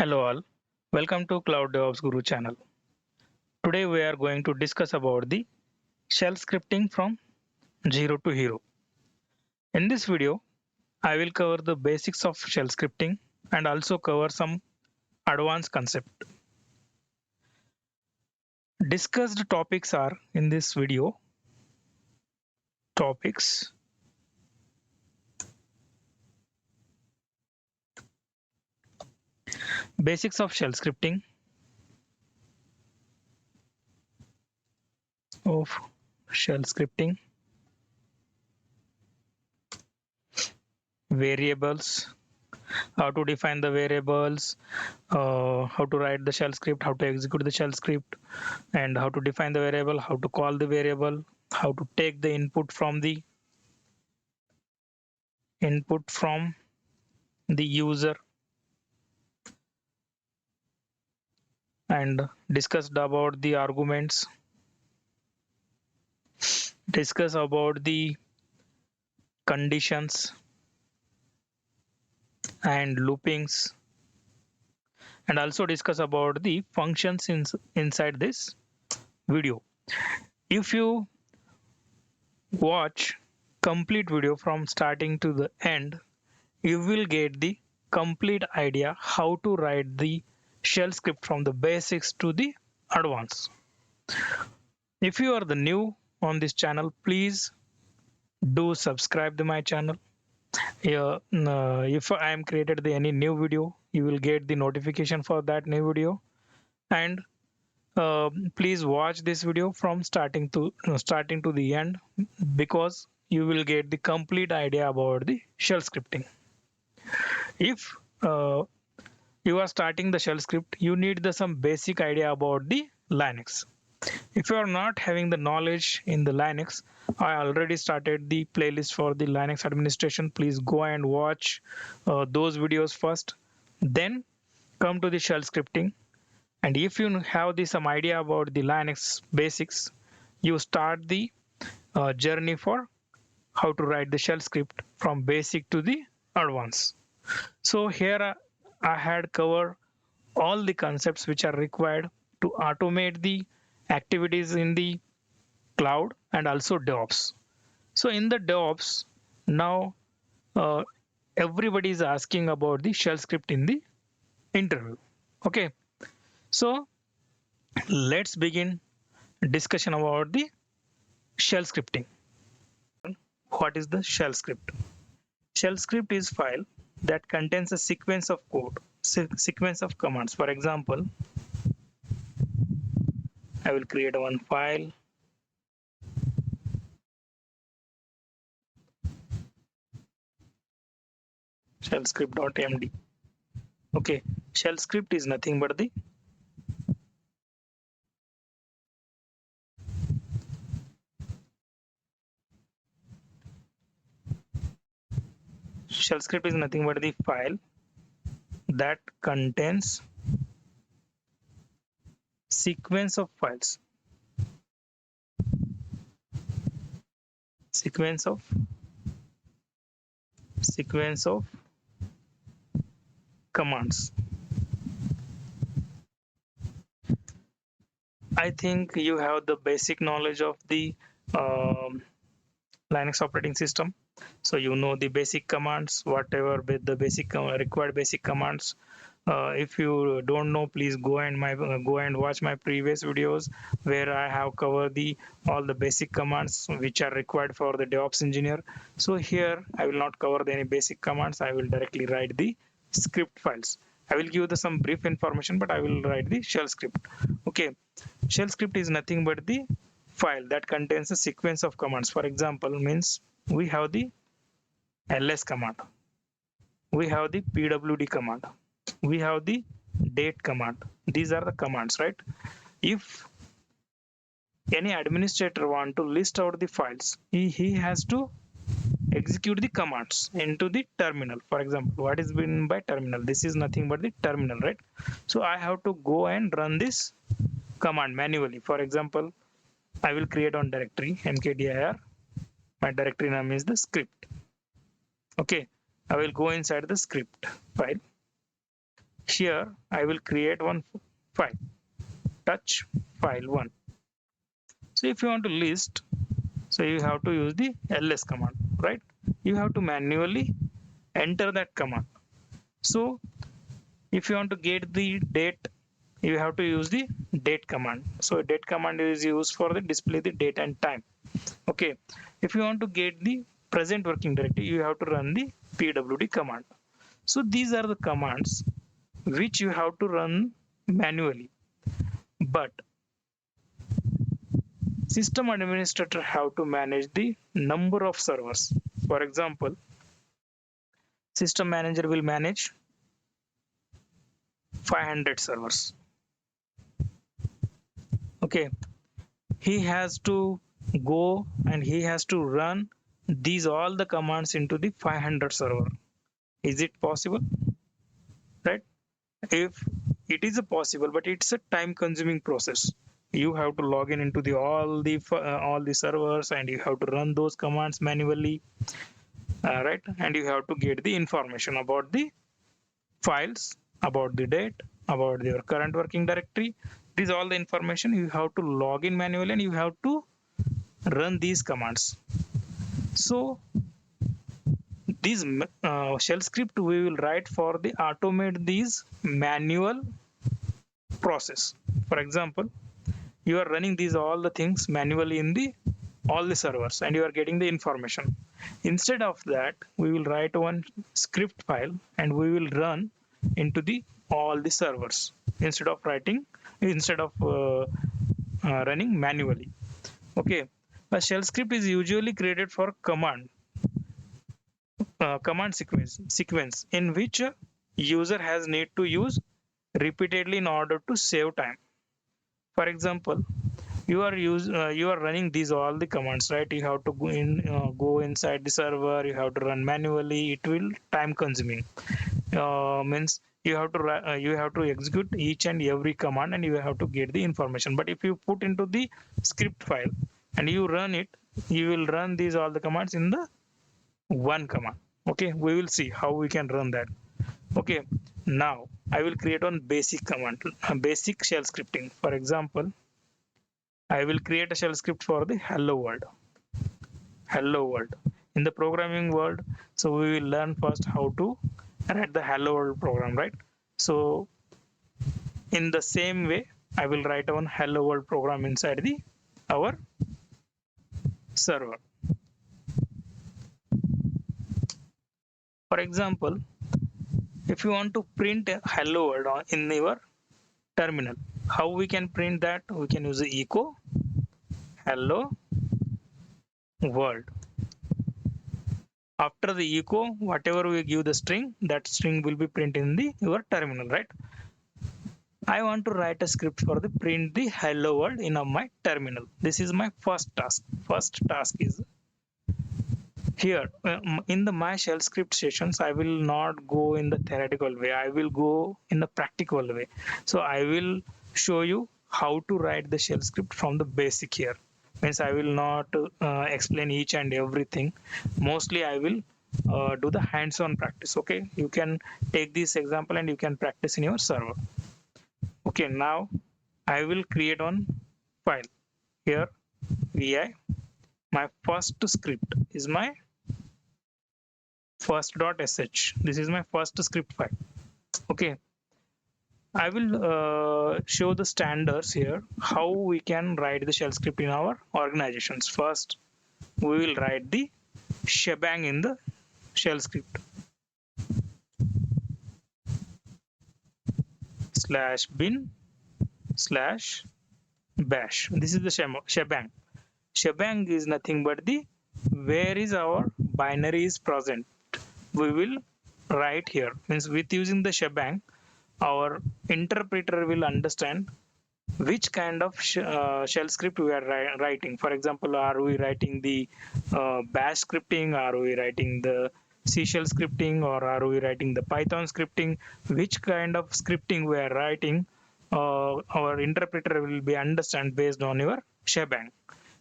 Hello all, welcome to Cloud DevOps Guru channel. Today we are going to discuss about the shell scripting from zero to hero. In this video, I will cover the basics of shell scripting and also cover some advanced concept. Discussed topics are in this video. Topics. Basics of shell scripting. Variables, how to define the variables, how to write the shell script, how to execute the shell script, and how to define the variable, how to call the variable, how to take the input from the user, and discussed about the arguments, discuss about the conditions and loopings, and also discuss about the functions inside this video. If you watch complete video from starting to the end, you will get the complete idea how to write the shell script from the basics to the advanced. If you are the new on this channel, please do subscribe to my channel. If I am created any new video, you will get the notification for that new video. And please watch this video from starting to the end, because you will get the complete idea about the shell scripting. If you are starting the shell script, you need some basic idea about the Linux. If you are not having the knowledge in the Linux, I already started the playlist for the Linux administration. Please go and watch those videos first, then come to the shell scripting. And if you have some idea about the Linux basics, you start the journey for how to write the shell script from basic to the advanced. So here I had covered all the concepts which are required to automate the activities in the cloud and also DevOps. So in the DevOps, now everybody is asking about the shell script in the interview. Okay, so let's begin discussion about the shell scripting. What is the shell script? Shell script is file that contains a sequence of code, sequence of commands. For example, I will create one file. Shell script.md. Okay, shell script is nothing but the file that contains sequence of files, sequence of commands. I think you have the basic knowledge of the Linux operating system, so you know the basic commands, whatever the basic required basic commands. If you don't know, please go and watch my previous videos where I have covered all the basic commands which are required for the DevOps engineer. So here I will not cover any basic commands. I will directly write the script files. I will give some brief information, but I will write the shell script. Okay, shell script is nothing but the file that contains a sequence of commands. For example, means we have the ls command, we have the pwd command, we have the date command. These are the commands, right? If any administrator want to list out the files, he has to execute the commands into the terminal. For example, what is meant by terminal? This is nothing but the terminal, right? So I have to go and run this command manually. For example, I will create one directory mkdir. My directory name is the script. Okay, I will go inside the script file. Here I will create one file, touch file 1. So if you want to list, so you have to use the ls command, right? You have to manually enter that command. So if you want to get the date, you have to use the date command. So date command is used for the display the date and time. Okay, if you want to get the present working directory, you have to run the pwd command. So these are the commands which you have to run manually, but system administrator have to manage the number of servers. For example, system manager will manage 500 servers. Okay, he has to go and he has to run these all the commands into the 500 server. Is it possible? Right? If it is a possible, but it's a time consuming process. You have to log in into the all the servers and you have to run those commands manually, right? And you have to get the information about the files, about the date, about your current working directory. These all the information you have to log in manually and you have to run these commands. So these shell script we will write for the automate these manual process. For example, you are running these all the things manually in the all the servers and you are getting the information. Instead of that, we will write one script file and we will run into the all the servers instead of running manually. Okay, a shell script is usually created for command sequence in which a user has need to use repeatedly in order to save time. For example, you are running these all the commands, right? You have to go inside the server, you have to run manually. It will time consuming. Means you have to execute each and every command and you have to get the information. But if you put into the script file and you run it, you will run these all the commands in the one command. Okay, we will see how we can run that. Okay, now I will create one basic command, a basic shell scripting. For example, I will create a shell script for the hello world. Hello world. In the programming world, so we will learn first how to write the hello world program, right? So in the same way, I will write one hello world program inside the our server. For example, if you want to print a hello world in your terminal, how we can print that? We can use the echo hello world. After the echo, whatever we give the string, that string will be printed in the your terminal, right? I want to write a script for the print the hello world in my terminal. This is my first task. First task is here in the my shell script sessions. I will not go in the theoretical way. I will go in the practical way. So I will show you how to write the shell script from the basic here. Means I will not explain each and everything. Mostly I will do the hands-on practice. Okay, you can take this example and you can practice in your server. Okay, now I will create one file here. Vi, my first script is my first.sh. This is my first script file. Okay, I will show the standards here, how we can write the shell script in our organizations. First, we will write the shebang in the shell script. /bin/bash. This is the shebang. Shebang is nothing but the where is our binary is present. We will write here. Means with using the shebang, our interpreter will understand which kind of shell script we are writing. For example, are we writing the bash scripting, are we writing the C shell scripting, or are we writing the Python scripting? Which kind of scripting we are writing, our interpreter will be understand based on your shebang.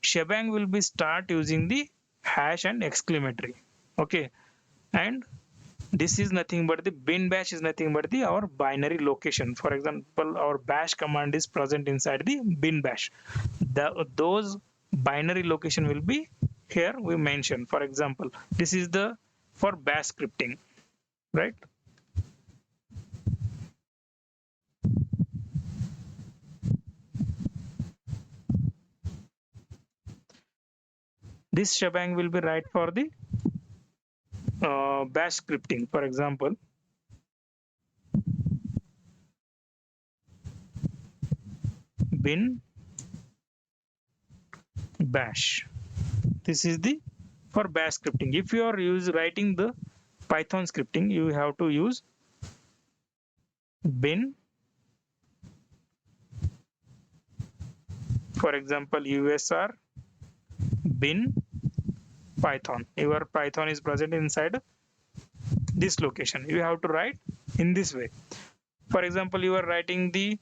Shebang will be start using the hash and exclamatory. Okay, and This is nothing but the bin bash is nothing but the our binary location. For example, our bash command is present inside the bin bash. Those binary location will be here we mention. For example, this is the for bash scripting, right? This shebang will be right for the bash scripting. For example, bin bash. This is the for bash scripting. If you are writing the Python scripting, you have to use bin, for example, usr bin Python. Your Python is present inside this location. You have to write in this way. For example, you are writing the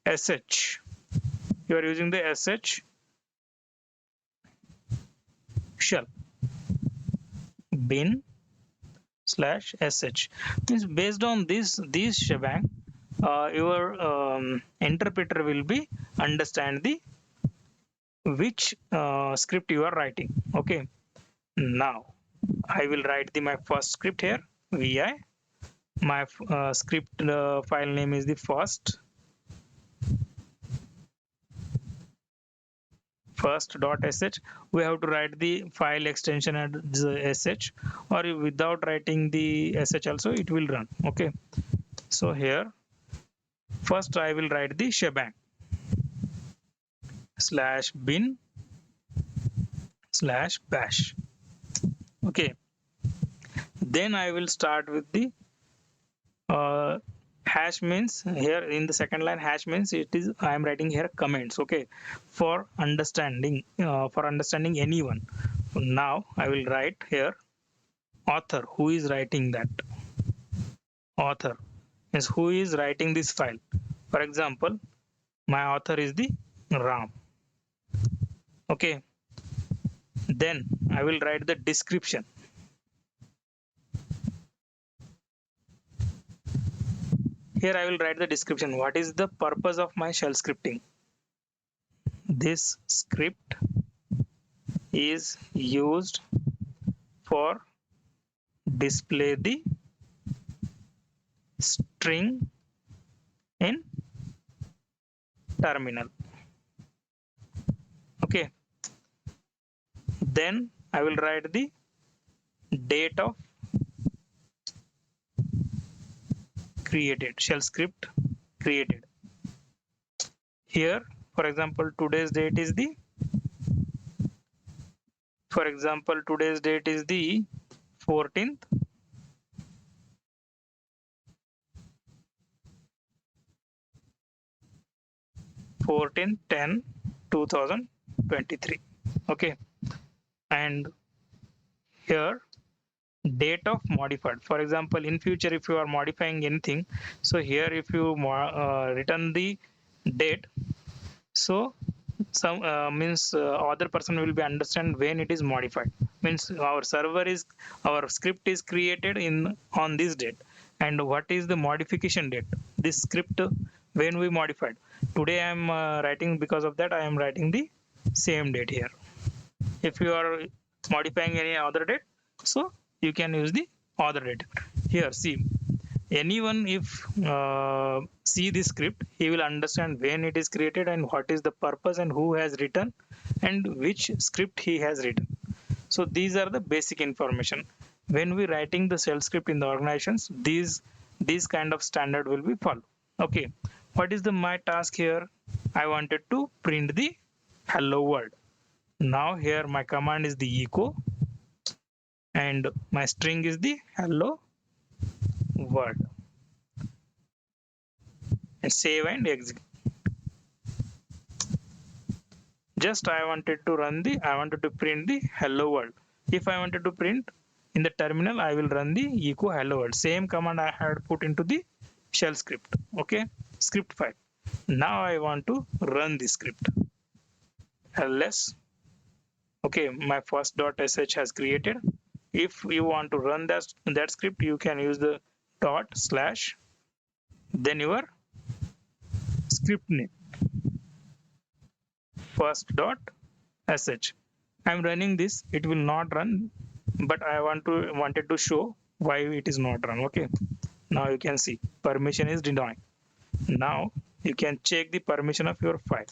sh. You are using the sh shell bin slash sh. Means based on this shebang, your interpreter will be understand the which script you are writing. Okay. Now I will write my first script here. Vi. My script file name is the first.sh. We have to write the file extension as sh, or without writing the sh also it will run. Okay. So here first I will write the shebang slash bin slash bash. Okay. Then I will start with the hash means here in the second line hash means it is I am writing here comments. Okay, for understanding anyone. Now I will write here author, who is writing that. Author is who is writing this file. For example, my author is the Ram. Okay, then I will write the description. Here I will write the description. What is the purpose of my shell scripting? This script is used for display the string in terminal. Okay. Then I will write the date of created, shell script created. Here, for example, today's date is the 14th 10/2023. Okay, and here date of modified. For example, in future if you are modifying anything, so here if you return the date, so some means other person will be understand when it is modified. Means our script is created in on this date, and what is the modification date? This script when we modified. Today I am writing, because of that I am writing the same date here. If you are modifying any other date, so you can use the other date. Here see, anyone if see this script, he will understand when it is created and what is the purpose and who has written and which script he has written. So these are the basic information. When we writing the shell script in the organizations, these kind of standard will be followed. Okay, what is the my task here? I wanted to print the hello world. Now here my command is the echo and my string is the hello world, and save and exit. Just I wanted to print the hello world. If I wanted to print in the terminal, I will run the echo hello world. Same command I had put into the shell script. Okay, script file. Now I want to run the script. ls. Okay, my first.sh has created. If you want to run that script, you can use the dot slash, then your script name, first dot sh. I'm running this, it will not run, but I wanted to show why it is not run. Okay, now you can see permission is denied. Now you can check the permission of your file,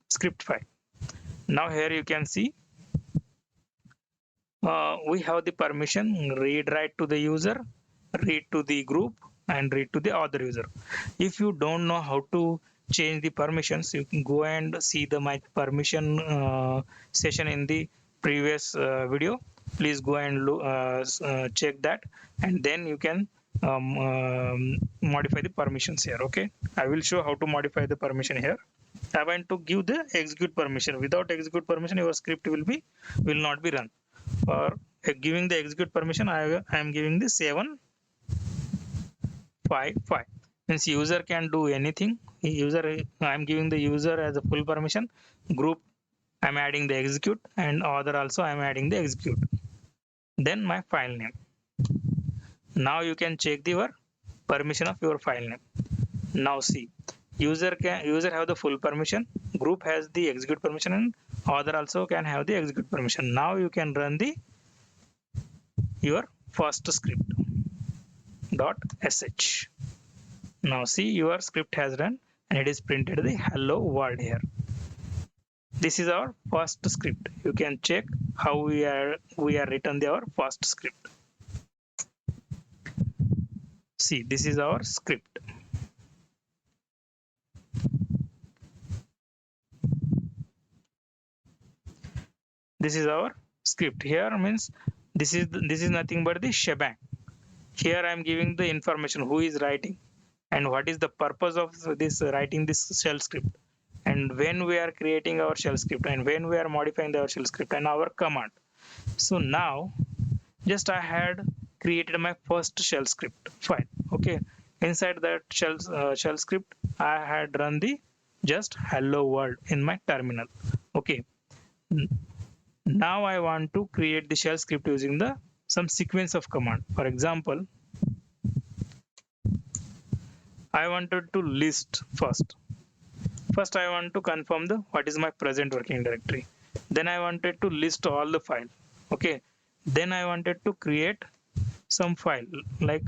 script file. Now here you can see we have the permission read write to the user, read to the group, and read to the other user. If you don't know how to change the permissions, you can go and see the my permission session in the previous video. Please go and check that, and then you can modify the permissions here. Okay, I will show how to modify the permission here. I want to give the execute permission. Without execute permission, your script will not be run. For giving the execute permission, I am giving the 755. Means user can do anything. I am giving the user as a full permission. Group, I am adding the execute, and other also I am adding the execute. Then my file name. Now you can check your permission of your file name. Now see, user have the full permission, group has the execute permission, and other also can have the execute permission. Now you can run your first script dot sh. Now see, your script has run and it is printed the hello world here. This is our first script. You can check how we are written our first script. See, this is our script. This is our script. Here means this is nothing but the shebang. Here I am giving the information who is writing and what is the purpose of this writing this shell script, and when we are creating our shell script, and when we are modifying our shell script, and our command. So now just I had created my first shell script file. Okay, inside that shell script I had run the just hello world in my terminal. Okay, now I want to create the shell script using some sequence of command. For example, I wanted to list first. First I want to confirm what is my present working directory. Then I wanted to list all the file. Okay, then I wanted to create some file like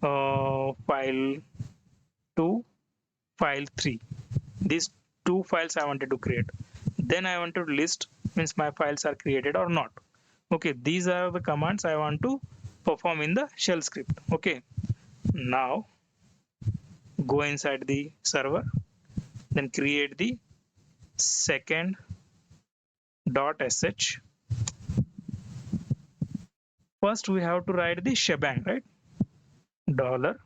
file 2, file 3. These two files I wanted to create. Then I want to list, means my files are created or not. Okay, these are the commands I want to perform in the shell script. Okay, now go inside the server, then create the second .sh. First we have to write the shebang, right? Dollar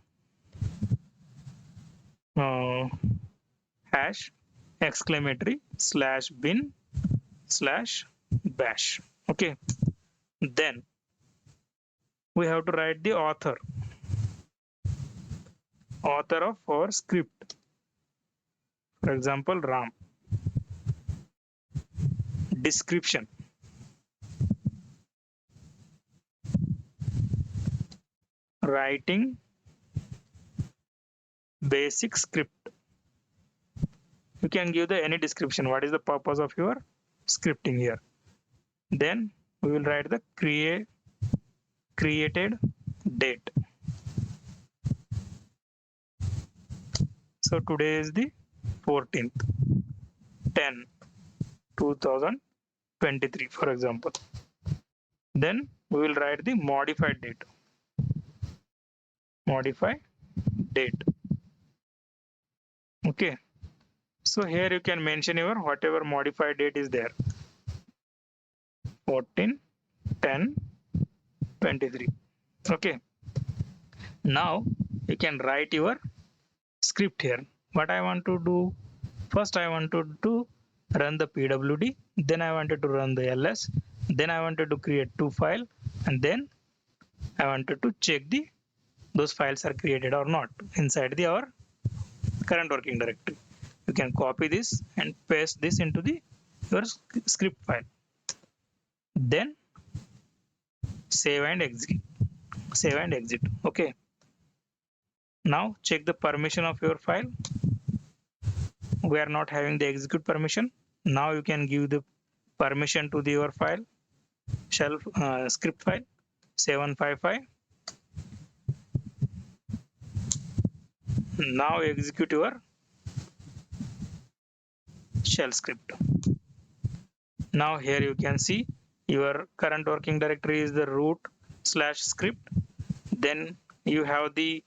hash exclamatory slash bin slash bash. Okay, then we have to write the author of our script. For example, Ram. Description. Writing basic script. You can give any description. What is the purpose of your scripting here? Then we will write the created date. So today is the 14th 10 2023, for example. Then we will write the modified date. Okay, so here you can mention your whatever modified date is there. 14 10 23. Okay, now you can write your script here. What I want to do, first I wanted to run the pwd, then I wanted to run the ls, then I wanted to create two files, and then I wanted to check those files are created or not inside our current working directory. You can copy this and paste this into your script file. Then save and exit, save and exit. Okay, now check the permission of your file. We are not having the execute permission. Now you can give the permission to your file, shell script file 755. Now execute your shell script. Now here you can see your current working directory is the root slash script. Then you have these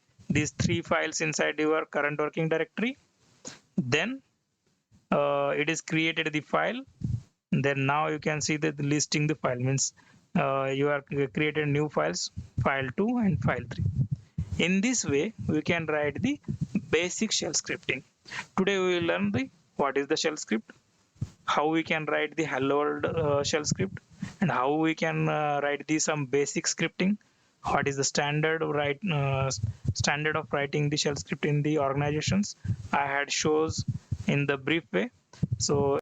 three files inside your current working directory. Then it is created the file. Then now you can see that listing the file means you are created new files, file 2 and file 3. In this way we can write the basic shell scripting. Today we will learn the what is the shell script, how we can write the hello world shell script, and how we can write the some basic scripting. What is the standard of writing the shell script in the organizations? I had shows in the brief way. So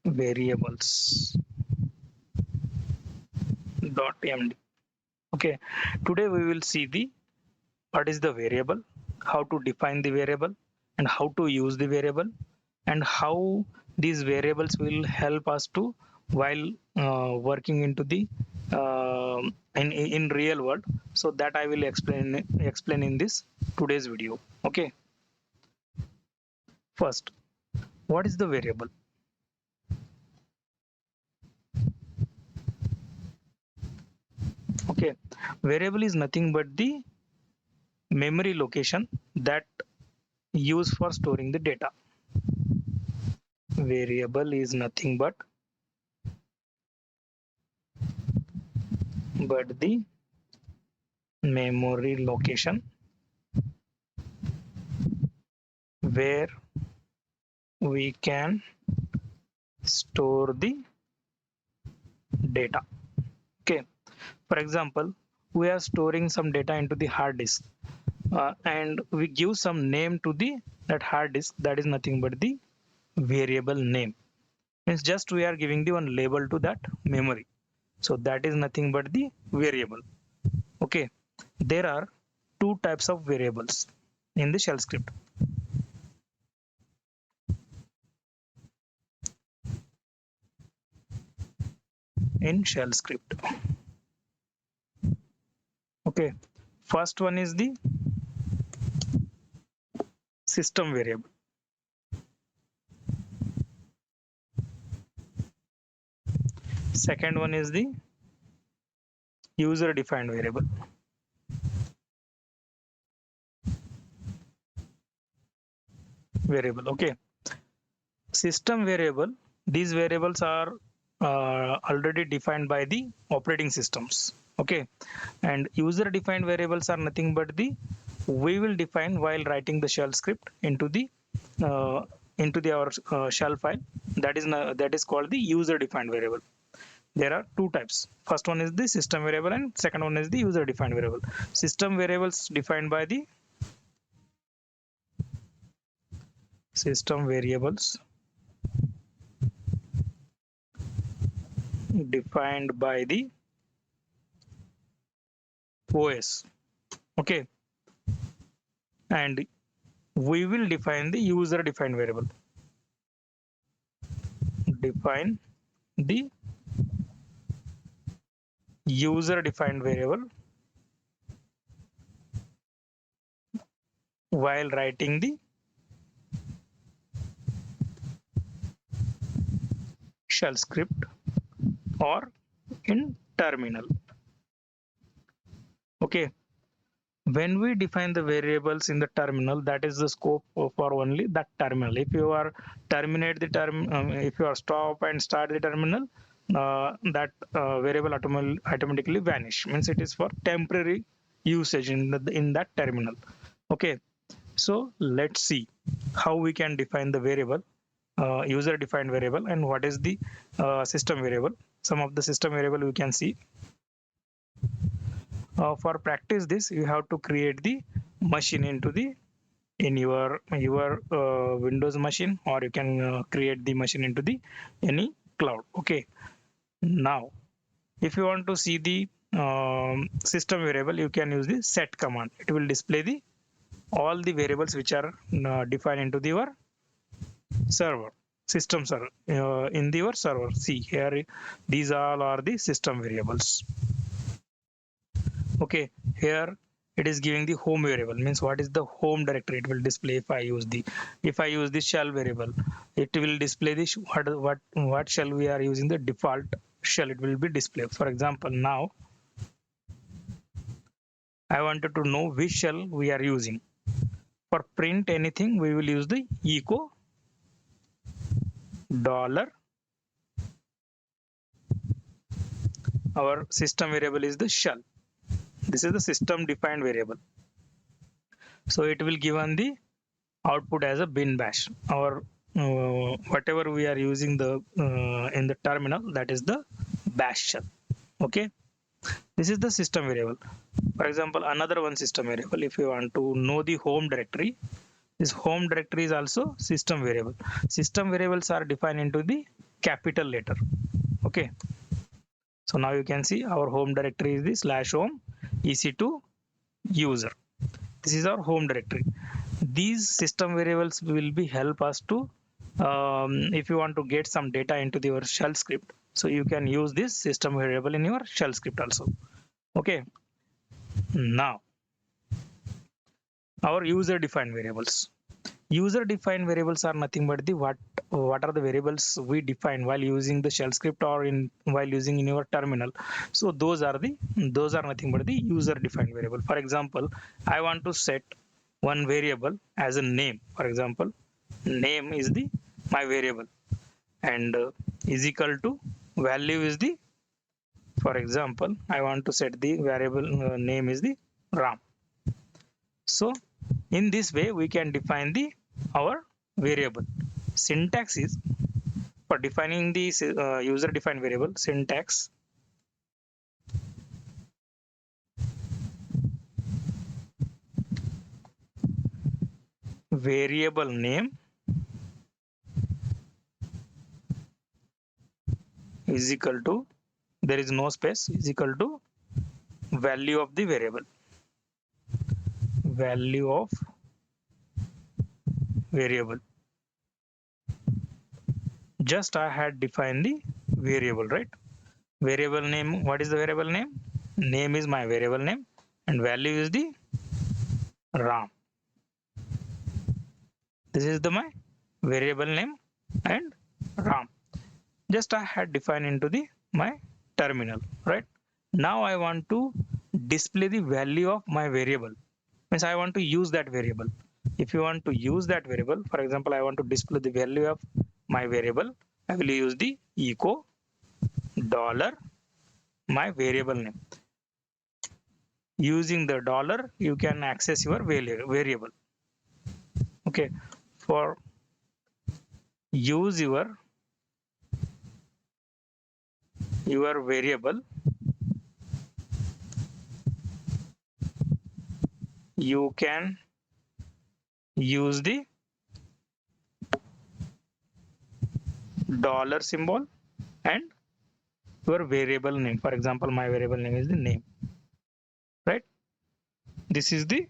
variables .md. Okay, today we will see the what is the variable, how to define the variable, and how to use the variable, and how these variables will help us to while working into the in real world. So that I will explain in this today's video. Okay, first, what is the variable? Okay, variable is nothing but the memory location that used for storing the data. Variable is nothing but the memory location where we can store the data. Okay, for example, we are storing some data into the hard disk, and we give some name to the that hard disk. That is nothing but the variable name. Means just we are giving the one label to that memory. So that is nothing but the variable. Okay, there are two types of variables in the shell script. In shell script. Okay, first one is the system variable. Second one is the user defined variable. Okay, system variable, these variables are already defined by the operating systems. Okay, and user defined variables are nothing but the we will define while writing the shell script into the our shell file. That is called the user defined variable. There are two types. First one is the system variable and second one is the user defined variable. System variables defined by the system variables defined by the OS. Okay, and we will define the user defined variable. Define the user defined variable while writing the shell script or in terminal. Okay, when we define the variables in the terminal, that is the scope for only that terminal. If you are terminate the if you are stop and start the terminal, that variable automatically vanish. Means it is for temporary usage in that terminal. Okay, so let's see how we can define the variable, user defined variable, and what is the system variable. Some of the system variable we can see. For practice this, you have to create the machine into the in your Windows machine, or you can create the machine into the any cloud. Okay, Now, if you want to see the system variable, you can use the set command. It will display the all the variables which are defined into your server, system server, in your server. See here, these all are the system variables. Okay, here it is giving the home variable, means what is the home directory. It will display if I use the shell variable, it will display the what shell we are using, the default shell. It will be displayed. For example, now I wanted to know which shell we are using. For print anything, we will use the echo dollar. Our system variable is the shell. This is the system defined variable. So it will give on the output as a bin bash. Our whatever we are using the in the terminal, that is the bash shell. Okay, this is the system variable. For example, another one system variable, if you want to know the home directory, this home directory is also system variable. System variables are defined into the capital letter. Okay, so now you can see our home directory is the /home ec2 user. This is our home directory. These system variables will be help us to if you want to get some data into your shell script, so you can use this system variable in your shell script also. Okay, now our user defined variables. User defined variables are nothing but the what are the variables we define while using the shell script or in while using in your terminal. So those are nothing but the user defined variable. For example, I want to set one variable as a name. For example, name is the my variable, and is equal to value is the, for example, I want to set the variable name is the ram. So in this way we can define the our variable. Syntax is, for defining the user defined variable, syntax variable name is equal to, there is no space, is equal to value of the variable, value of variable. Just I had defined the variable, right? Variable name, what is the variable name? Name is my variable name and value is the ram. This is the my variable name and ram. Just I had defined into the my terminal, right? Now I want to display the value of my variable, means I want to use that variable. If you want to use that variable, for example, I want to display the value of my variable, I will use the echo dollar my variable name. Using the dollar, you can access your variable. Okay, for use your variable, you can use the dollar symbol and your variable name. For example, my variable name is the name, right? This is the,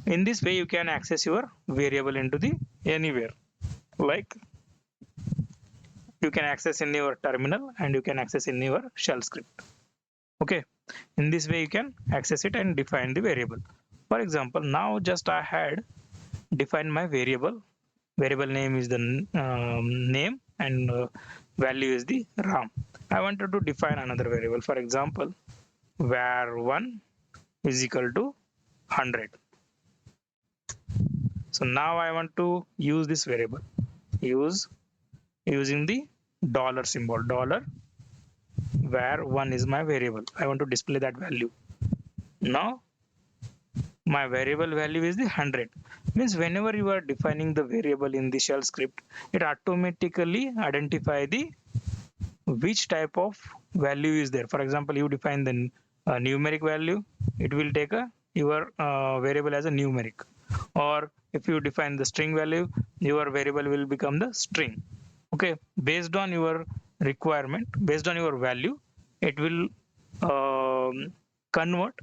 in this way you can access your variable into the anywhere, like you can access in your terminal and you can access in your shell script. Okay, in this way you can access it and define the variable. For example, now just I had defined my variable name is the name and value is the ram. I wanted to define another variable. For example, var1 is equal to 100. So now I want to use this variable, using the dollar symbol, dollar var1 is my variable. I want to display that value. Now my variable value is the 100. Means whenever you are defining the variable in the shell script, it automatically identify the which type of value is there. For example, you define the numeric value, it will take your variable as a numeric. Or if you define the string value, your variable will become the string. Okay, based on your requirement, based on your value, it will convert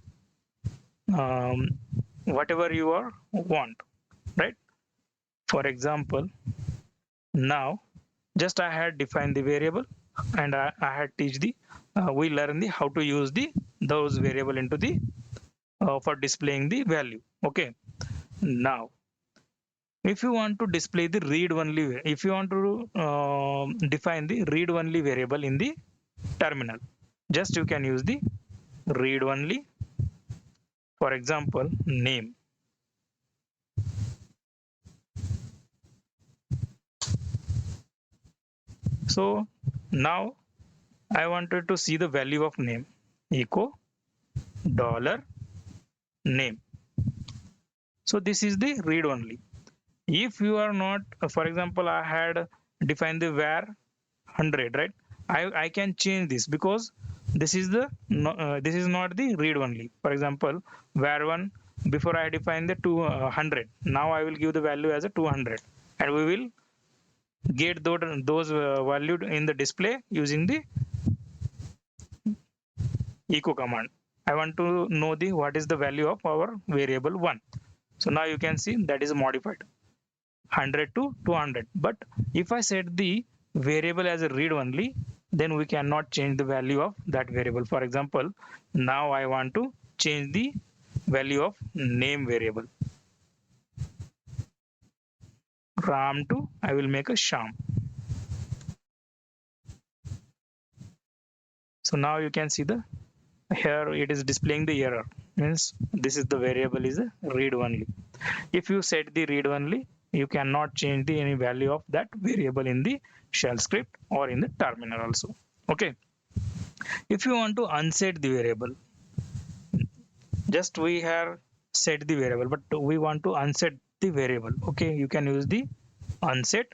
whatever you are want, right? For example, now just I had defined the variable, and I had teach the we learn the how to use the those variable into the for displaying the value. Okay, now if you want to display the read only, if you want to define the read only variable in the terminal, just you can use the read only, for example name. So now I wanted to see the value of name, echo dollar name. So this is the read only. If you are not, for example, I had defined the var 100, right? I can change this, because this is the this is not the read only. For example, var1, before I define the 200, now I will give the value as a 200, and we will get those valued in the display using the echo command. I want to know the what is the value of our variable 1. So now you can see that is modified 100 to 200. But if I set the variable as a read only, then we cannot change the value of that variable. For example, now I want to change the value of name variable. Ram to I will make a Sham. So now you can see the here it is displaying the error, means this is the variable is a read only. If you set the read only, you cannot change the any value of that variable in the shell script or in the terminal also. Okay, if you want to unset the variable, just we have set the variable, but we want to unset the variable. Okay, you can use the unset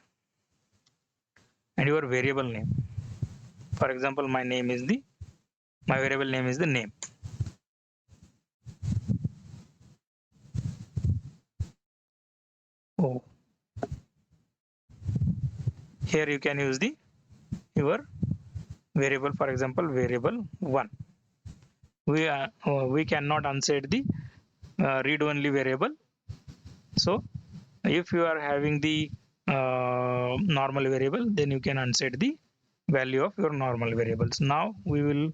and your variable name. For example, my variable name is the name. Oh, here you can use the your variable, for example variable 1. We cannot unset the read only variable. So if you are having the normal variable, then you can unset the value of your normal variables. Now we will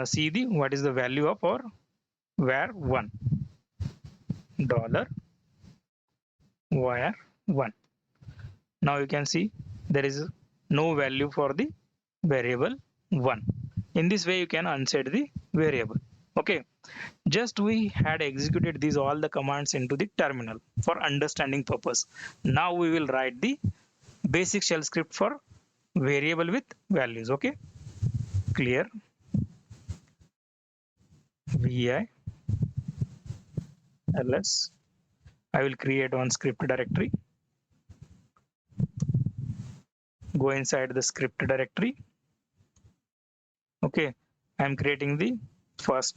see the what is the value of our var1 dollar var1. Now you can see there is no value for the variable 1. In this way you can unset the variable. Okay, just we had executed these all the commands into the terminal for understanding purpose. Now we will write the basic shell script for variable with values. Okay, clear vi ls. I will create one script directory. Go inside the script directory. Okay, I am creating the first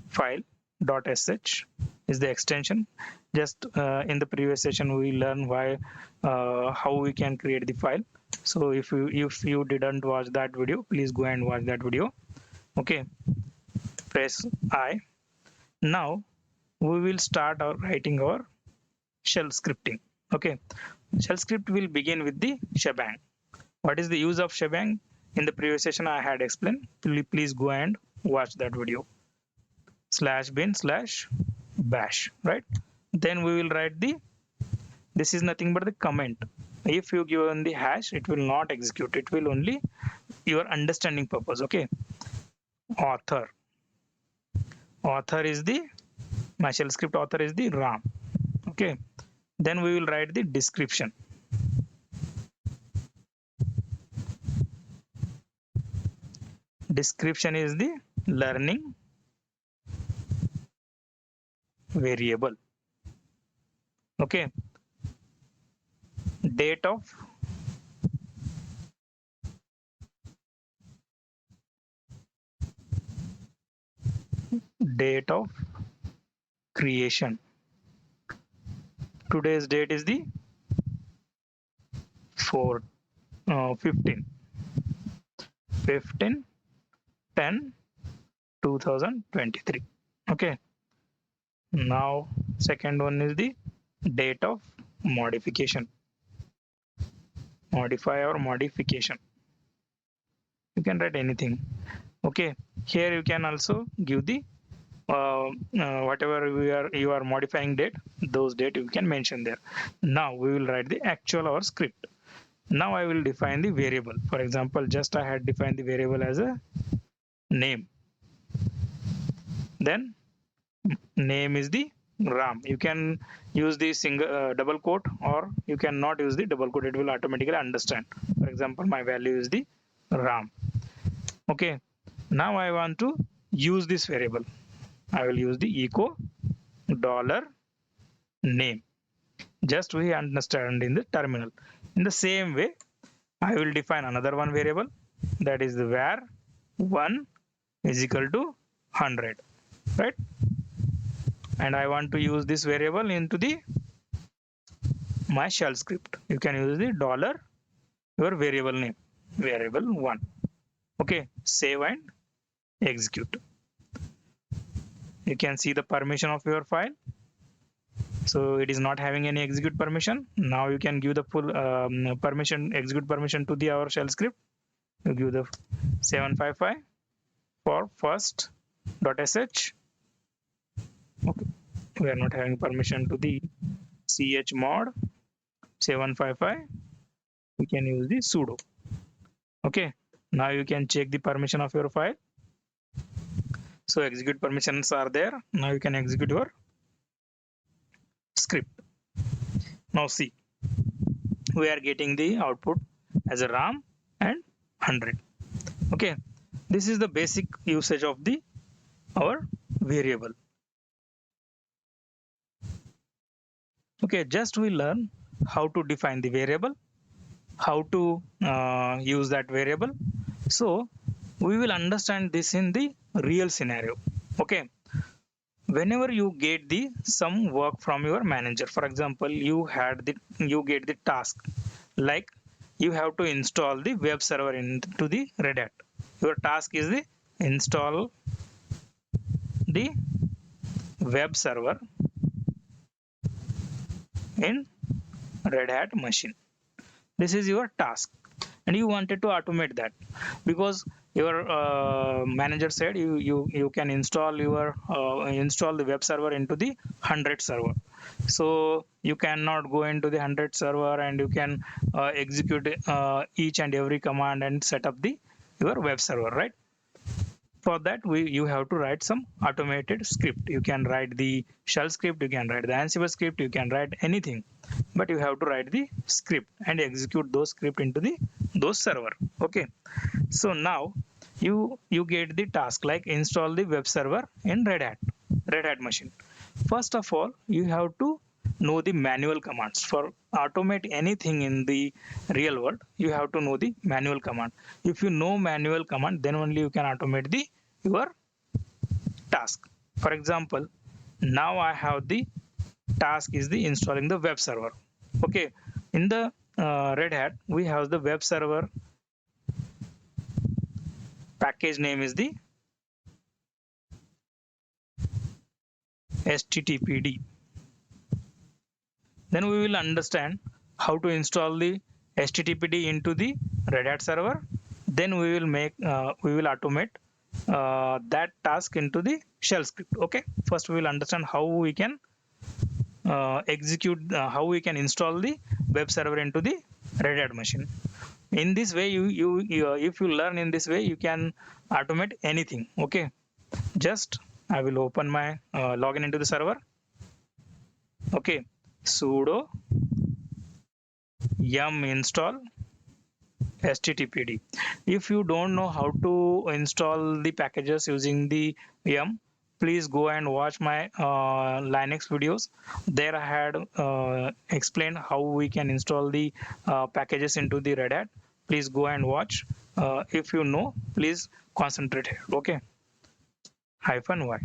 file .sh is the extension. Just in the previous session we learned why how we can create the file. So if you didn't watch that video, please go and watch that video. Okay, press I. Now we will start our writing our shell scripting. Okay, shell script will begin with the Shebang. What is the use of Shebang? In the previous session I had explained. Please go and watch that video. /bin/bash, right? Then we will write the, this is nothing but the comment. If you given the hash, it will not execute, it will only your understanding purpose. Okay, author is the, my shell script author is the Ram. Okay, then we will write the description. Description is the learning variable. Okay, date of creation. Today's date is the 4th. 15 15 10 2023. Okay, now second one is the date of modification, modify or modification. You can write anything. Okay, here you can also give the whatever you are modifying date, those date you can mention there. Now we will write the actual our script. Now I will define the variable. For example, just I had defined the variable as a name. Then name is the ram. You can use the single double quote, or you cannot use the double quote. It will automatically understand. For example, my value is the ram. Okay. Now I want to use this variable. I will use the echo dollar name. Just we understand in the terminal. In the same way, I will define another one variable, that is the var 1 is equal to 100, right? And I want to use this variable into the my shell script. You can use the dollar your variable name, variable 1. Okay, save and execute. You can see the permission of your file. So it is not having any execute permission. Now you can give the full permission, execute permission to the our shell script. You give the 755 for first.sh. Okay, we are not having permission to the chmod 755. We can use the sudo. Okay, now you can check the permission of your file. So execute permissions are there. Now you can execute your script. Now see, we are getting the output as a ram and 100. Okay, this is the basic usage of the our variable. Okay, just we learn how to define the variable, how to use that variable. So we will understand this in the real scenario. Okay, whenever you get the some work from your manager, for example, you get the task like you have to install the web server into the Red Hat. Your task is the install the web server in Red Hat machine. This is your task, and you wanted to automate that because your manager said you can install the web server into the 100 server. So you cannot go into the 100 server and you can execute each and every command and set up the your web server, right? For that you have to write some automated script. You can write the shell script, you can write the Ansible script, you can write anything, but you have to write the script and execute those script into the those server. Okay, so now you get the task like install the web server in Red Hat machine. First of all, you have to know the manual commands. For automate anything in the real world, you have to know the manual command. If you know manual command, then only you can automate the your task. For example, now I have the task is the installing the web server. Okay, in the Red Hat we have the web server package name is the httpd. Then we will understand how to install the httpd into the Red Hat server. Then we will automate that task into the shell script. Okay, first we will understand how we can how we can install the web server into the Red Hat machine. In this way, if you learn in this way, you can automate anything. Okay, just I will open my login into the server. Okay, sudo yum install httpd. If you don't know how to install the packages using the yum, please go and watch my Linux videos. There I had explained how we can install the packages into the Red Hat. Please go and watch. If you know, please concentrate here. Okay, -y.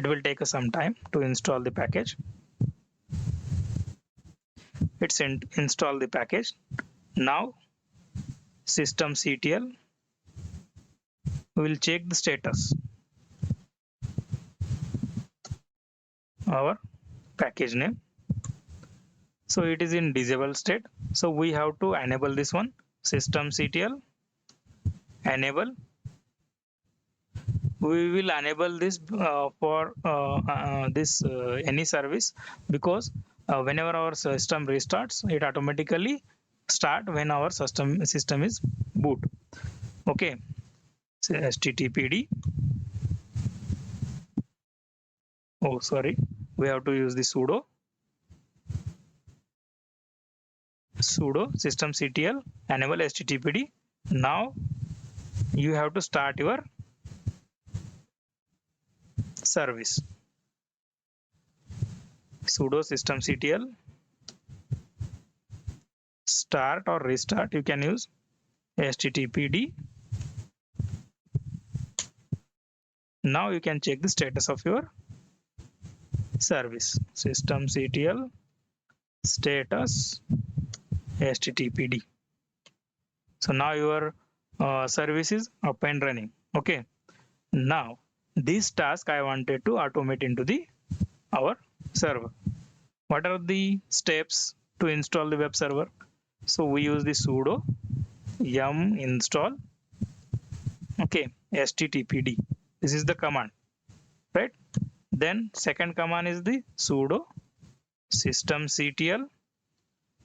will take us some time to install the package. It's install the package. Now systemctl will check the status our package name. So it is in disabled state, so we have to enable this one. Systemctl enable. We will enable this for this any service, because whenever our system restarts, it automatically start when our system is boot. Okay, so httpd, oh sorry, we have to use the sudo systemctl enable httpd. Now you have to start your service. Sudo systemctl start or restart, you can use httpd. Now you can check the status of your service. Systemctl status httpd. So now your service is up and running. Okay, now this task I wanted to automate into the our server. What are the steps to install the web server? So we use the sudo yum install, okay, httpd. This is the command, right? Then second command is the sudo systemctl.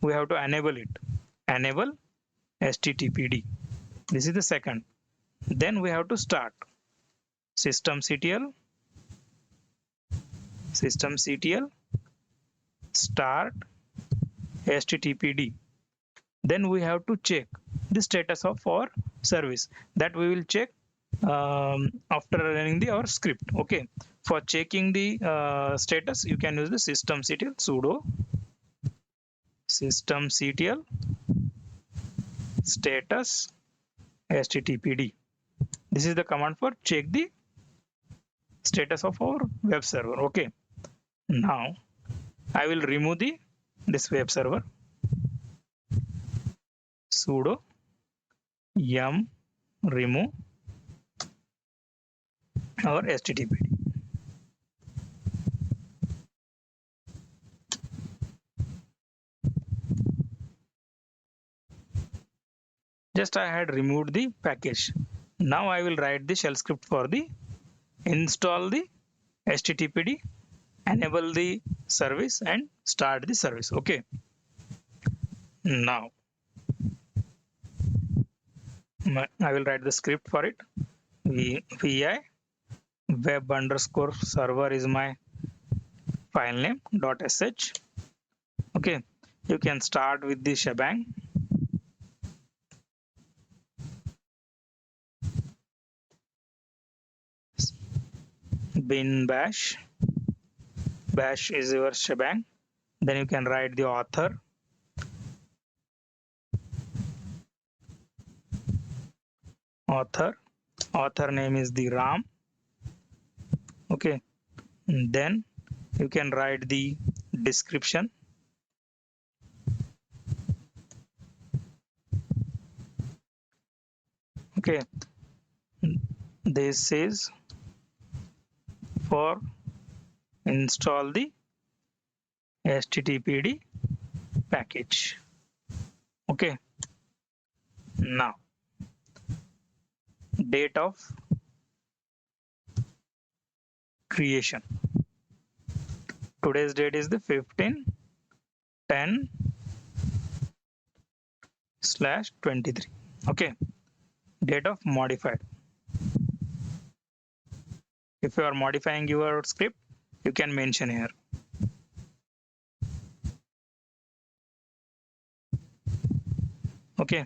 We have to enable it, enable httpd. This is the second. Then we have to start systemctl start httpd. Then we have to check the status of our service. That we will check after running our script. Okay, for checking the status, you can use the systemctl sudo systemctl status httpd. This is the command for check the status of our web server. Okay, now I will remove this web server. Sudo yum remove our httpd. Just I had removed the package. Now I will write the shell script for the install the httpd, enable the service and start the service. Okay, now I will write the script for it. vi web underscore server is my file name .sh. Okay, you can start with the Shebang. Bin bash is your Shebang. Then you can write the author, author name is the Ram. Okay, and then you can write the description. Okay, this is for install the httpd package. Okay, now date of creation. Today's date is the 15/10/23. Okay, date of modified. If you are modifying your script, you can mention here. Okay,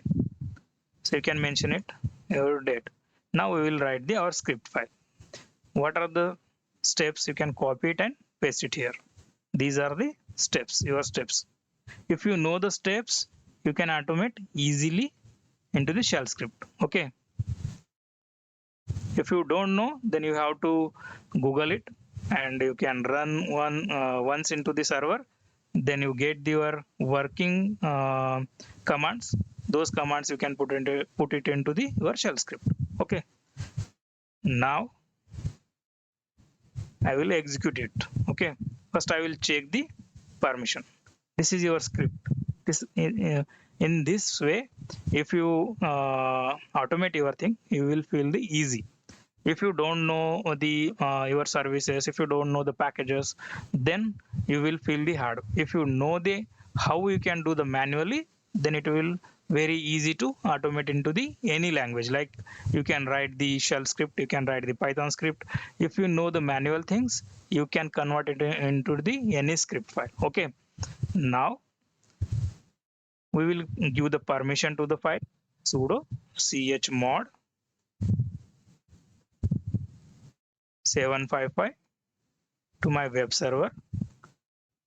so you can mention it, your date. Now we will write our script file. What are the steps? You can copy it and paste it here. These are the steps, your steps. If you know the steps, you can automate easily into the shell script. Okay, if you don't know, then you have to Google it. and you can run once into the server. Then you get your working commands. Those commands you can put it into the your shell script. Okay. Now I will execute it. Okay. First I will check the permission. This is your script. This in this way, if you automate your thing, you will feel the easy. If you don't know the your services, if you don't know the packages, then you will feel the hard. If you know the how you can do the manually, then it will very easy to automate into the any language. Like you can write the shell script, you can write the Python script. If you know the manual things, you can convert it into the any script file. Okay. Now we will give the permission to the file. Sudo chmod 755 to my web server.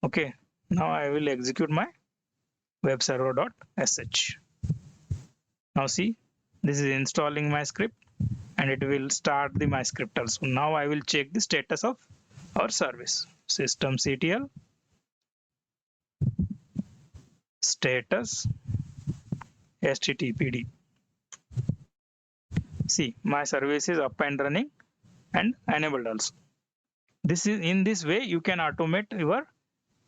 Okay, now I will execute my web server.sh. Now see, this is installing my script and it will start the my script also. Now I will check the status of our service. Systemctl status httpd. See, my service is up and running and enabled also. This is in this way you can automate your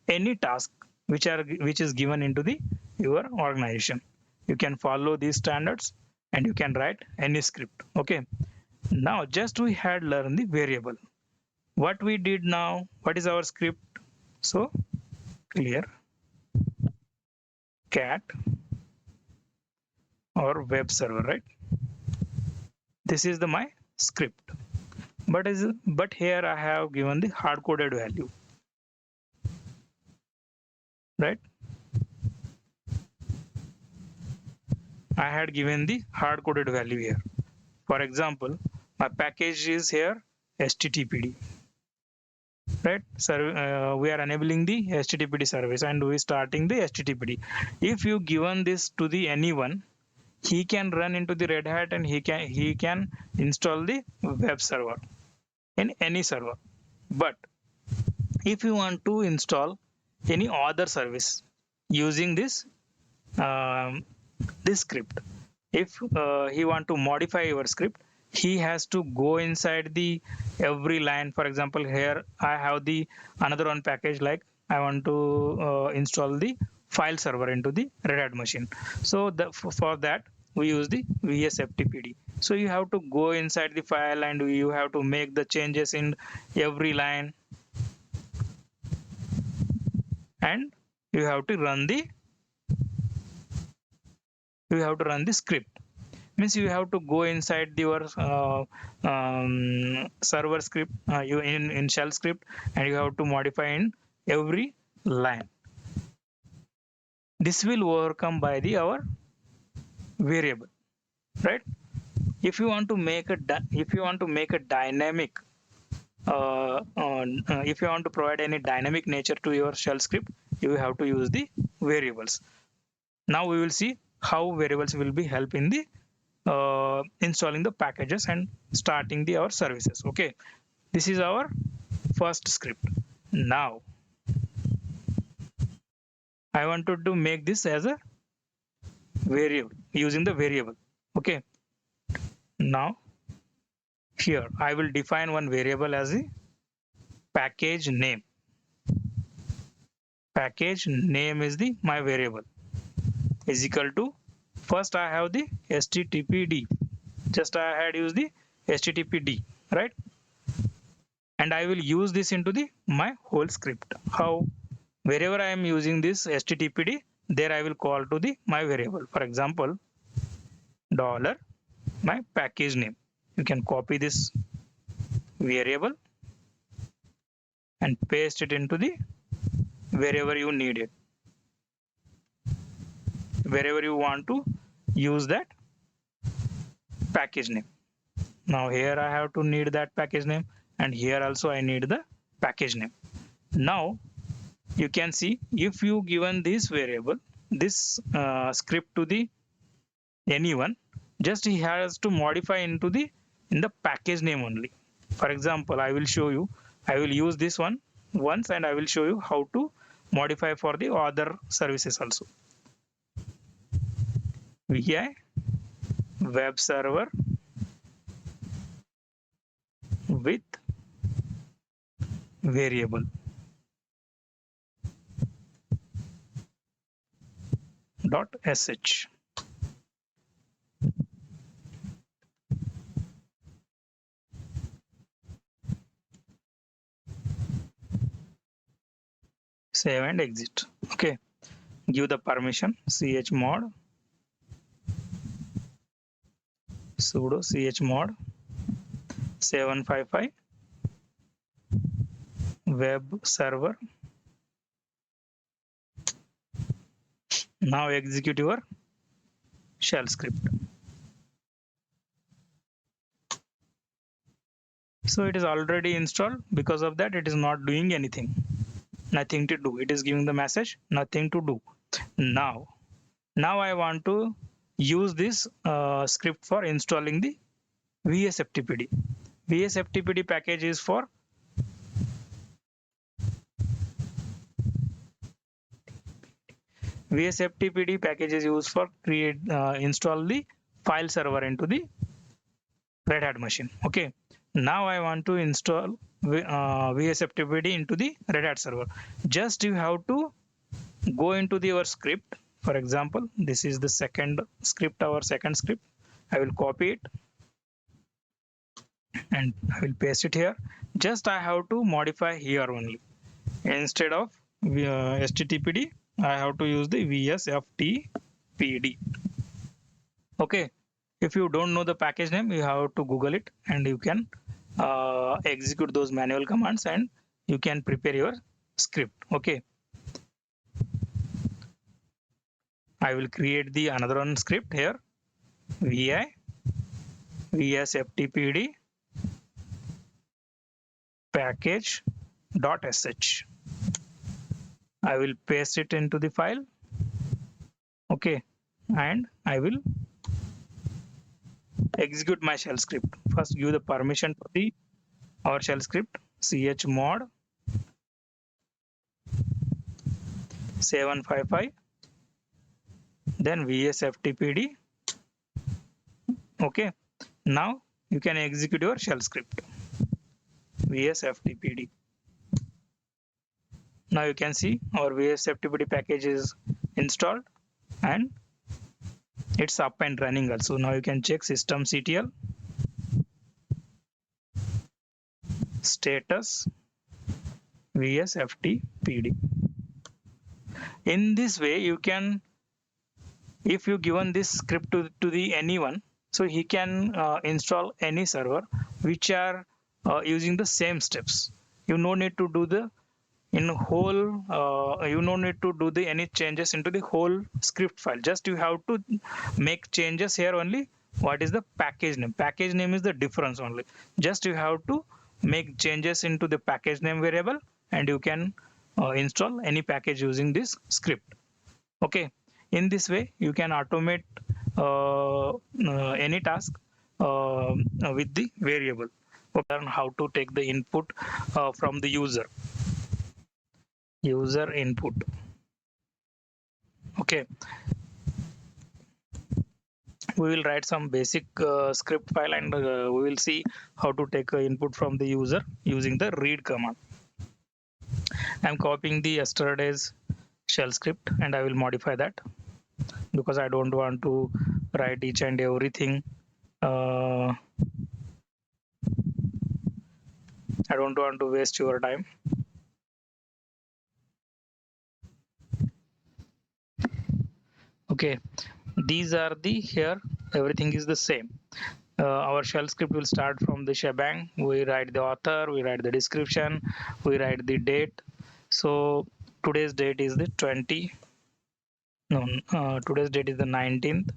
any task which is given into the your organization. You can follow these standards and you can write any script. Okay. Now just we had learned the variable. What we did now, what is our script? So clear cat or web server, right? This is the my script. But here I have given the hard coded value, right? I had given the hard coded value here. For example, my package is here httpd, right? So we are enabling the httpd service and we starting the httpd. If you given this to the anyone, he can run into the Red Hat and he can install the web server in any server. But if you want to install any other service using this this script, if he want to modify your script, he has to go inside the every line. For example, here I have the another one package, like I want to install the file server into the Red Hat machine. So for that we use the vsftpd. So you have to go inside the file and you have to make the changes in every line and you have to run the script. Means you have to go inside your server script, you in shell script, and you have to modify in every line. This will overcome by the our variable, right? If you want to make a dynamic if you want to provide any dynamic nature to your shell script, you have to use the variables. Now we will see how variables will be help in the installing the packages and starting our services. Okay, this is our first script. Now I wanted to make this as a variable using the variable. Okay, now here I will define one variable as a package name. Package name is the my variable is equal to, first I have the httpd, just I had used the httpd, right? And I will use this into the my whole script. How? Wherever I am using this httpd, there I will call to the my variable. For example, dollar my package name. You can copy this variable and paste it into the wherever you need it, wherever you want to use that package name. Now here I have to need that package name and here also I need the package name. Now you can see, if you given this variable, this script to the anyone, just he has to modify into the in the package name only. For example, I will show you. I will use this one once and I will show you how to modify for the other services also. VI web server with variable .sh. Save and exit. Okay, give the permission chmod sudo chmod 755 web server. Now execute your shell script. So it is already installed. Because of that, it is not doing anything. Nothing to do. It is giving the message, nothing to do. Now I want to use this script for installing the VSFTPD. VSFTPD package is for VSFTPD package is used for install the file server into the Red Hat machine. Okay. Now I want to install VSFTPD into the Red Hat server. Just you have to go into your script. For example, this is the second script, our second script. I will copy it and I will paste it here. Just I have to modify here only. Instead of HTTPD, I have to use the VSFTPD. Okay. If you don't know the package name, you have to Google it and you can execute those manual commands and you can prepare your script. Okay. I will create the another one script here. VI VSFTPD package.sh. I will paste it into the file. Okay. And I will execute my shell script. First give the permission to the our shell script chmod 755 then VSFTPD. Okay, now you can execute your shell script VSFTPD. Now you can see our VSFTPD package is installed and it's up and running also. Now you can check systemctl status VSFTPD. In this way you can, if you given this script to the anyone, so he can install any server which are using the same steps. You no need to do the in whole you no need to do the any changes into the whole script file. Just you have to make changes here only. What is the package name? Package name is the difference only. Just you have to make changes into the package name variable and you can install any package using this script. Okay, in this way you can automate any task with the variable. Learn how to take the input from the user input. Okay, we will write some basic script file and we will see how to take input from the user using the read command. I'm copying the yesterday's shell script and I will modify that because I don't want to write each and everything. I don't want to waste your time. Okay, these are the here everything is the same. Our shell script will start from the Shebang. We write the author, we write the description, we write the date. So today's date is the today's date is the 19th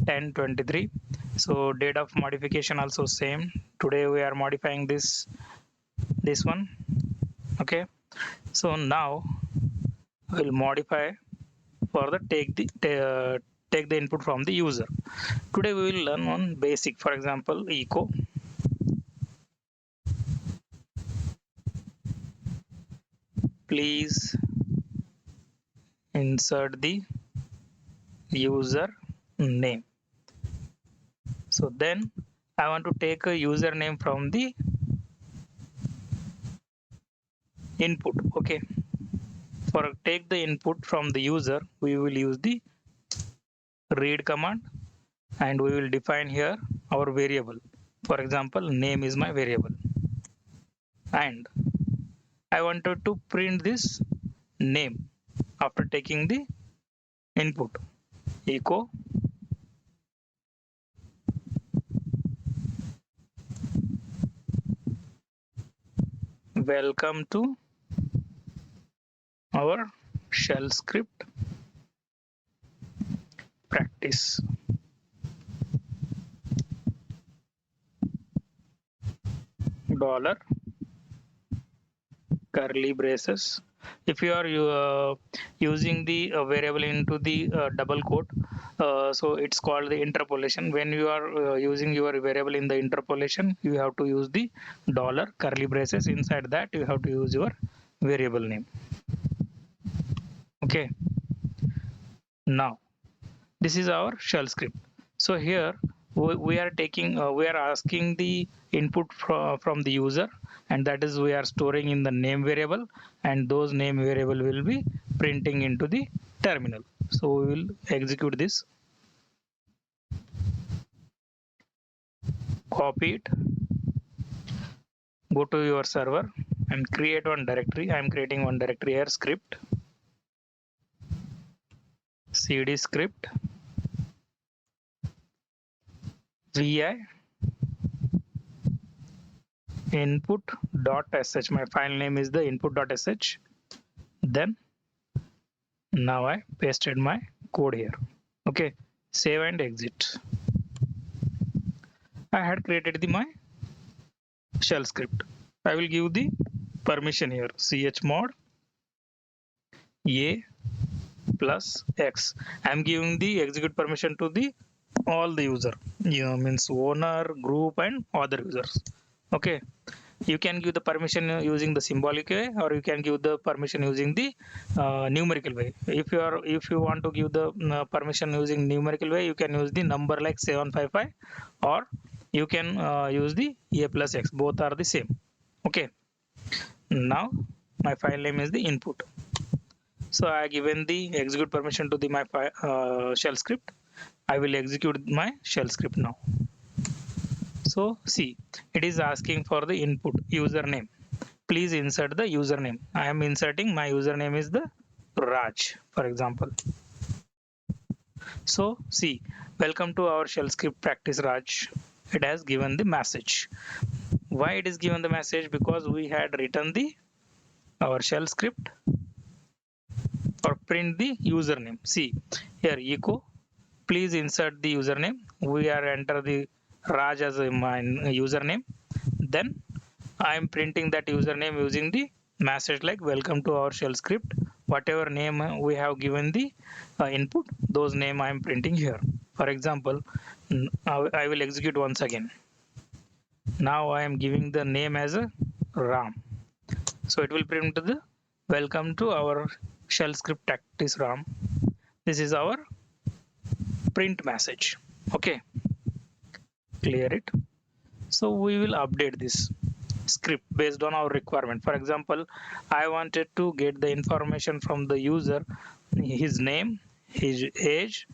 10/23. So date of modification also same. Today we are modifying this one. Okay, so now we'll modify for the take the input from the user. Today we will learn on basic, for example echo please insert the user name. So then I want to take a username from the input. Okay, for take the input from the user, we will use the read command, and we will define here our variable. For example, name is my variable, and I wanted to print this name after taking the input. Echo welcome to our shell script practice. Dollar curly braces. If you are using the variable into the double quote, so it's called the interpolation. When you are using your variable in the interpolation, you have to use the dollar curly braces. Inside that, you have to use your variable name. Okay, now this is our shell script. So here we are taking we are asking the input from the user, and that is we are storing in the name variable, and those name variable will be printing into the terminal. So we will execute this, copy it, go to your server and create one directory. I am creating one directory here, script, cd script vi input.sh. My file name is the input.sh. Then now I pasted my code here. Okay, save and exit. I had created my shell script. I will give the permission here, chmod a plus x. I am giving the execute permission to the all the user, means owner, group and other users. Okay, you can give the permission using the symbolic way, or you can give the permission using the numerical way. If you want to give the permission using numerical way, you can use the number like 755, or you can use the a plus x. Both are the same. Okay, now my file name is the input. So I given the execute permission to the my shell script. I will execute my shell script now. So see, it is asking for the input username. Please insert the username. I am inserting my username is the Raj, for example. So see, welcome to our shell script practice, Raj. It has given the message. Why it is given the message? Because we had written the our shell script or print the username. See here, echo. Please insert the username. We are enter the Raj as my username. Then I am printing that username using the message like welcome to our shell script. Whatever name we have given the input, those name I am printing here. For example, I will execute once again. Now I am giving the name as a Ram. So it will print the welcome to our shell script practice Ram. This is our print message. Okay, clear it. So we will update this script based on our requirement. For example, I wanted to get the information from the user, his name, his age,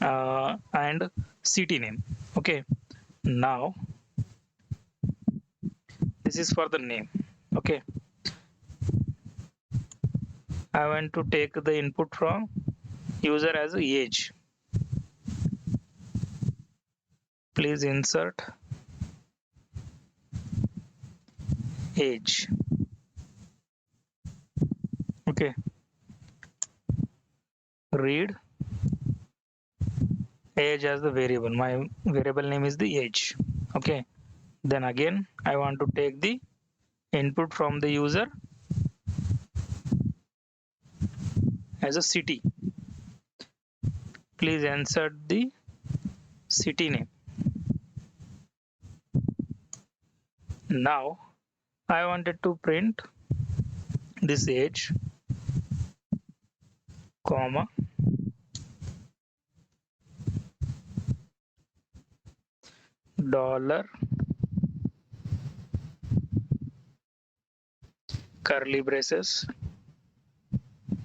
and city name. Okay, now this is for the name. Okay, I want to take the input from user as age. Please insert age. Okay, read age as the variable. My variable name is the age. Okay, then again I want to take the input from the user as a city. Please insert the city name. Now I wanted to print this age, comma, dollar, curly braces.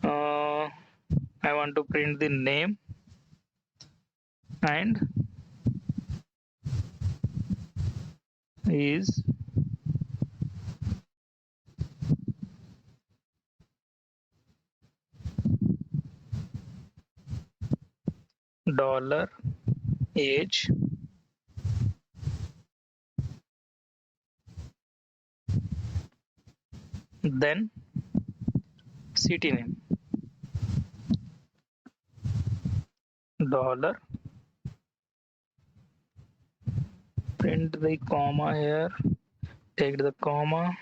I want to print the name and is dollar age then city name, dollar, print the comma here, take the comma,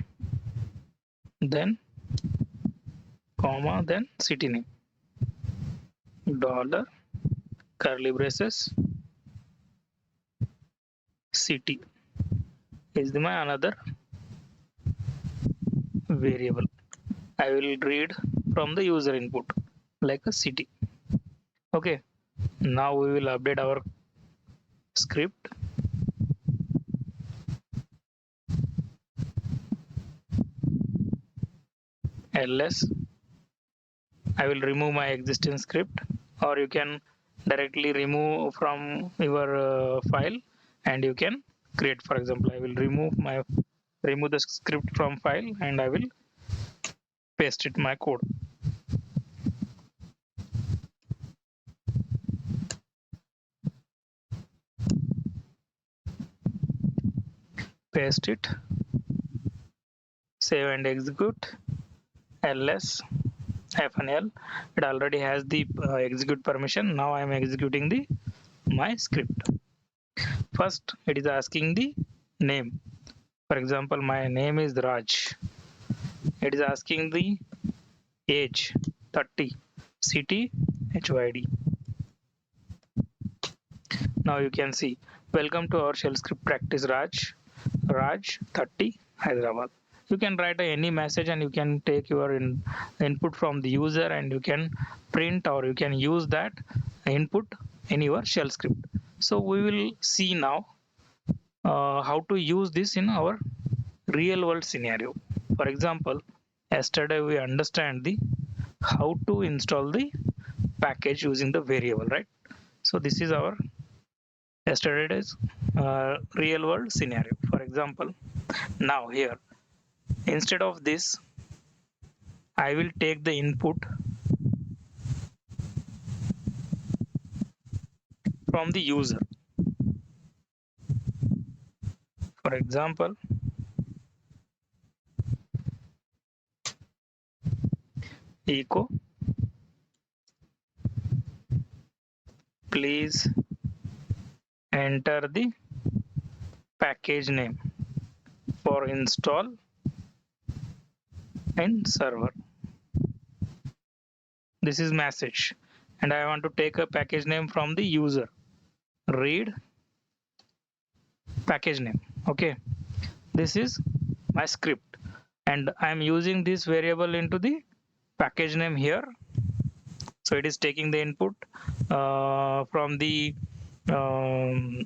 then comma, then city name, dollar, curly braces, city is my another variable. I will read from the user input like a city. Okay, now we will update our script. ls, I will remove my existing script, or you can directly remove from your file and you can create. For example, I will remove the script from file and I will paste it my code. Paste it, save and execute. ls -l, it already has the execute permission. Now I am executing the my script. First it is asking the name. For example, my name is Raj. It is asking the age 30, city HYD. Now you can see, welcome to our shell script practice, Raj 30, Hyderabad. You can write any message and you can take your input from the user and you can print or you can use that input in your shell script. So we will see now how to use this in our real world scenario. For example, yesterday we understand the how to install the package using the variable, right? So this is our yesterday's real world scenario. For example, now here, instead of this, I will take the input from the user. For example, echo, please enter the package name for install in server. This is message, and I want to take a package name from the user. Read package name. Okay, this is my script, and I am using this variable into the package name here. So it is taking the input from the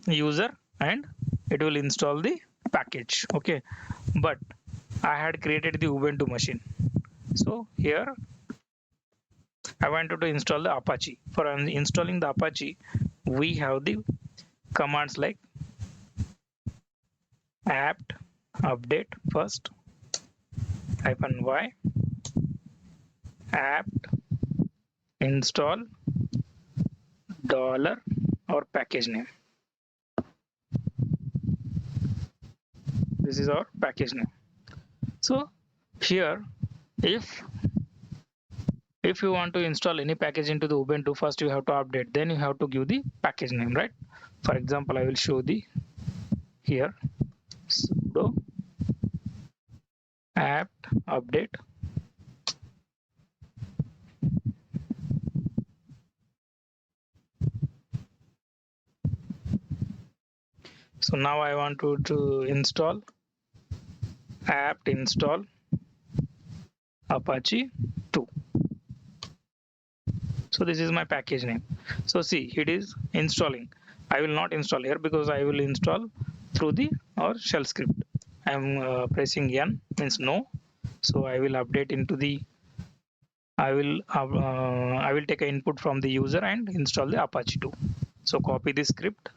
user and it will install the package. Okay, but I had created the Ubuntu machine, so here I wanted to install the Apache. For installing the Apache, we have the commands like apt update first -y apt install dollar or package name. This is our package name. So here, if you want to install any package into the Ubuntu, first you have to update, then you have to give the package name, right? For example, I will show the here sudo apt update so now I want to install apt install Apache 2. So this is my package name. So see, it is installing. I will not install here because I will install through the our shell script. I am pressing N means no. So I will update into the I will take an input from the user and install the Apache 2. So copy the script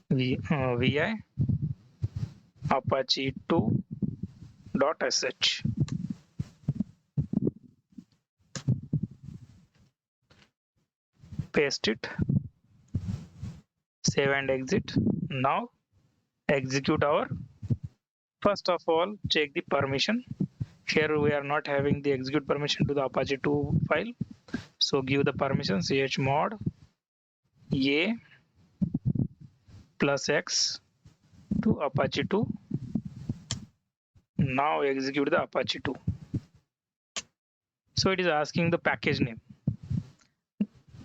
vi apache 2.sh, paste it, save and exit. Now execute our, first of all check the permission. Here we are not having the execute permission to the Apache 2 file. So give the permission chmod a plus x to Apache 2. Now execute the Apache 2. So it is asking the package name.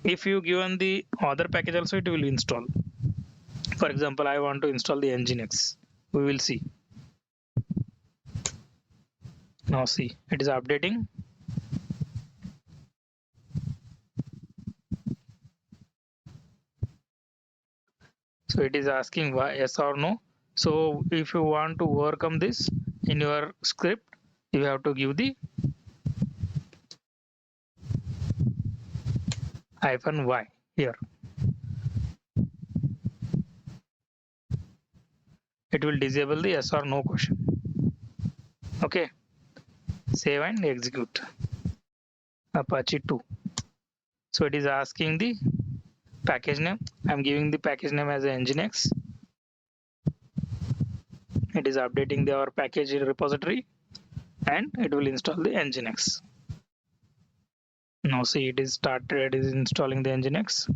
If you given the other package also, it will install. For example, I want to install the Nginx. We will see. Now see, it is updating. So it is asking why, yes or no. So if you want to overcome this in your script, you have to give the -y here. It will disable the yes or no question. Okay, save and execute. Apache 2. So it is asking the package name. I'm giving the package name as Nginx. It is updating our package repository and it will install the Nginx. Now see, it is started, it is installing the Nginx.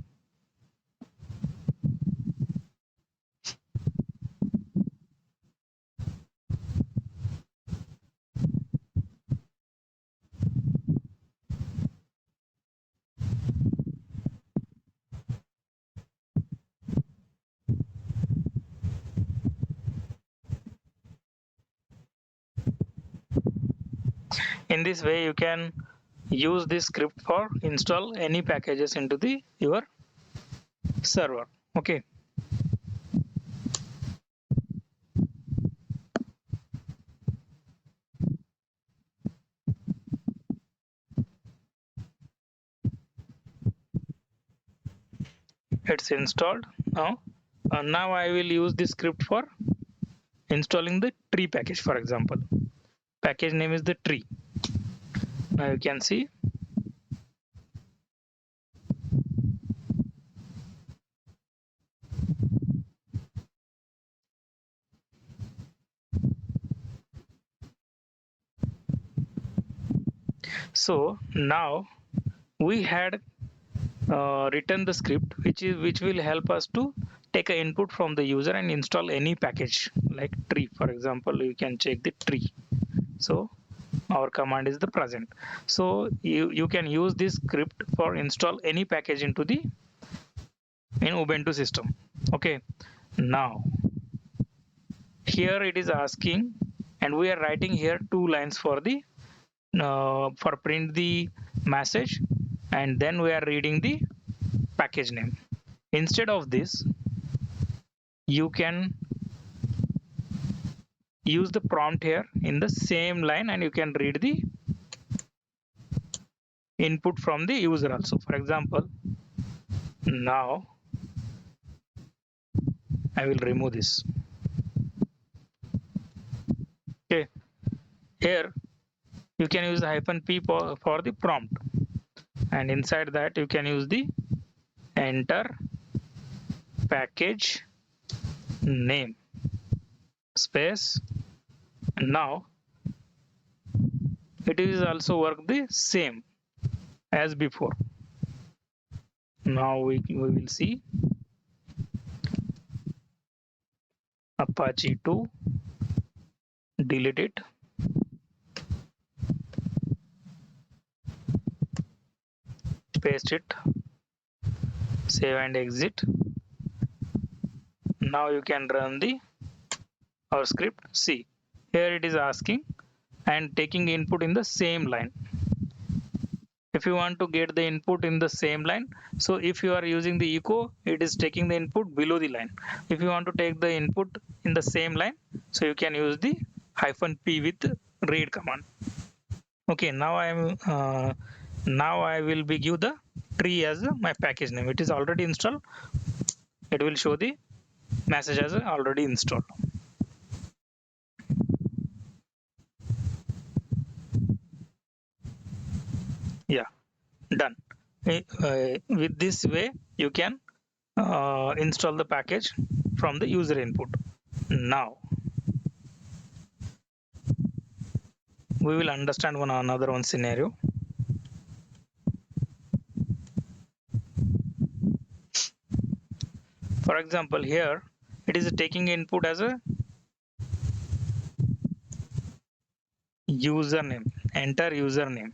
In this way, you can use this script for install any packages into the your server. Okay. It's installed now. Now I will use this script for installing the tree package. For example, package name is the tree. Now you can see so now we had written the script which will help us to take an input from the user and install any package like tree. For example, you can check the tree. So our command is the present. So you can use this script for install any package into the in Ubuntu system. Okay. Now here it is asking, and we are writing here 2 lines for the for print the message, and then we are reading the package name. Instead of this, you can use the prompt here in the same line and you can read the input from the user also. For example, now I will remove this. Okay, here you can use the -p for the prompt, and inside that you can use the enter package name space. Now it is also work the same as before. Now we will see Apache 2, delete it, paste it, save and exit. Now you can run the our script. See, Here it is asking and taking input in the same line. If you want to get the input in the same line, so if you are using the echo, it is taking the input below the line. If you want to take the input in the same line, so you can use the -p with read command. Okay, now I will be give the tree as my package name. It is already installed. It will show the message as already installed. Yeah, done. With this way, you can install the package from the user input. Now we will understand another one scenario. For example, here it is taking input as a username, enter username,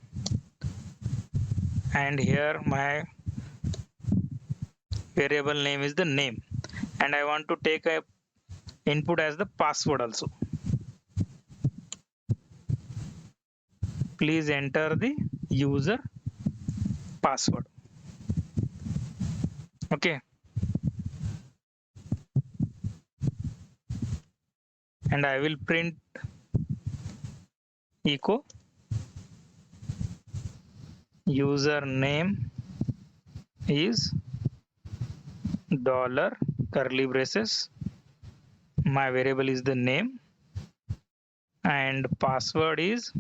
and here my variable name is the name, and I want to take a input as the password also. Please enter the user password. Okay, and I will print echo username is dollar curly braces, my variable is the name, and password is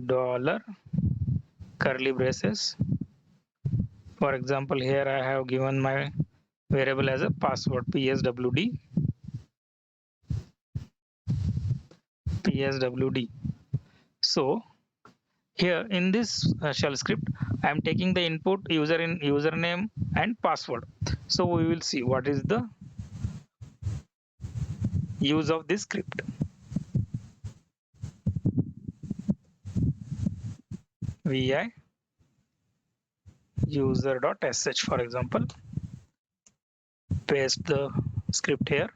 dollar curly braces. For example, here I have given my variable as a password pswd. So here in this shell script, I am taking the input username and password. So we will see what is the use of this script. Vi user.sh, for example, paste the script here.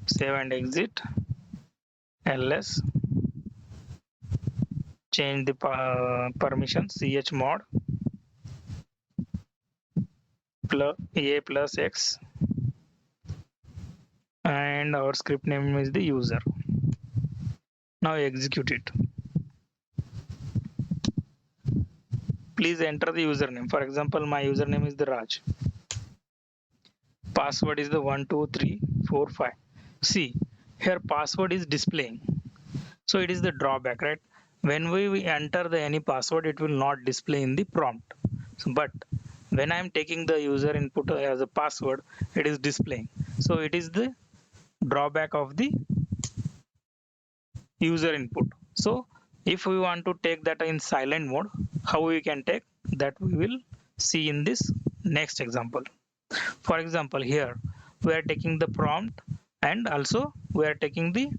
Save and exit. ls, change the permission chmod a plus x, and our script name is the user. Now execute it. Please enter the username. For example, my username is the Raj. Password is the 12345. See, here password is displaying. So it is the drawback, right? When we enter the any password, it will not display in the prompt. So, but when I am taking the user input as a password, it is displaying. So it is the drawback of the user input. So if we want to take that in silent mode, how we can take that, we will see in this next example. For example, here we are taking the prompt and also we are taking the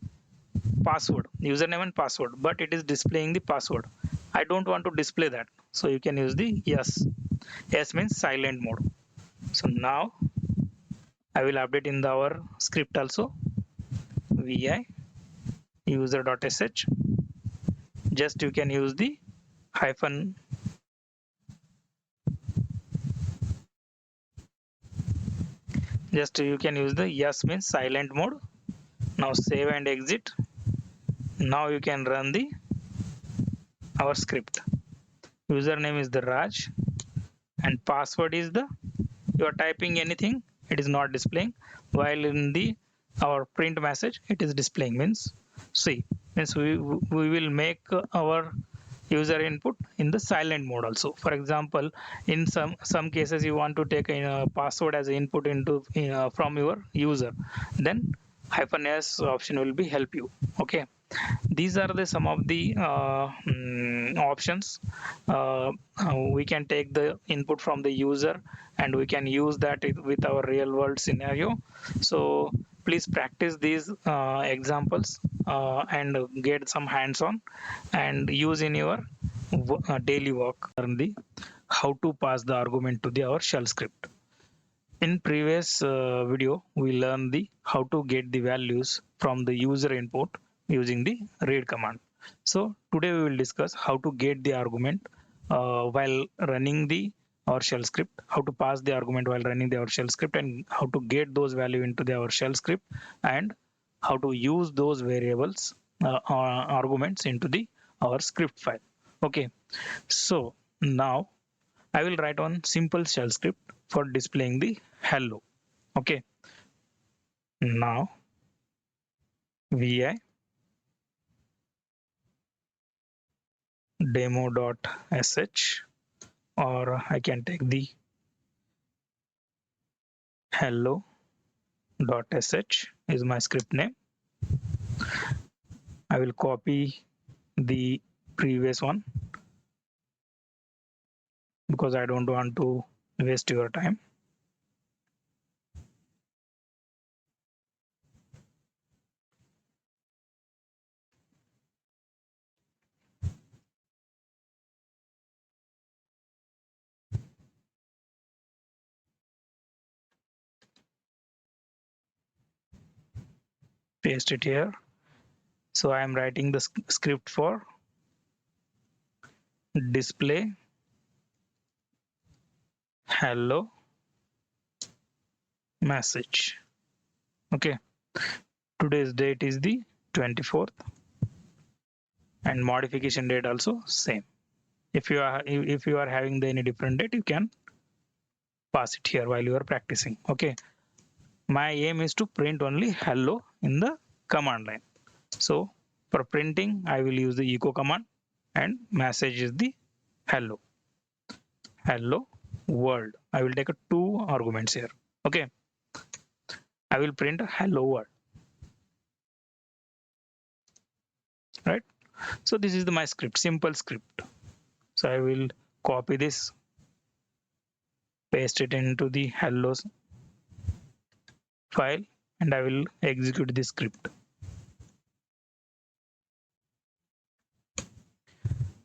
password, username and password, but it is displaying the password. I don't want to display that, so you can use the yes. Yes means silent mode. So now I will update in our script also. Vi user.sh. Just you can use the hyphen just you can use the yes means silent mode. Now save and exit. Now you can run the our script. Username is the Raj and password is the, you are typing anything, it is not displaying, while in the our print message it is displaying. Means see, means we will make our user input in the silent mode also. For example, in some cases you want to take a password as input into from your user, then -s option will be help you. Okay, these are the some of the options. We can take the input from the user and we can use that with our real world scenario. So please practice these examples and get some hands-on and use in your daily work. Learn the how to pass the argument to the our shell script. In previous video, we learned the how to get the values from the user input using the read command. So today we will discuss how to get the argument while running the our shell script, how to pass the argument while running the our shell script, and how to get those value into the our shell script, and how to use those variables arguments into the our script file. Okay, so now I will write on simple shell script for displaying the hello. Okay. Now vi demo.sh, or I can take the hello.sh is my script name. I will copy the previous one because I don't want to waste your time. Paste it here. So I am writing the script for display hello message. Okay. Today's date is the 24th and modification date also same. If you are having any different date, you can pass it here while you are practicing. Okay. My aim is to print only hello in the command line. So for printing, I will use the echo command, and message is the hello world. I will take two arguments here. Okay. I will print hello world. Right. So this is my script, simple script. So I will copy this, paste it into the hello file, and I will execute this script.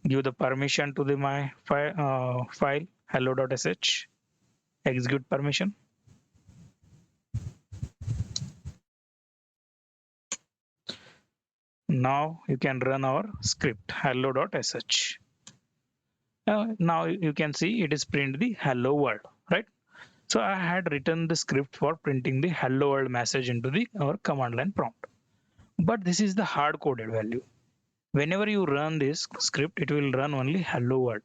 Give the permission to my file hello.sh, execute permission. Now you can run our script hello.sh. Now you can see it is print the hello world, right? So I had written the script for printing the hello world message into our command line prompt. But this is the hard coded value. Whenever you run this script, it will run only hello world.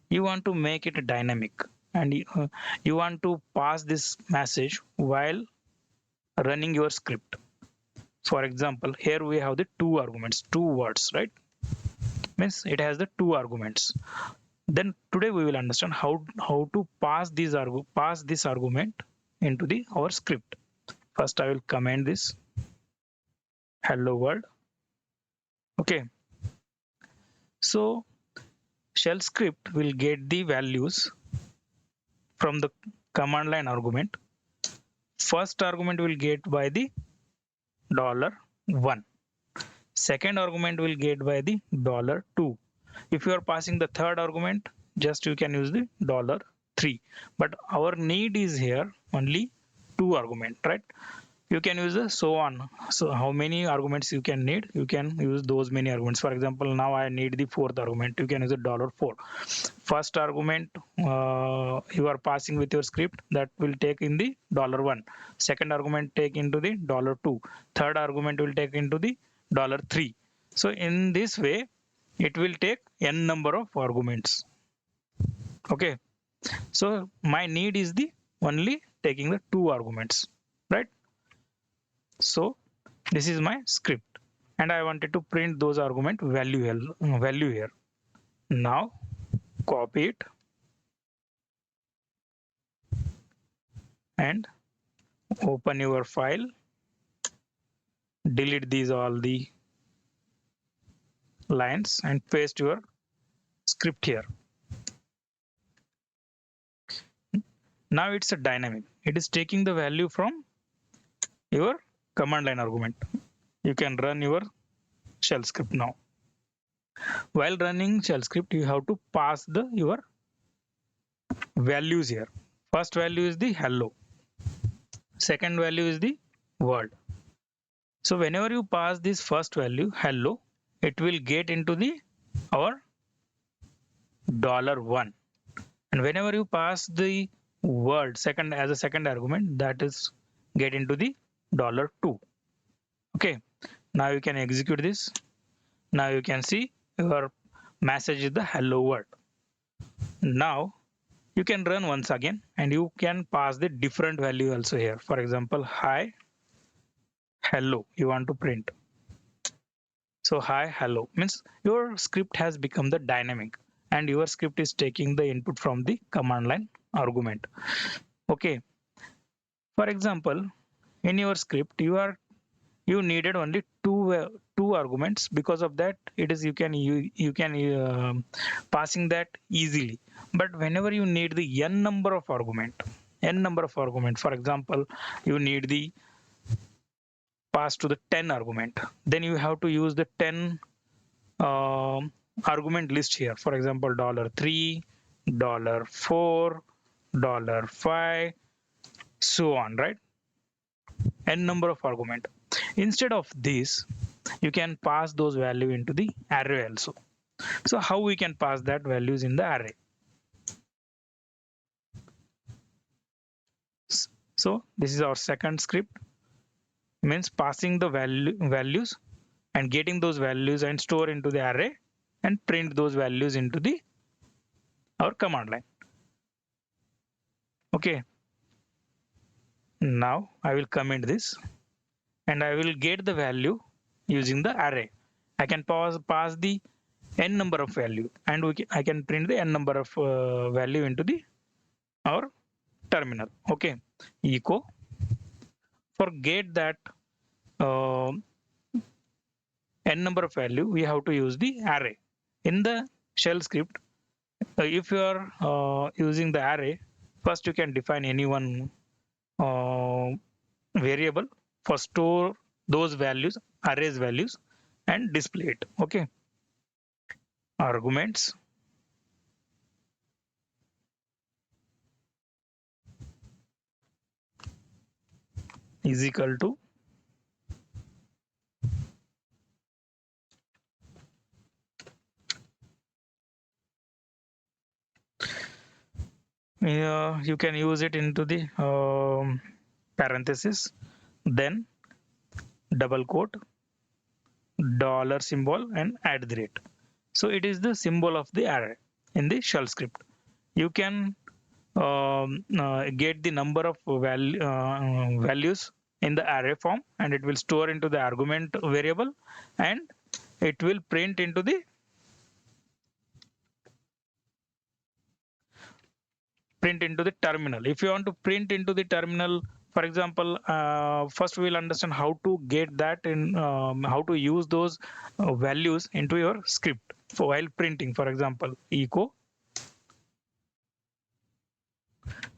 You want to make it dynamic, and you want to pass this message while running your script. For example, here we have the two arguments, two words, right? Means it has the two arguments. Then today we will understand how to pass this argument into our script. First, I will comment this hello world. Okay. So shell script will get the values from the command line argument. First argument will get by the $1. Second argument will get by the $2. If you are passing the third argument, just you can use the $3. But our need is here only two argument, right? You can use the so on. So how many arguments you can need? You can use those many arguments. For example, now I need the fourth argument. You can use the $4. First argument you are passing with your script, that will take in the $1. Second argument take into the $2. Third argument will take into the $3. So in this way, it will take n number of arguments. Okay. So my need is the only taking the two arguments, right? So this is my script, and I wanted to print those argument value here. Now copy it and open your file. Delete these all the lines and paste your script here. Now it's a dynamic. It is taking the value from your command line argument. You can run your shell script now. While running shell script, you have to pass your values here. First value is the hello. Second value is the word. So whenever you pass this first value hello, it will get into the our $1. And whenever you pass the word second as a second argument, that is get into the $2. Okay, now you can execute this. Now you can see your message is the hello word. Now you can run once again and you can pass the different value also here. For example, hi, hello, you want to print. So hi, hello means your script has become the dynamic and your script is taking the input from the command line argument. Okay. For example, in your script, you needed only two arguments. Because of that, it is you can passing that easily. But whenever you need the n number of argument, for example, you need the pass to the 10 argument, then you have to use the 10 argument list here. For example, $3, $4, $5, so on, right? N number of argument. Instead of this, you can pass those value into the array also. So how we can pass that values in the array? So this is our second script, means passing the values and getting those values and store into the array and print those values into the our command line. Okay, now I will comment this and I will get the value using the array. I can pass the n number of value and I can print the n number of value into the our terminal. Okay, echo for get that uh, n number of value, we have to use the array. In the shell script, if you are using the array, first you can define any one variable for store those values, arrays values, and display it. Okay, arguments is equal to you can use it into the parenthesis, then double quote, dollar symbol, and at the rate. So it is the symbol of the array in the shell script. You can get the number of values in the array form and it will store into the argument variable and it will print into the terminal. If you want to print into the terminal, for example, first we will understand how to get that in how to use those values into your script for while printing. For example, echo.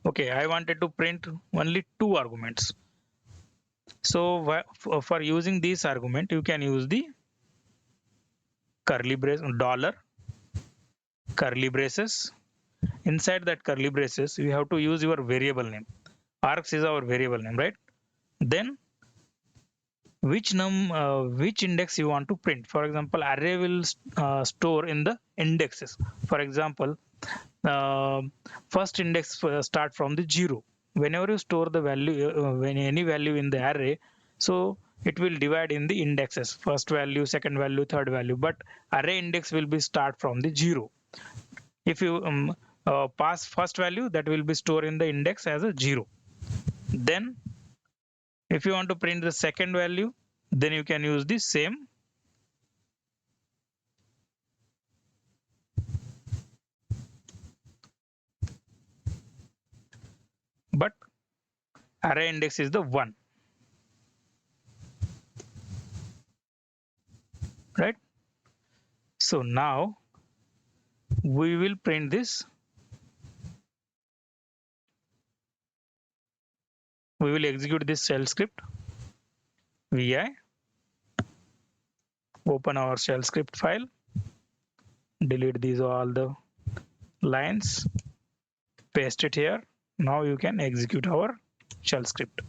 Okay, I wanted to print only two arguments. So for using this argument, you can use the curly brace dollar curly braces. Inside that curly braces, you have to use your variable name. Args is our variable name, right? Then which index you want to print. For example, array will store in the indexes. For example, first index start from the 0. Whenever you store the value, when any value in the array, so it will divide in the indexes, first value, second value, third value, but array index will be start from the 0. If you pass first value, that will be stored in the index as a 0. Then if you want to print the second value, then you can use the same. But array index is the 1. Right? So now we will print this. We will execute this shell script. vi, open our shell script file, delete these all the lines, paste it here. Now you can execute our shell script.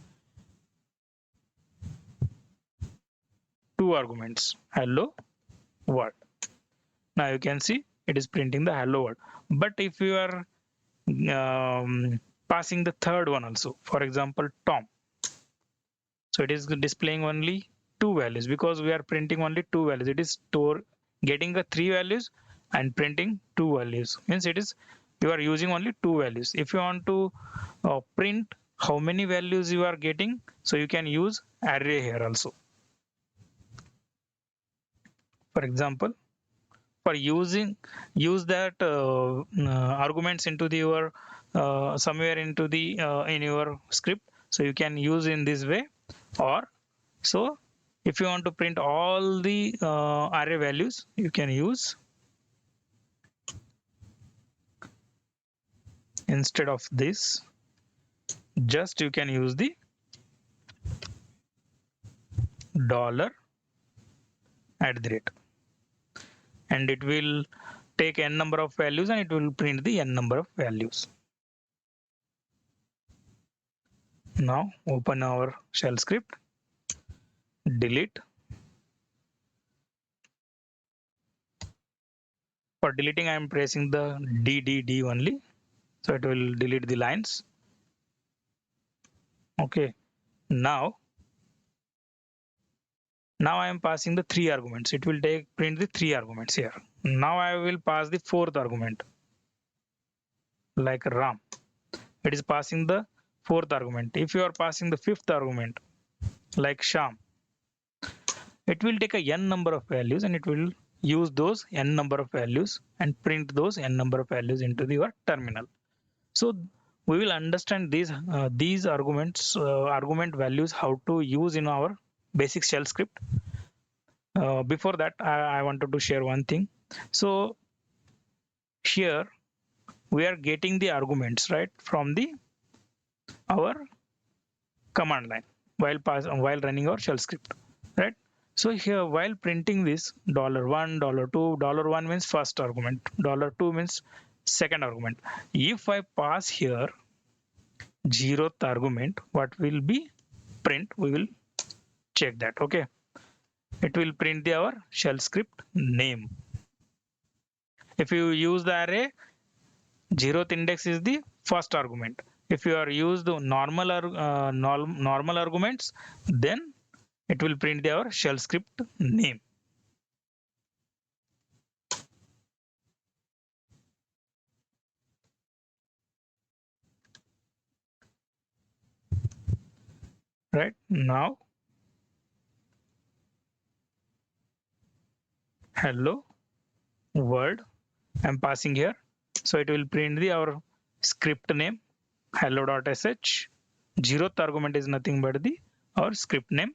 Two arguments, hello world. Now you can see it is printing the hello world. But if you are passing the third one also, for example Tom, so it is displaying only two values because we are printing only two values. It is getting the three values and printing two values, means it is you are using only two values. If you want to print how many values you are getting, so you can use array here also. For example, for use that arguments into your somewhere into the in your script, so you can use in this way. Or so if you want to print all the array values, you can use, instead of this, just you can use the dollar at the rate, and it will take n number of values and it will print the n number of values. Now open our shell script, delete. For deleting, I am pressing the D only, so it will delete the lines. Okay, now I am passing the three arguments. It will print the three arguments here. Now I will pass the fourth argument, like Ram. It is passing the fourth argument. If you are passing the fifth argument, like Sham, it will take a n number of values and it will use those n number of values and print those n number of values into your terminal. So we will understand these arguments, argument values, how to use in our basic shell script. Before that, I wanted to share one thing. So here we are getting the arguments right from our command line while running our shell script, right? So here while printing this $1, $2, $1 means first argument, $2 means second argument. If I pass here 0th argument, what will be print? We will check that. Okay, it will print our shell script name. If you use the array, 0th index is the first argument. If you are used the normal arguments, then it will print our shell script name. Right now, hello world I'm passing here, so it will print our script name hello.sh. 0th argument is nothing but our script name,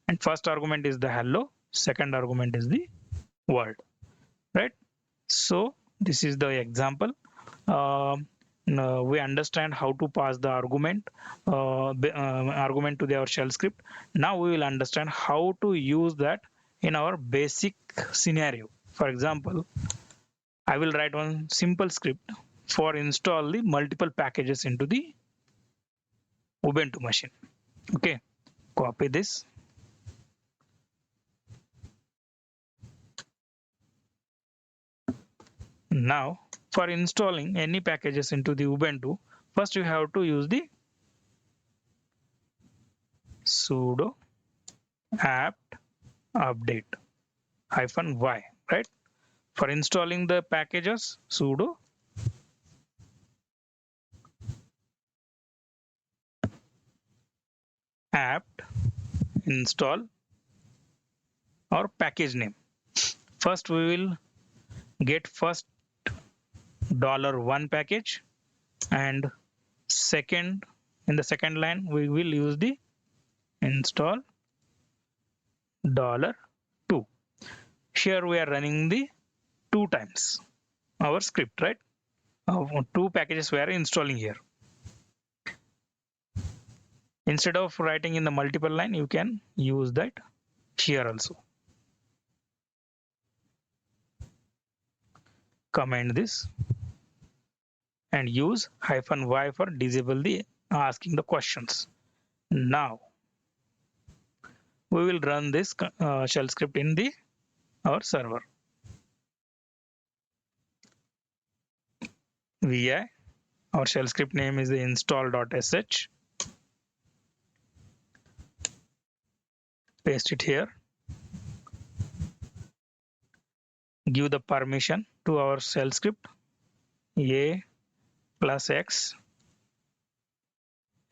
and first argument is the hello, second argument is the world, right? So this is the example. We understand how to pass the argument to our shell script. Now we will understand how to use that in our basic scenario. For example, I will write one simple script for install the multiple packages into the Ubuntu machine. Okay, copy this. Now for installing any packages into the Ubuntu, first you have to use the sudo apt update -y, right? For installing the packages, sudo apt install or package name. First we will get first $1 package, and second, in the second line we will use the install $2. Here we are running the 2 times our script, right? 2 packages we are installing here. Instead of writing in the multiple line, you can use that here also. Comment this and use -y for disable the asking the questions. Now we will run this shell script in the our server. Vi, our shell script name is the install.sh. Paste it here. Give the permission to our shell script a plus x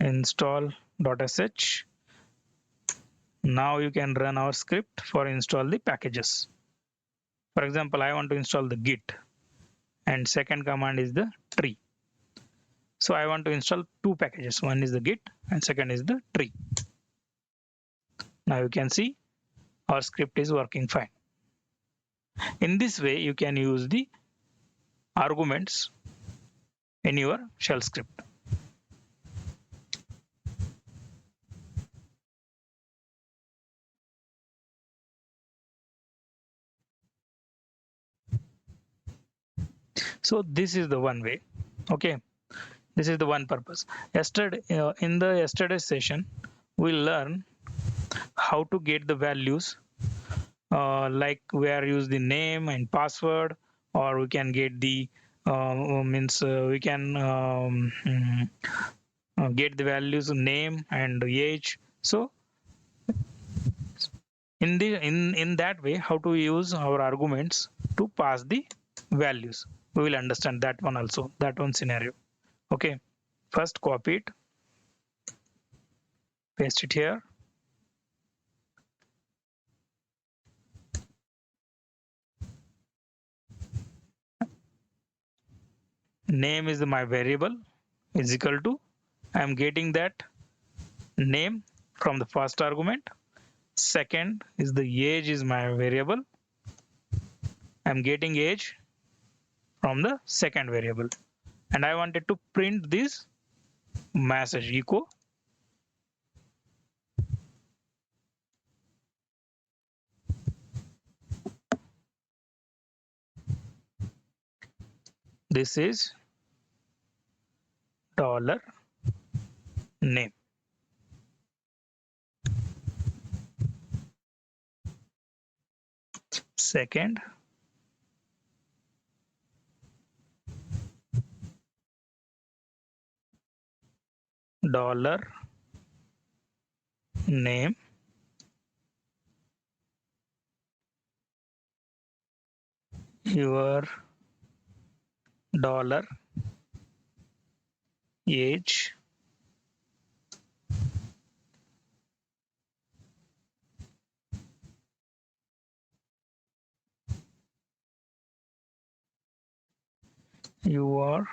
install.sh. Now you can run our script for install the packages. For example, I want to install the git and second command is the tree. So I want to install two packages. One is the git and second is the tree. Now you can see our script is working fine. In this way, you can use the arguments in your shell script. So this is the one way. Okay, this is the one purpose. Yesterday, in the yesterday's session, we learn how to get the values, like where use the name and password, or we can get the we can get the values name and age. So in that way, how to use our arguments to pass the values, we will understand that one also, that one scenario. Okay, first copy it, paste it here. Name is my variable is equal to, I am getting that name from the first argument. Second is the age is my variable. I'm getting age from the second variable. And I wanted to print this message echo. This is dollar name. Second, dollar name your dollar age you are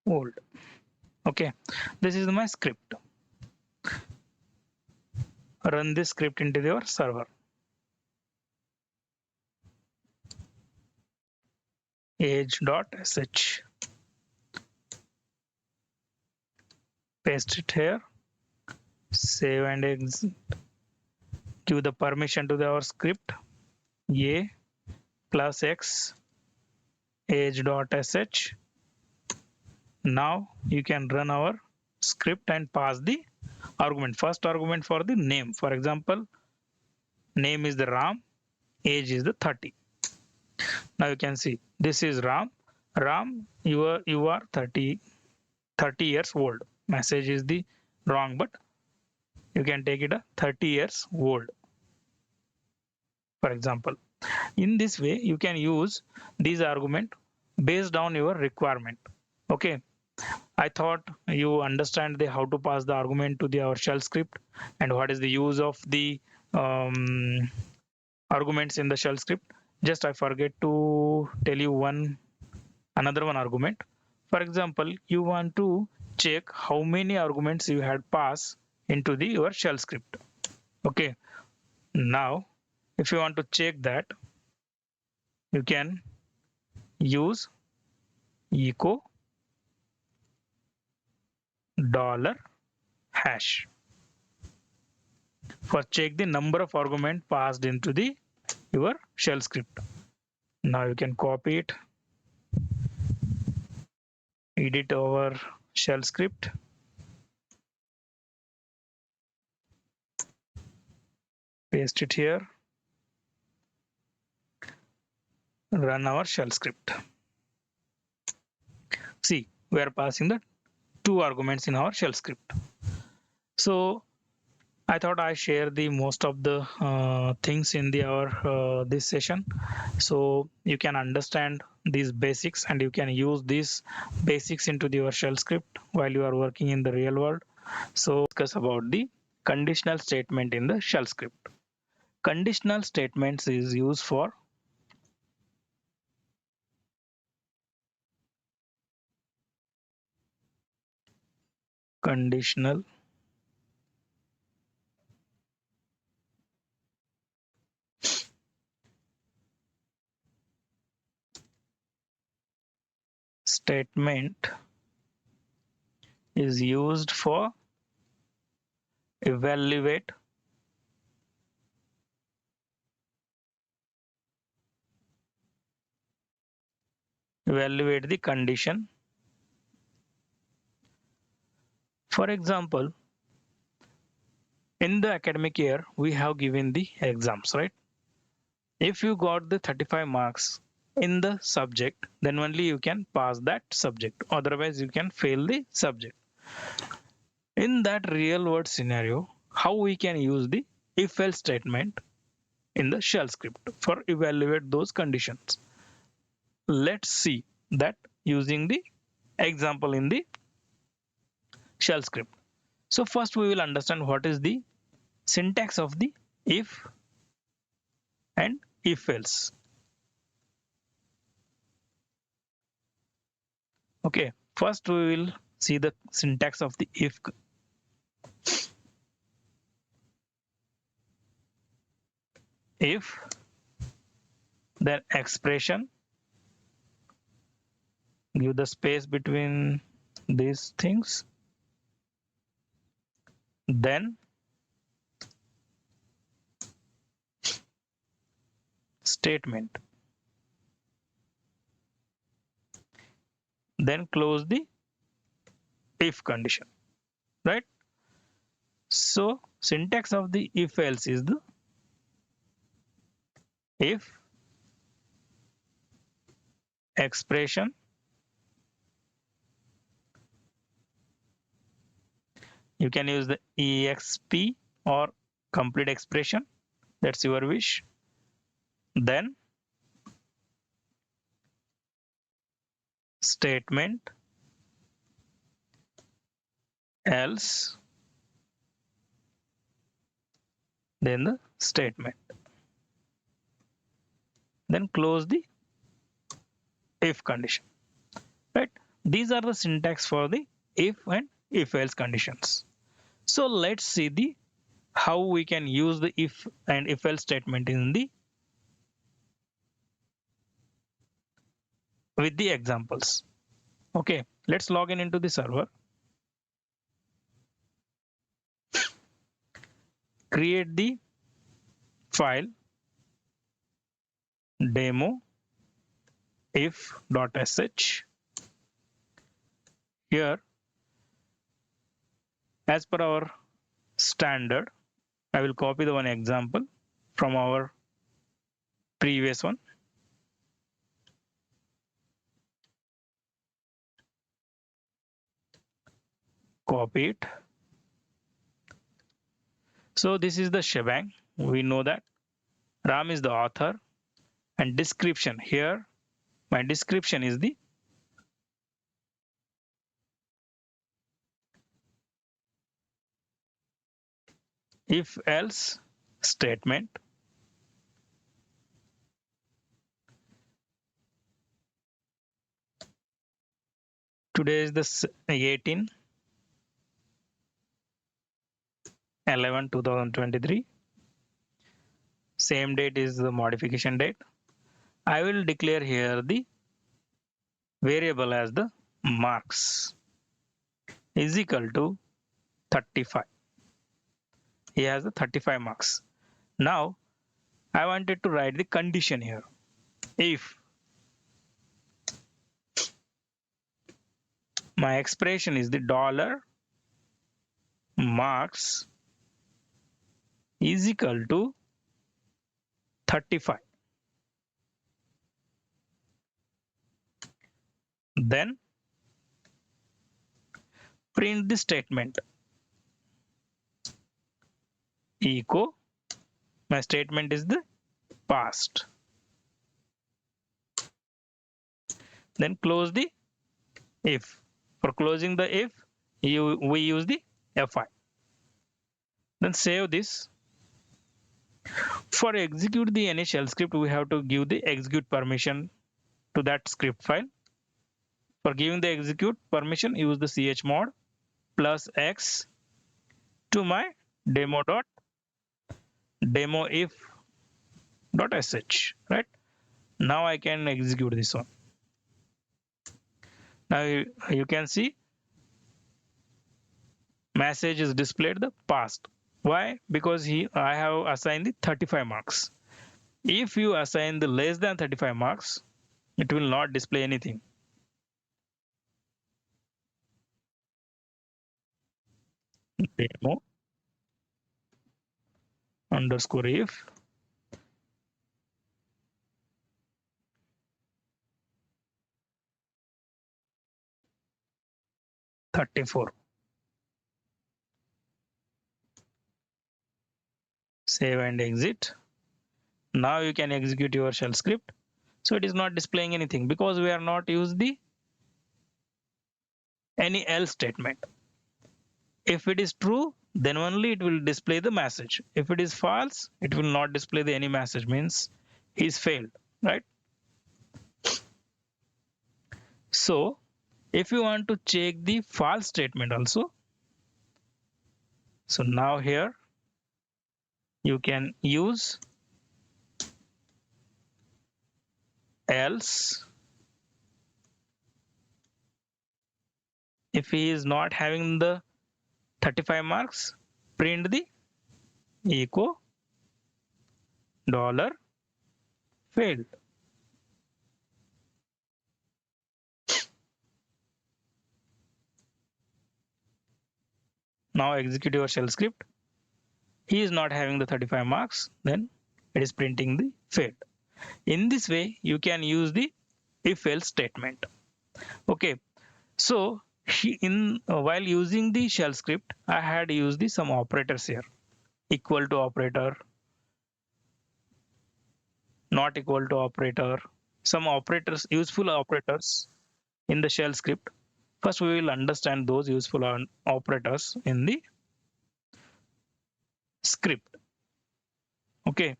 old. Okay, this is my script. Run this script into your server. age.sh. Paste it here. Save and exit. Give the permission to our script a plus x age.sh. Now you can run our script and pass the argument. First argument for the name. For example, name is the Ram, age is the 30. Now you can see this is Ram. Ram, you are 30 years old. Message is the wrong, but you can take it a 30 years old. For example, in this way you can use these argument based on your requirement. Okay, I thought you understand how to pass the argument to our shell script and what is the use of the arguments in the shell script. Just I forget to tell you another one argument. For example, you want to check how many arguments you had passed into your shell script. Okay, now if you want to check that, you can use echo dollar hash for check the number of argument passed into the your shell script. Now you can copy it, edit our shell script, paste it here, run our shell script. See, we are passing the two arguments in our shell script. So I thought I share the most of the things in the our this session, so you can understand these basics and you can use these basics into your shell script while you are working in the real world. So discuss about the conditional statement in the shell script. Conditional statements is used for conditional statement is used for evaluate the condition. For example, in the academic year we have given the exams, right? If you got the 35 marks in the subject, then only you can pass that subject, otherwise you can fail the subject. In that real world scenario, how we can use the if else statement in the shell script for evaluate those conditions? Let's see that using the example in the shell script. So first we will understand what is the syntax of the if and if else. Okay, first we will see the syntax of the if then expression, give the space between these things, then statement, then close the if condition, right? So syntax of the if else is the if expression, you can use the exp or complete expression, that's your wish, then statement, else, then the statement, then close the if condition, right? These are the syntax for the if and if else conditions. So let's see the how we can use the if and if else statement in the with the examples. Okay, let's log in into the server, create the file demo if.sh. Here, as per our standard, I will copy the one example from our previous one. Copy it. So this is the Shebang. We know that Ram is the author, and description here. My description is the if else statement. Today is the 18/11/2023. Same date is the modification date. I will declare here the variable as the marks is equal to 35. He has the 35 marks. Now I wanted to write the condition here. If my expression is the dollar marks is equal to 35, then print the statement echo. My statement is the past. Then close the if. For closing the if, we use the fi. Then save this. For execute the any shell script, we have to give the execute permission to that script file. For giving the execute permission, use the chmod plus x to my demo if dot sh. Right now I can execute this one. Now you can see message is displayed the past. Why? Because I have assigned the 35 marks. If you assign the less than 35 marks, it will not display anything. Demo underscore if (34). Save and exit. Now you can execute your shell script. So it is not displaying anything because we are not used the any else statement. If it is true, then only it will display the message. If it is false, it will not display the any message, means he's failed, right? So if you want to check the false statement also, so now here you can use else. If he is not having the 35 marks, print the echo dollar failed. Now execute your shell script. He is not having the 35 marks, then it is printing the failed. In this way, you can use the if else statement. Okay, so while using the shell script, I had used the some operators here. Equal to operator, not equal to operator, some operators, useful operators in the shell script. First, we will understand those useful operators in the script. Okay,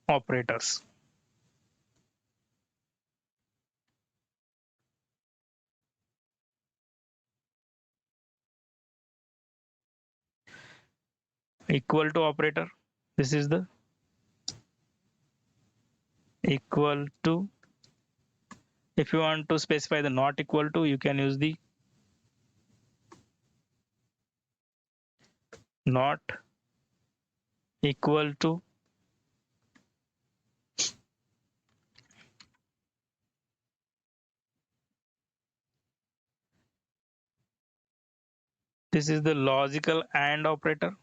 operators. Equal to operator. This is the equal to. If you want to specify the not equal to, you can use the not equal to. This is the logical and operator.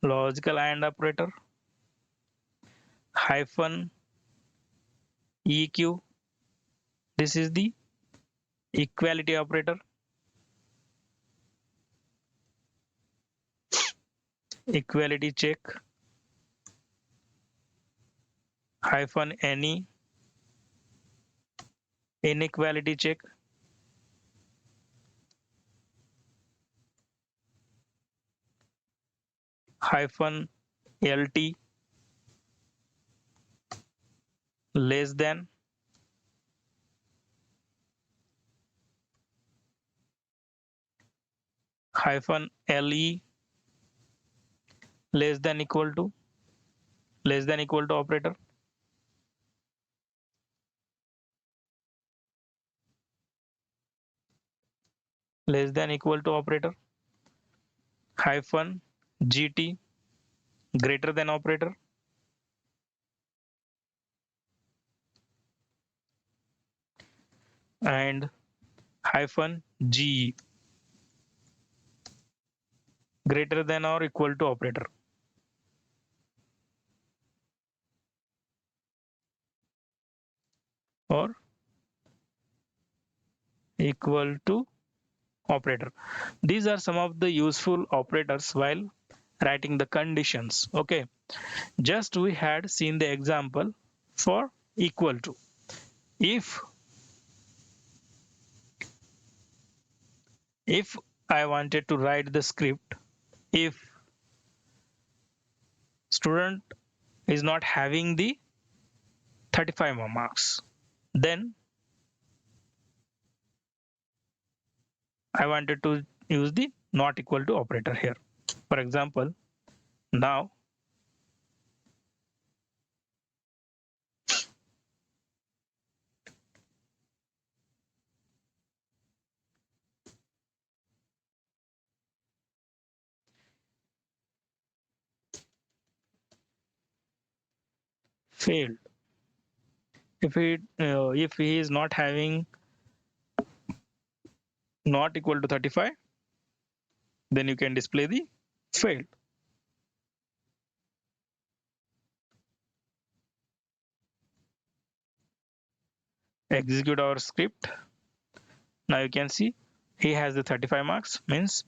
Logical and operator. Hyphen EQ. This is the equality operator. Equality check. Hyphen any. Inequality check. Hyphen LT. Less than. Hyphen LE. Less than equal to. Less than equal to operator. less than equal to operator, hyphen gt greater than operator, and hyphen ge greater than or equal to operator. Or equal to operator. These are some of the useful operators while writing the conditions. Okay, just we had seen the example for equal to. If I wanted to write the script, if student is not having the 35 marks, then I wanted to use the not equal to operator here. For example, now failed. If he is not having not equal to 35, then you can display the failed. Execute our script. Now you can see he has the 35 marks, means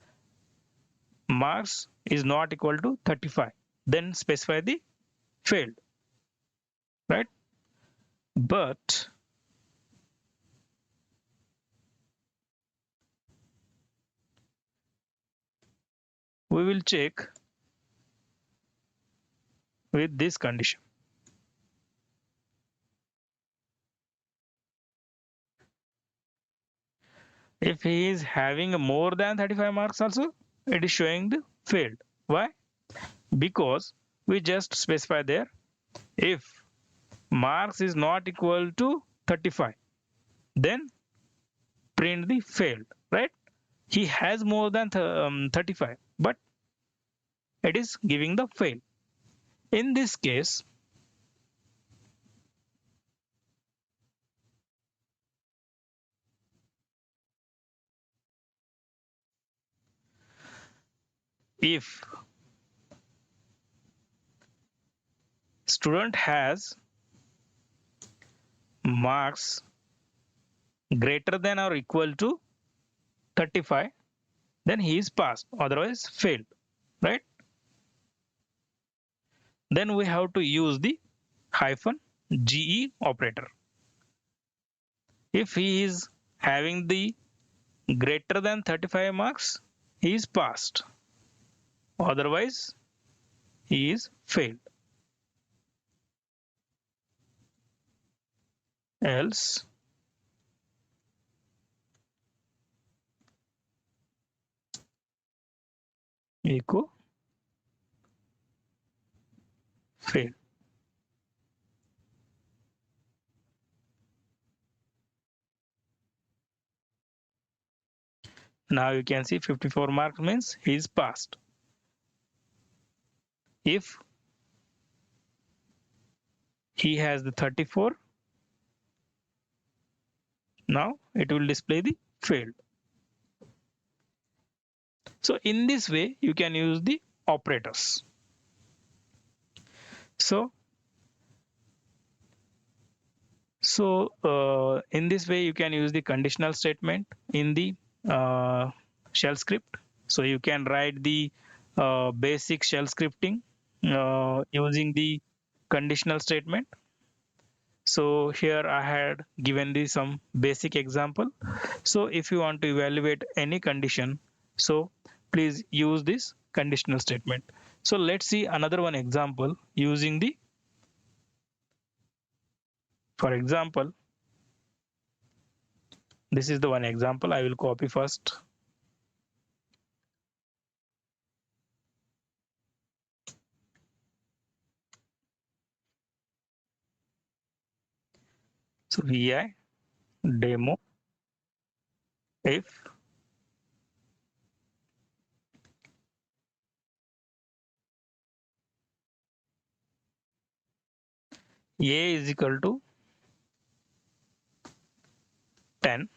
marks is not equal to 35. Then specify the failed, right? But we will check with this condition. If he is having more than 35 marks also, it is showing the failed. Why? Because we just specify there, if marks is not equal to 35, then print the failed, right? He has more than 35, but it is giving the fail. In this case, if student has marks greater than or equal to 35, then he is passed, otherwise failed, right? Then we have to use the hyphen ge operator. If he is having the greater than 35 marks, he is passed, otherwise he is failed. Else echo fail. Now you can see 54 marks means he is passed. If he has the 34, now it will display the failed. So in this way you can use the operators. So in this way you can use the conditional statement in the shell script. So you can write the basic shell scripting using the conditional statement. So here I had given the some basic example. So if you want to evaluate any condition, so please use this conditional statement. So let's see another one example using the, for example, this is the one example. I will copy first. So vi demo if A is equal to 10,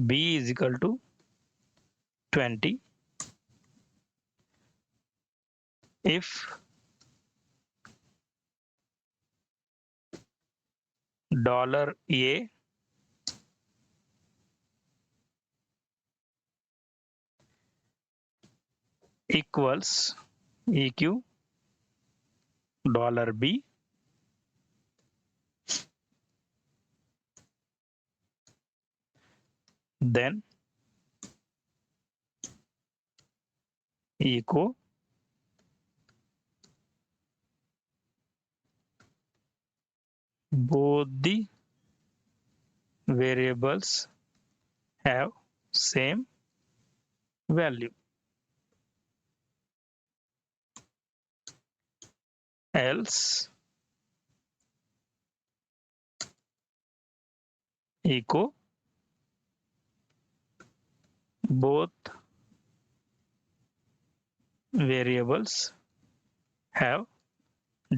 B is equal to 20 if $A equals EQ $B, then echo both the variables have same value, else echo both variables have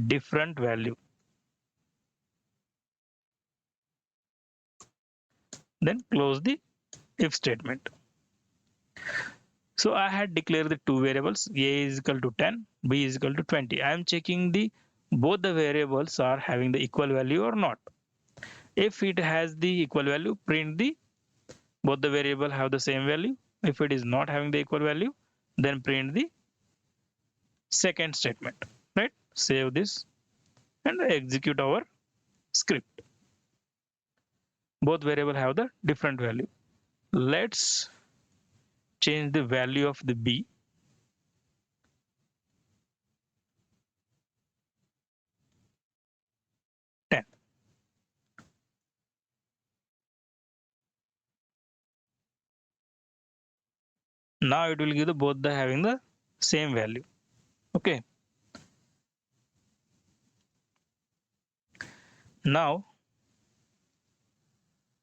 different value, then close the if statement. So I had declared the two variables, A is equal to 10, B is equal to 20. I am checking the both the variables are having the equal value or not. If it has the equal value, print the both the variable have the same value. If it is not having the equal value, then print the second statement, right? Save this and execute our script. Both variable have the different value. Let's change the value of the B. Ten. Now it will give the both the having the same value. Okay. Now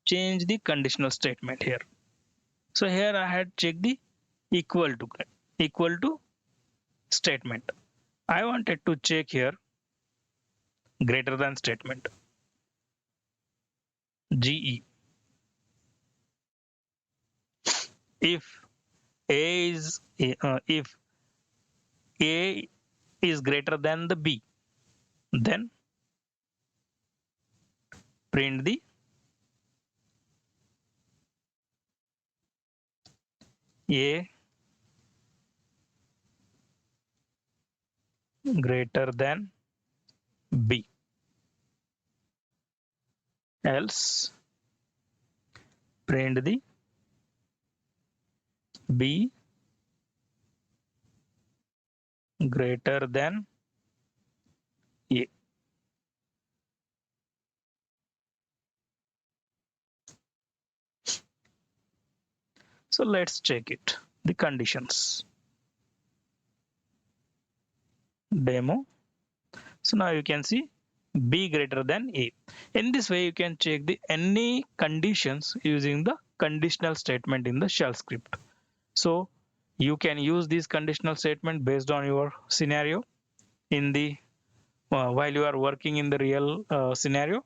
change the conditional statement here. So here I had checked the equal to statement. I wanted to check here greater than statement. GE. If if A is greater than the B, then print the A greater than B. Else print the B greater than A. So let's check it. The conditions. Demo. So now you can see B greater than A. In this way, you can check the any conditions using the conditional statement in the shell script. So you can use this conditional statement based on your scenario in the while you are working in the real scenario.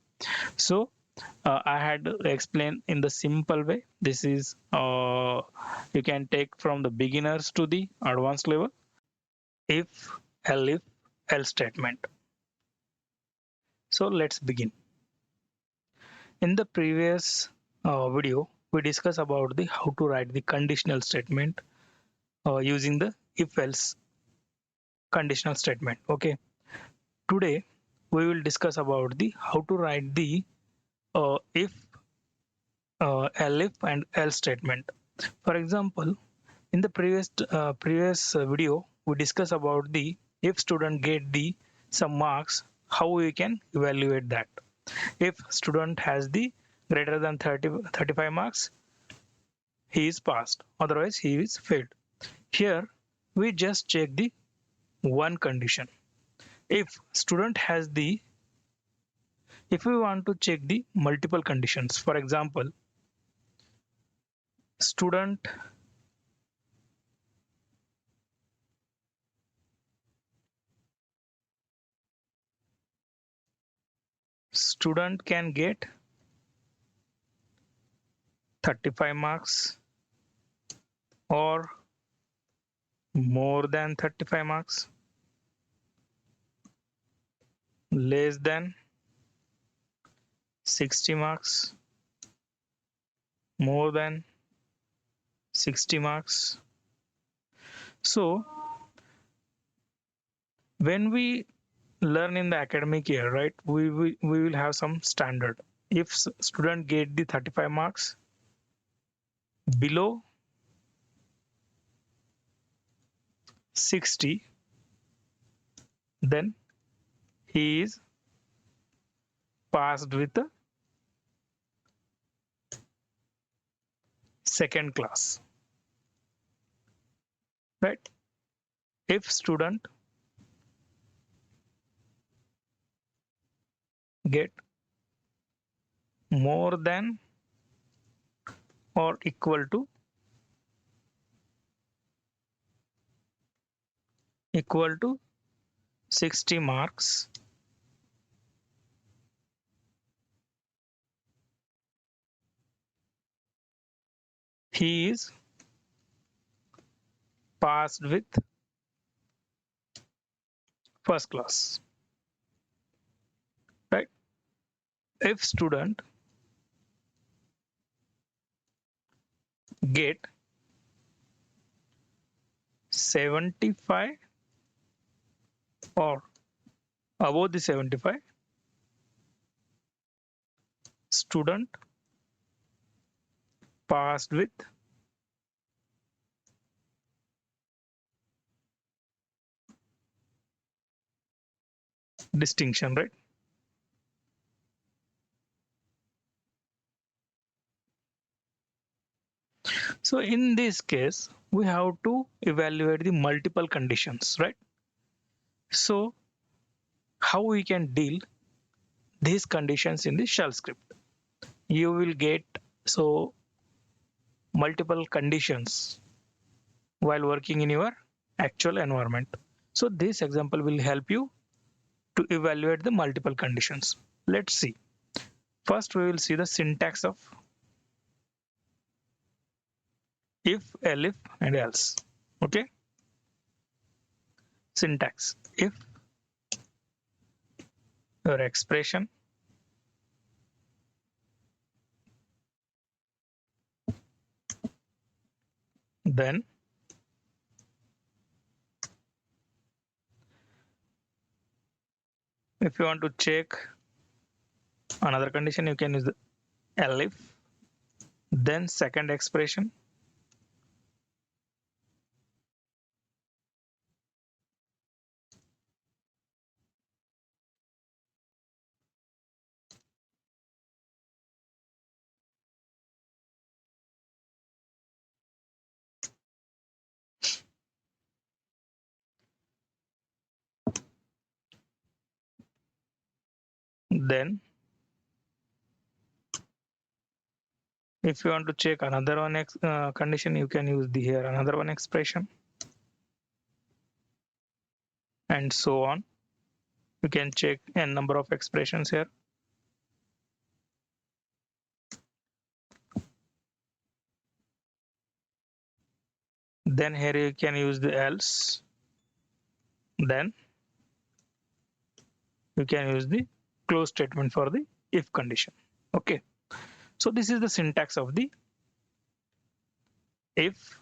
So I had explained in the simple way. This is you can take from the beginners to the advanced level. If, elif, else statement. So let's begin. In the previous video, we discussed about the how to write the conditional statement using the if else conditional statement. Okay. Today we will discuss about the how to write the if, elif and else statement. For example, in the previous video, we discussed about the if student get the some marks, how we can evaluate that. If student has the greater than 35 marks, he is passed. Otherwise, he is failed. Here, we just check the one condition. If student has the, if we want to check the multiple conditions, for example, student student can get 35 marks or more than 35 marks, less than 60 marks, more than 60 marks. So when we learn in the academic year, right, we will have some standard. If student get the 35 marks, below 60, then he is passed with the second class, right? If student get more than or equal to 60 marks, he is passed with first class, right? If student get 75 or above the 75, student passed with distinction, right? So in this case, we have to evaluate the multiple conditions, right? So how we can deal these conditions in the shell script? You will get so multiple conditions while working in your actual environment. So this example will help you to evaluate the multiple conditions. Let's see. First, we will see the syntax of if, elif, and else. Okay. Syntax: if your expression then if you want to check another condition, you can use the elif, then second expression, then if you want to check another one condition, you can use the here another one expression, and so on. You can check n number of expressions here. Then here you can use the else, then you can use the close statement for the if condition. Okay, so this is the syntax of the if,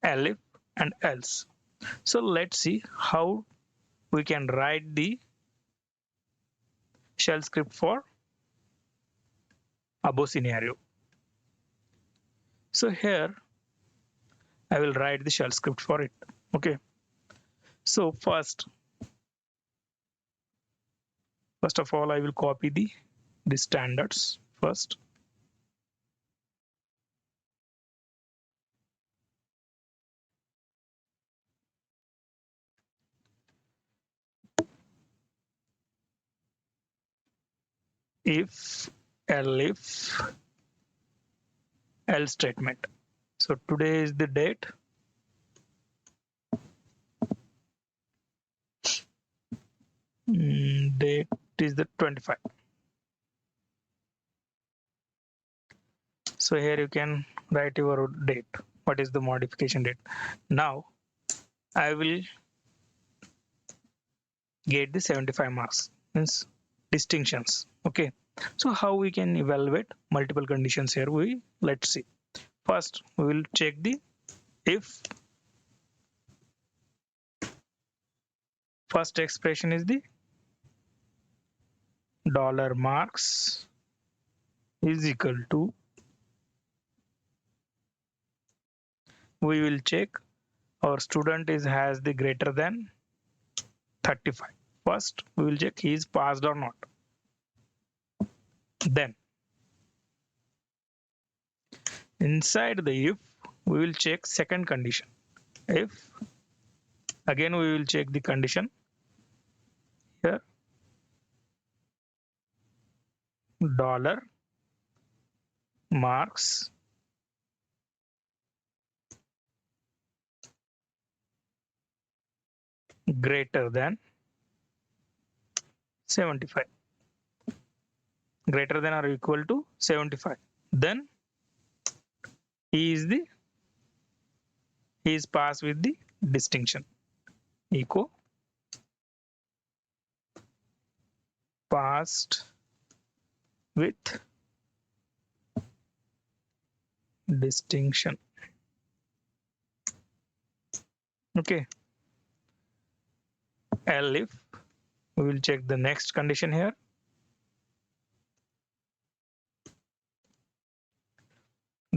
elif, and else. So let's see how we can write the shell script for above scenario. So here I will write the shell script for it. Okay, so first of all, I will copy the standards first. If, elif, else statement. So today is the date. Date is the 25. So here you can write your date. What is the modification date? Now I will get the 75 marks, means distinctions. Okay. So how we can evaluate multiple conditions here? Let's see. First, we will check the if. First expression is the dollar marks is equal to, we will check our student has the greater than 35. First, we will check he is passed or not. Then, inside the if, we will check second condition. If, again we will check the condition here, dollar marks greater than 75, greater than or equal to 75. Then he is passed with the distinction. Echo passed with distinction. Okay. Elif, we will check the next condition here.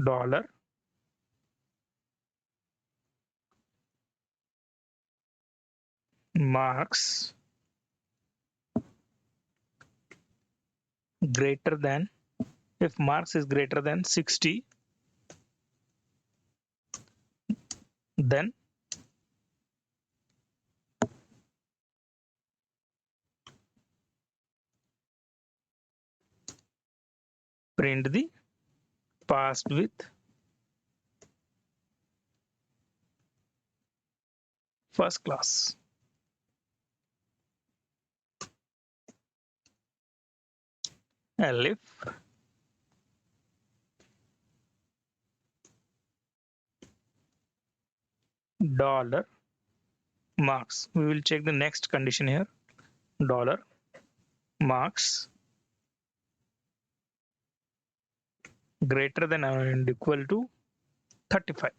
Dollar marks greater than, if marks is greater than 60, then print the passed with first class. Elif dollar marks, we will check the next condition here. Dollar marks greater than and equal to 35.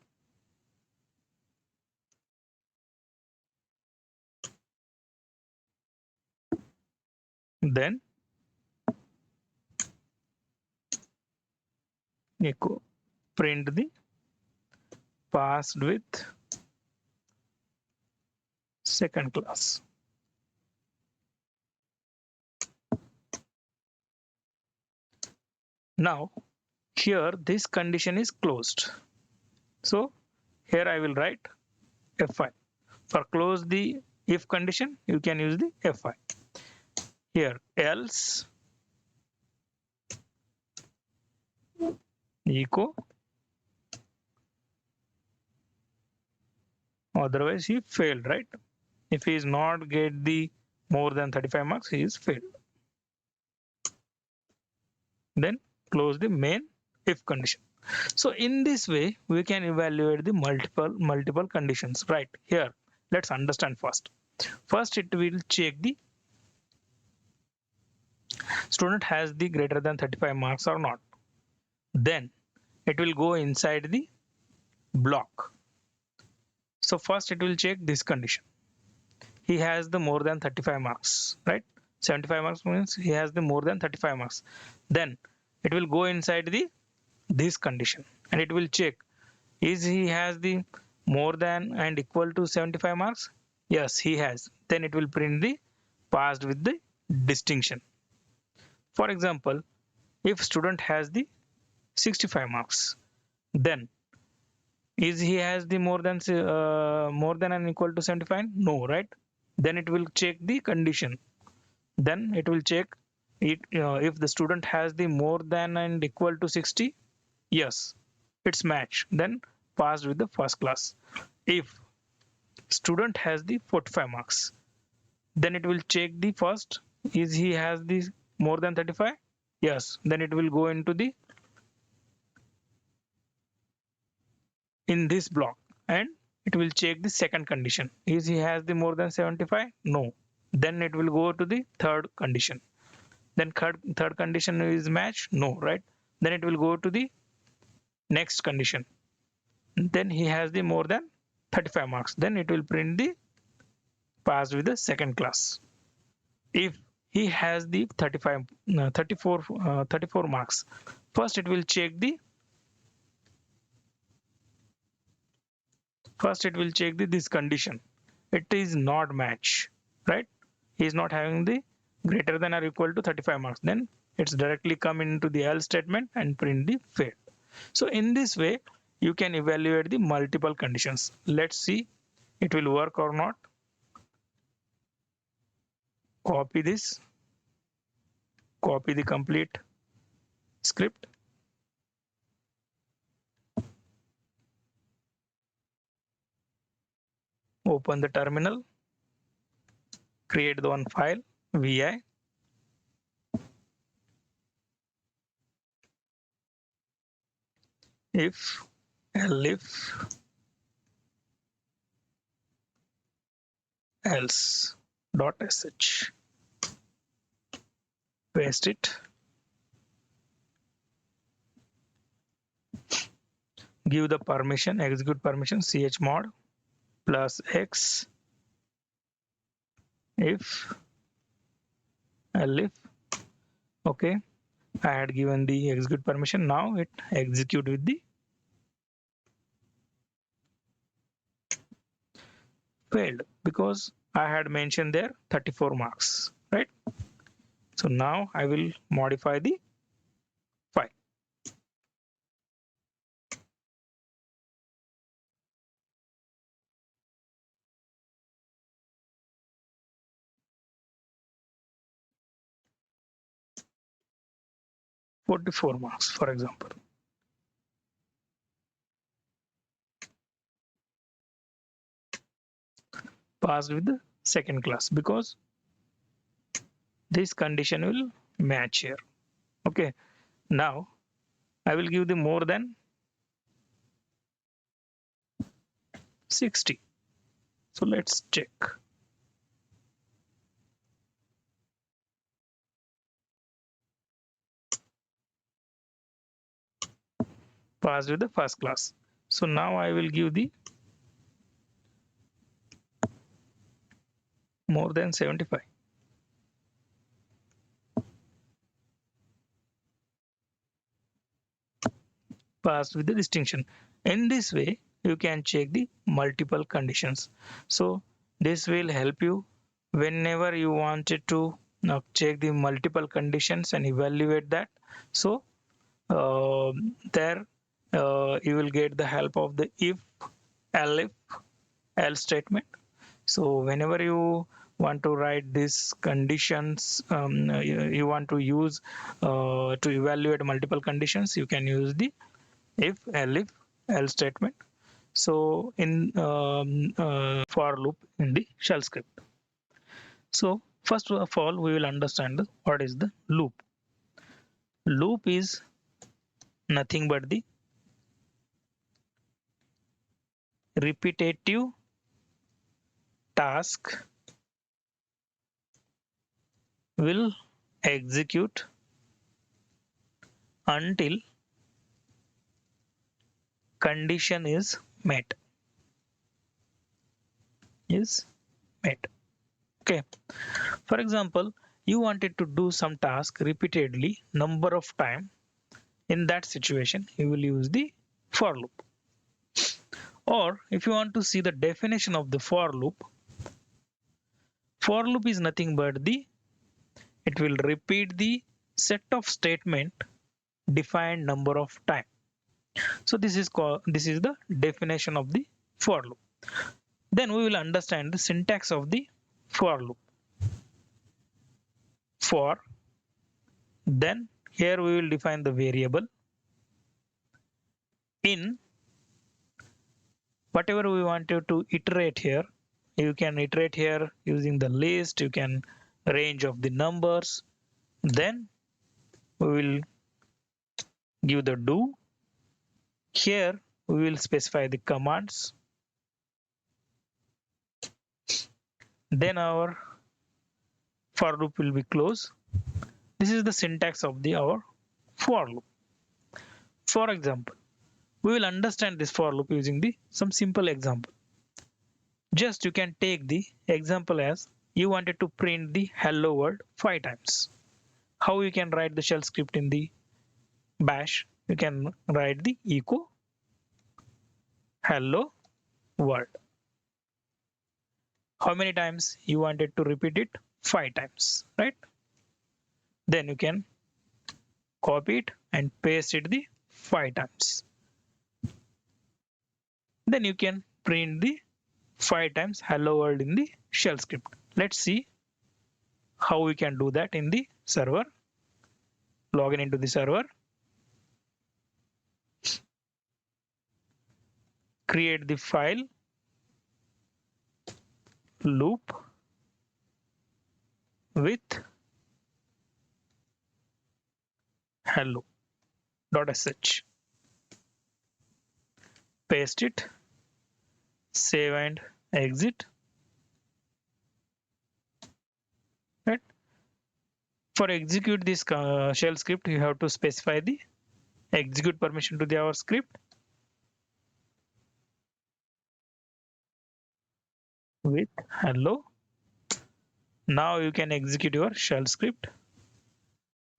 Then echo print the passed with second class. Now here this condition is closed. So here I will write fi. For close the if condition, you can use the fi. Here else echo, otherwise he failed, right? If he is not get the more than 35 marks, he is failed. Then close the main if condition. So in this way, we can evaluate the multiple conditions. Right here, let's understand first. First, it will check the student has the greater than 35 marks or not. Then it will go inside the block. So first it will check this condition. He has the more than 35 marks, right? 75 marks means he has the more than 35 marks. Then it will go inside the this condition and it will check, is he has the more than and equal to 75 marks? Yes, he has. Then it will print the passed with the distinction. For example, if student has the 65 marks, then is he has the more than and equal to 75? No, right? Then it will check the condition. Then it will check it if the student has the more than and equal to 60. Yes, it's match. Then passed with the first class. If student has the 45 marks, then it will check the first, is he has the more than 35? Yes, then it will go into the in this block, and it will check the second condition. Is he has the more than 75? No. Then it will go to the third condition. Then third condition is match? No, right? Then it will go to the next condition. Then he has the more than 35 marks. Then it will print the passed with the second class. If he has the 34 marks, first it will check the this condition. It is not match, right? He is not having the greater than or equal to 35 marks. Then it's directly come into the else statement and print the failed. So in this way, you can evaluate the multiple conditions. Let's see it will work or not. Copy this, copy the complete script. Open the terminal, create the one file, vi, if elif else .sh, paste it, give the permission, execute permission chmod plus x if elif. Okay, I had given the execute permission. Now it execute with the failed because I had mentioned there 34 marks, right? So now I will modify the file. "44 marks, for example. Passed with the second class because this condition will match here. Okay, now I will give the more than 60. So let's check. Passed with the first class. So now I will give the more than 75. Passed with the distinction. In this way, you can check the multiple conditions. So this will help you whenever you wanted to check the multiple conditions and evaluate that. So there you will get the help of the if, elif, else statement. So whenever you want to write these conditions, you want to use to evaluate multiple conditions, you can use the if, elif, else statement. So in for loop in the shell script. So first of all, we will understand what is the loop. Loop is nothing but the repetitive task will execute until condition is met. Okay, for example, you wanted to do some task repeatedly number of time. In that situation, you will use the for loop. Or if you want to see the definition of the for loop is nothing but it will repeat the set of statement defined number of time. So this is the definition of the for loop. Then we will understand the syntax of the for loop. For, then here we will define the variable. In, whatever we wanted to iterate here, you can iterate here using the list, you can range of the numbers. Then we will give the do. Here we will specify the commands. Then our for loop will be closed. This is the syntax of our for loop. For example, we will understand this for loop using some simple example. Just you can take the example as you wanted to print the hello world 5 times. How you can write the shell script in the bash? You can write the echo hello world. How many times you wanted to repeat it? 5 times, right? Then you can copy it and paste it the 5 times. Then you can print the 5 times hello world in the shell script. Let's see how we can do that in the server. Login into the server. Create the file loop with hello.sh. Paste it, save and exit. Right. For execute this shell script, you have to specify the execute permission to our script with hello. Now you can execute your shell script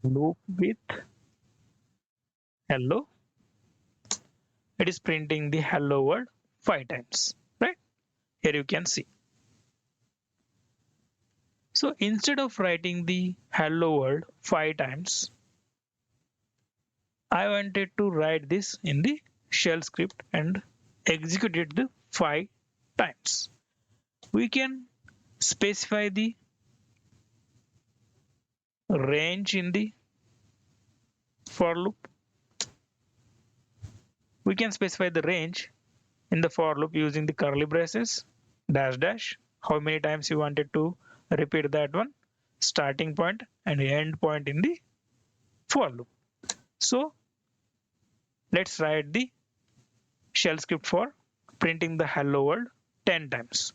loop with hello. It is printing the hello world 5 times, right? Here you can see. So instead of writing the hello world 5 times, I wanted to write this in the shell script and execute it the 5 times. We can specify the range in the for loop. We can specify the range in the for loop using the curly braces, dash dash, how many times you wanted to repeat that one, starting point and end point in the for loop. So let's write the shell script for printing the hello world 10 times.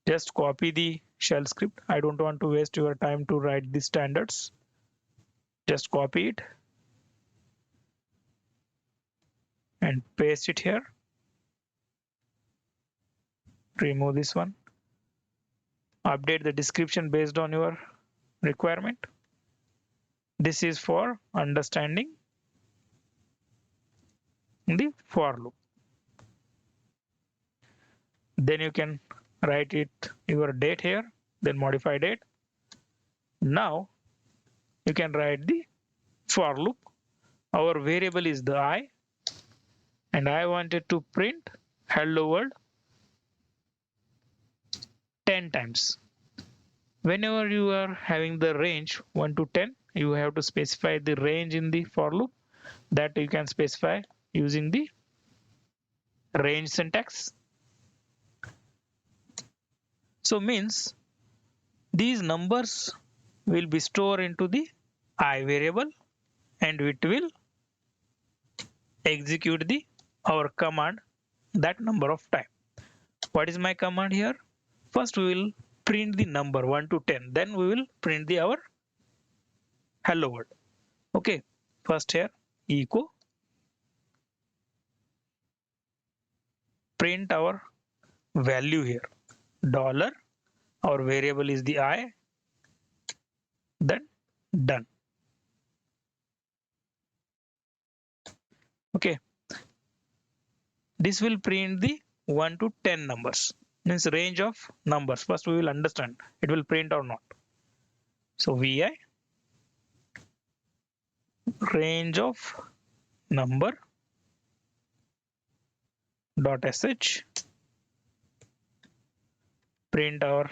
Just copy the shell script. I don't want to waste your time to write the standards. Just copy it and paste it here. Remove this one. Update the description based on your requirement. This is for understanding the for loop. Then you can write it your date here, then modify date. Now you can write the for loop. Our variable is the I, and I wanted to print hello world 10 times. Whenever you are having the range 1 to 10, you have to specify the range in the for loop. That you can specify using the range syntax. So means these numbers will be stored into the I variable and it will execute our command that number of time. What is my command here? First we will print the number 1 to 10, then we will print our hello world. Okay, first here echo print our value here, dollar, our variable is the I, then done. Okay, this will print the 1 to 10 numbers, means range of numbers. First we will understand it will print or not. So vi range of number dot sh, print our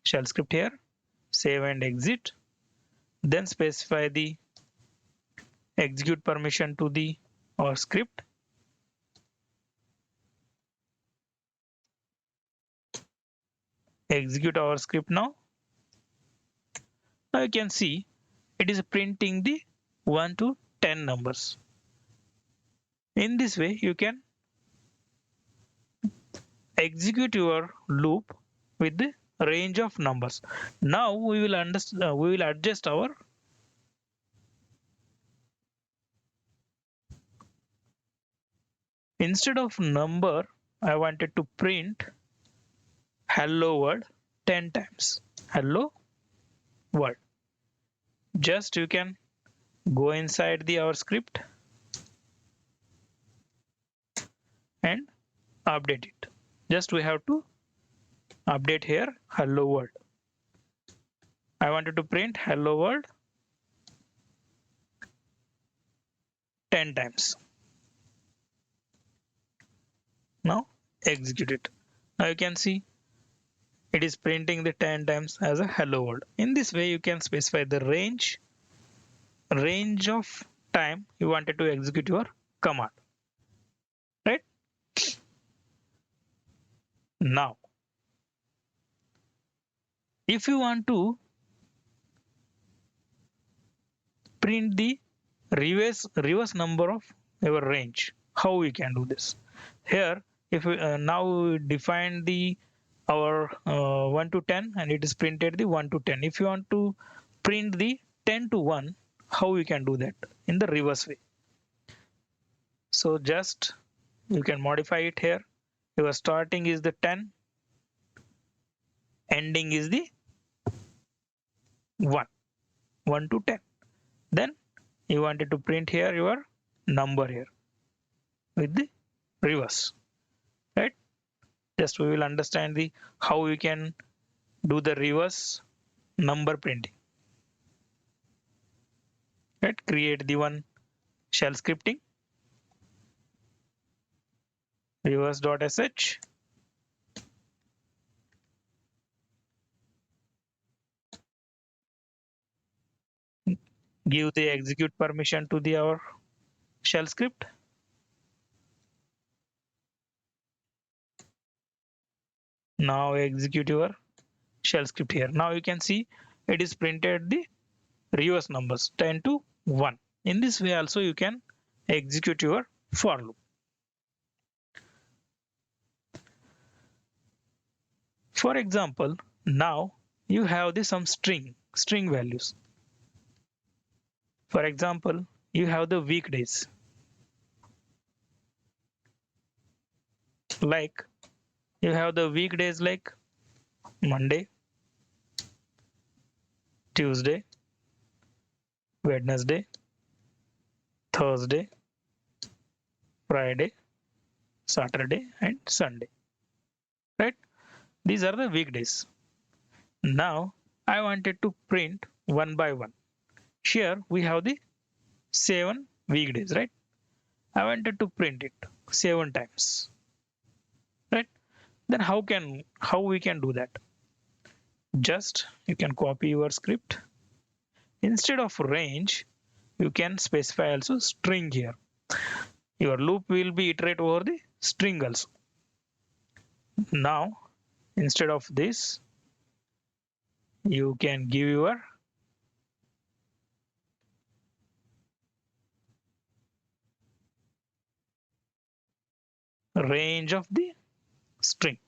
shell script here, save and exit, then specify the execute permission to our script. Execute our script now. Now you can see it is printing the 1 to 10 numbers. In this way, you can execute your loop with the range of numbers. Now we will adjust our instead of number. I wanted to print hello world 10 times. Hello world. Just you can go inside the our script and update it. Just we have to update here hello world. I wanted to print hello world 10 times. Now execute it. Now you can see it is printing the 10 times as a hello world. In this way you can specify the range of time you wanted to execute your command, right? Now if you want to print the reverse number of your range, how we can do this? Here if we now we define the our 1 to 10 and it is printed the 1 to 10. If you want to print the 10 to 1, how we can do that in the reverse way? So just you can modify it here. Your starting is the 10, ending is the 1, 1 to 10. Then you wanted to print here your number here with the reverse, right? Just we will understand the how we can do the reverse number printing, right? Create the one shell scripting reverse.sh, give the execute permission to the our shell script. Now execute your shell script here. Now you can see it is printed the reverse numbers 10 to 1. In this way also you can execute your for loop. For example, now you have the some string values. For example, you have the weekdays, like you have the weekdays like Monday, Tuesday, Wednesday, Thursday, Friday, Saturday, and Sunday, right? These are the weekdays. Now I wanted to print one by one. Here we have the 7 weekdays, right? I wanted to print it 7 times, right? Then how we can do that? Just you can copy your script. Instead of range, you can specify also string here. Your loop will be iterate over the string also. Now instead of this, you can give your range of the string.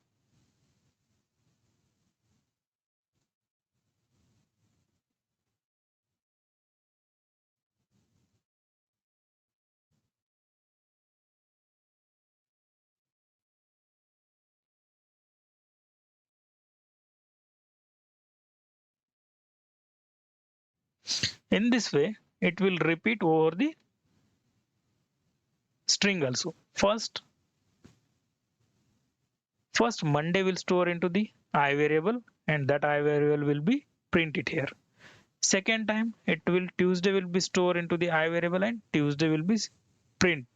In this way, it will repeat over the string also. First Monday will store into the I variable and that I variable will be printed here. Second time it will Tuesday will be stored into the I variable and Tuesday will be print.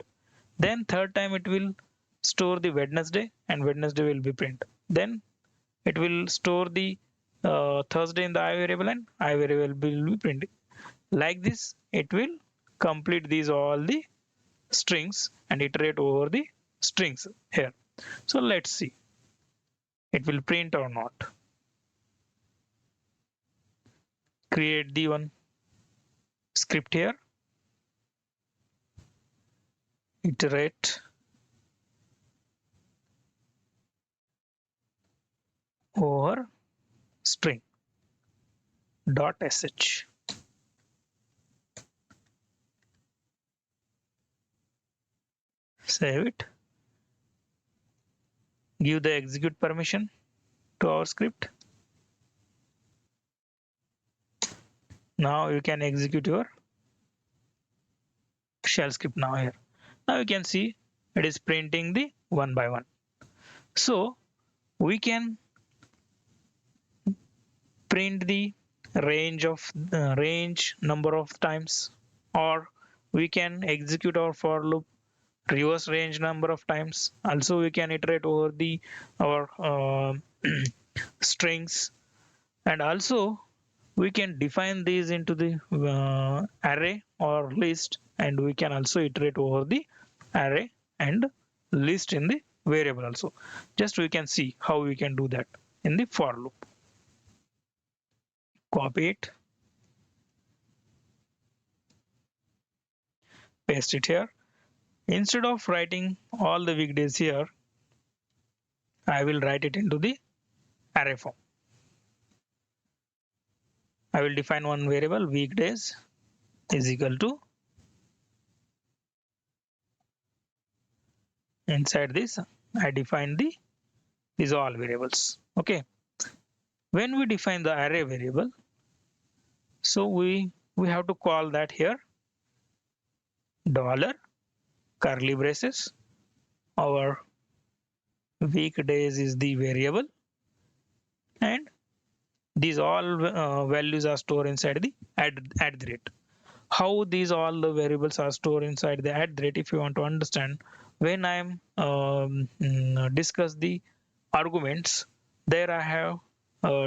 Then third time it will store the Wednesday and Wednesday will be print. Then it will store the Thursday in the I variable and I variable will be printed. Like this it will complete these all the strings and iterate over the strings here. So let's see it will print or not. Create the one script here. iterate over string dot sh. Save it. Give the execute permission to our script. Now you can execute your shell script now here. Now you can see it is printing the one by one. So we can print the range number of times, or we can execute our for loop reverse range number of times. Also we can iterate over the our strings, and also we can define these into the array or list, and we can also iterate over the array and list in the variable also. Just we can see how we can do that in the for loop. Copy it, paste it here. Instead of writing all the weekdays here, I will write it into the array form. I will define one variable weekdays is equal to, inside this I define these all variables. Okay, when we define the array variable, so we have to call that here dollar curly braces. Our weekdays is the variable, and these all values are stored inside the at the rate. How these all the variables are stored inside the at the rate, if you want to understand, when I am discuss the arguments, there I have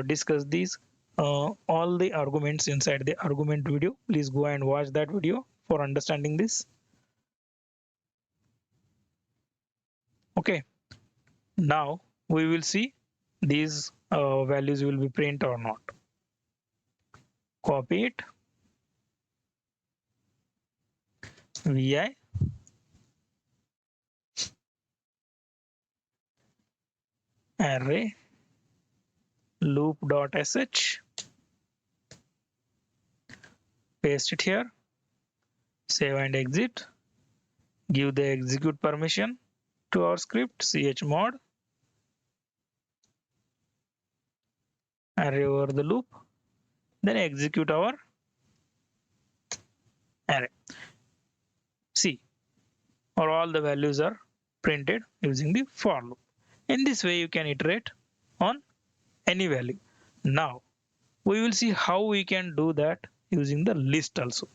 discussed these all the arguments inside the argument video. Please go and watch that video for understanding this. Okay, now we will see these values will be print or not. Copy it, vi array loop.sh, paste it here, save and exit. Give the execute permission to our script chmod array over the loop, then execute our array. See, or all the values are printed using the for loop. In this way you can iterate on any value. Now we will see how we can do that using the list also.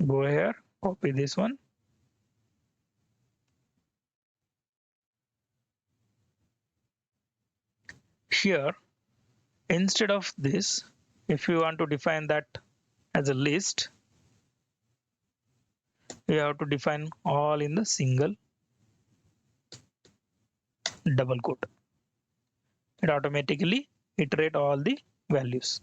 Go here, copy this one. Here, instead of this, if you want to define that as a list, you have to define all in the single double quote. It automatically iterate all the values.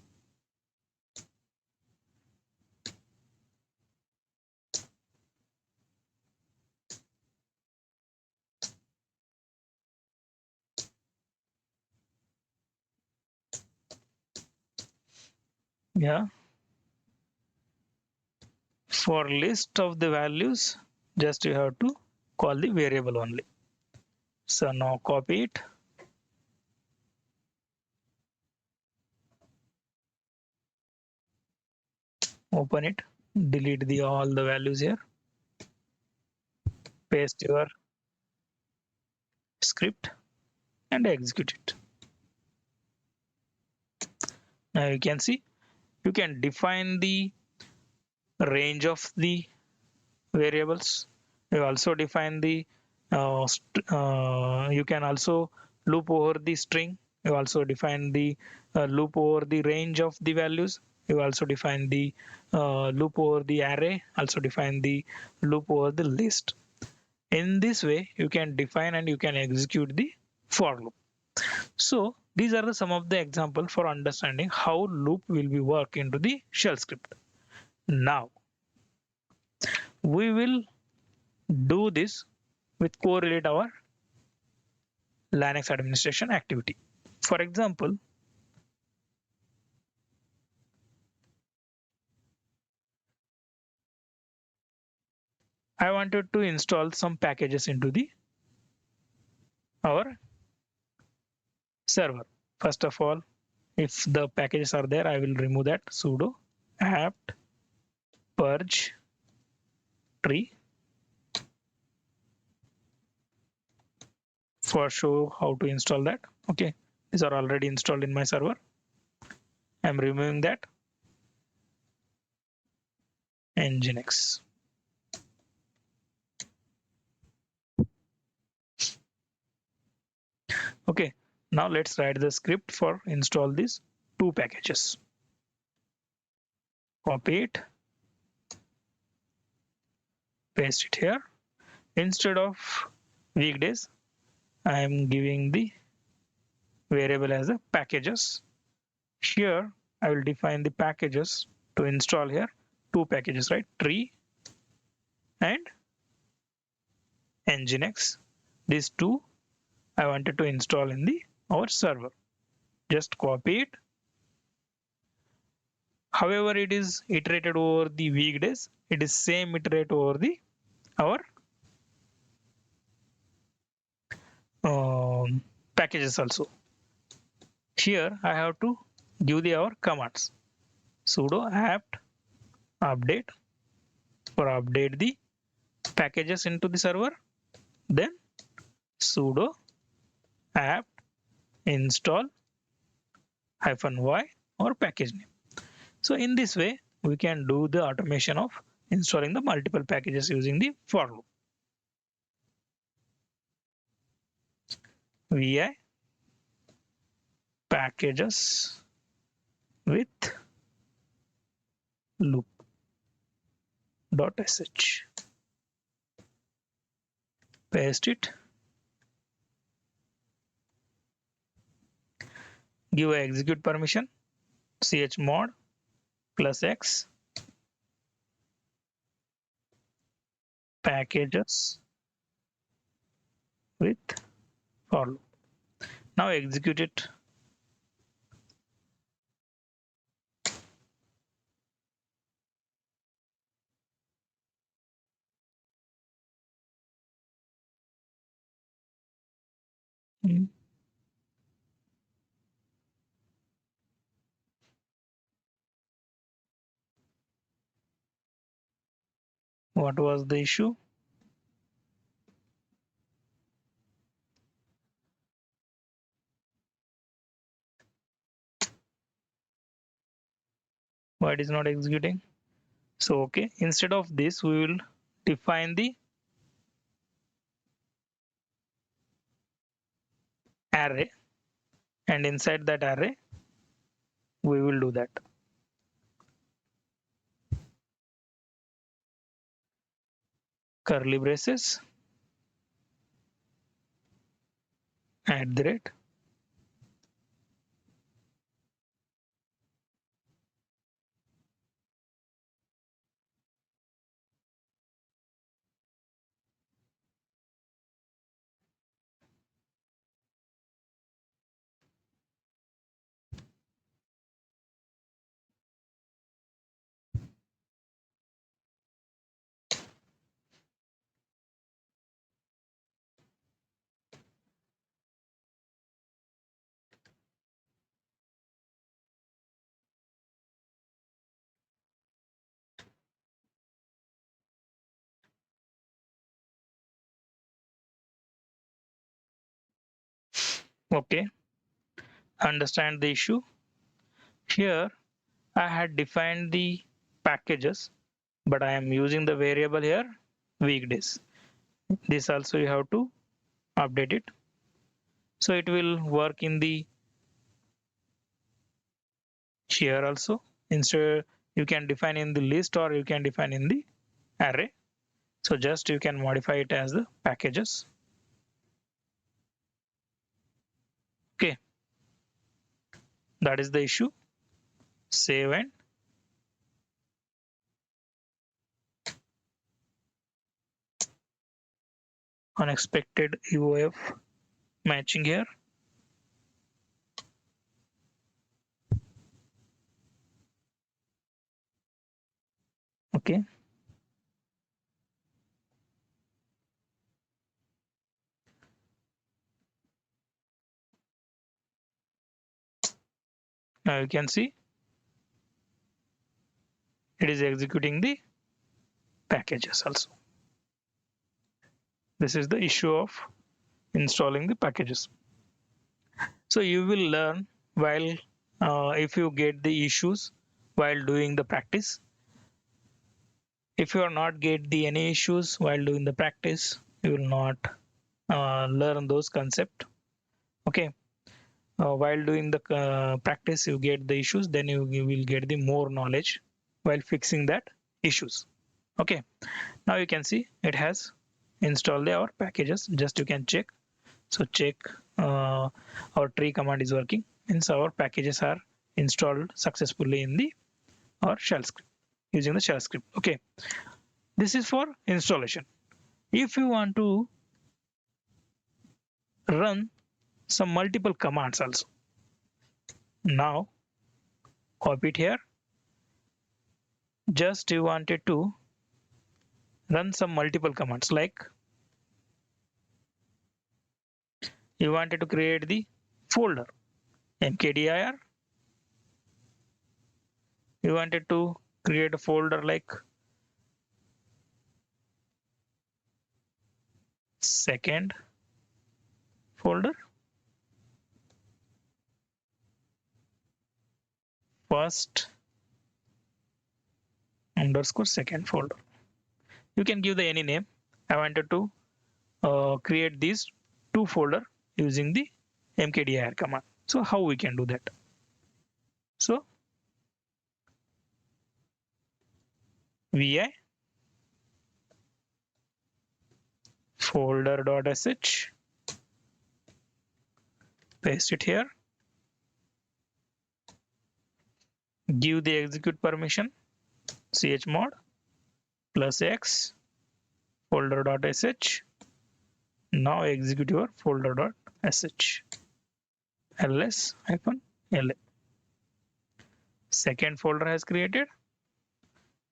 Yeah, for list of the values, just you have to call the variable only. So now copy it, open it, delete the all the values here, paste your script and execute it. Now you can see you can define the range of the variables. You also define the you can also loop over the string. You also define the loop over the range of the values. You also define the loop over the array, also define the loop over the list. In this way you can define and you can execute the for loop. So these are some of the examples for understanding how loop will be work into the shell script. Now we will do this with correlate our Linux administration activity. For example, I wanted to install some packages into the our server. First of all, if the packages are there, I will remove that. Sudo apt purge tree for show how to install that. Okay, these are already installed in my server. I'm removing that. Nginx. Okay, now let's write the script for install these two packages. Copy it, paste it here. Instead of weekdays, I am giving the variable as a packages. Here, I will define the packages to install here. Two packages, right? Tree and Nginx. These two I wanted to install in the our server. Just copy it. However, it is iterated over the weekdays. It is same iterate over the our packages also. Here I have to give the our commands. Sudo apt update for update the packages into the server. Then sudo apt install -y or package name. So in this way, we can do the automation of installing the multiple packages using the for loop. Vi packages with loop.sh. Paste it. Give a execute permission chmod +x packages with for loop. Now execute it. What was the issue? Why it is not executing? So okay, instead of this, we will define the array, and inside that array, we will do that. Curly braces, @ Okay, understand the issue. Here, I had defined the packages, but I am using the variable here weekdays. This also you have to update it. So it will work in the here also. Instead, you can define in the list or you can define in the array. So just you can modify it as the packages. Okay, that is the issue. Save and unexpected EOF matching here. Okay. Now you can see it is executing the packages also. This is the issue of installing the packages. So you will learn while if you get the issues while doing the practice. If you are not get the any issues while doing the practice, you will not learn those concept. Okay. While doing the practice, you get the issues, then you will get the more knowledge while fixing that issues. Okay. Now you can see it has installed our packages. Just you can check. So check our tree command is working, means our packages are installed successfully in the our shell script using the shell script. Okay, this is for installation. If you want to run some multiple commands also, now copy it here. Just you wanted to run some multiple commands, like you wanted to create the folder mkdir. You wanted to create a folder like second folder, first underscore second folder. You can give the any name. I wanted to create these two folder using the mkdir command. So how we can do that? So vi folder.sh, paste it here, give the execute permission chmod +x folder.sh. Now execute your folder.sh ls-la. Second folder has created,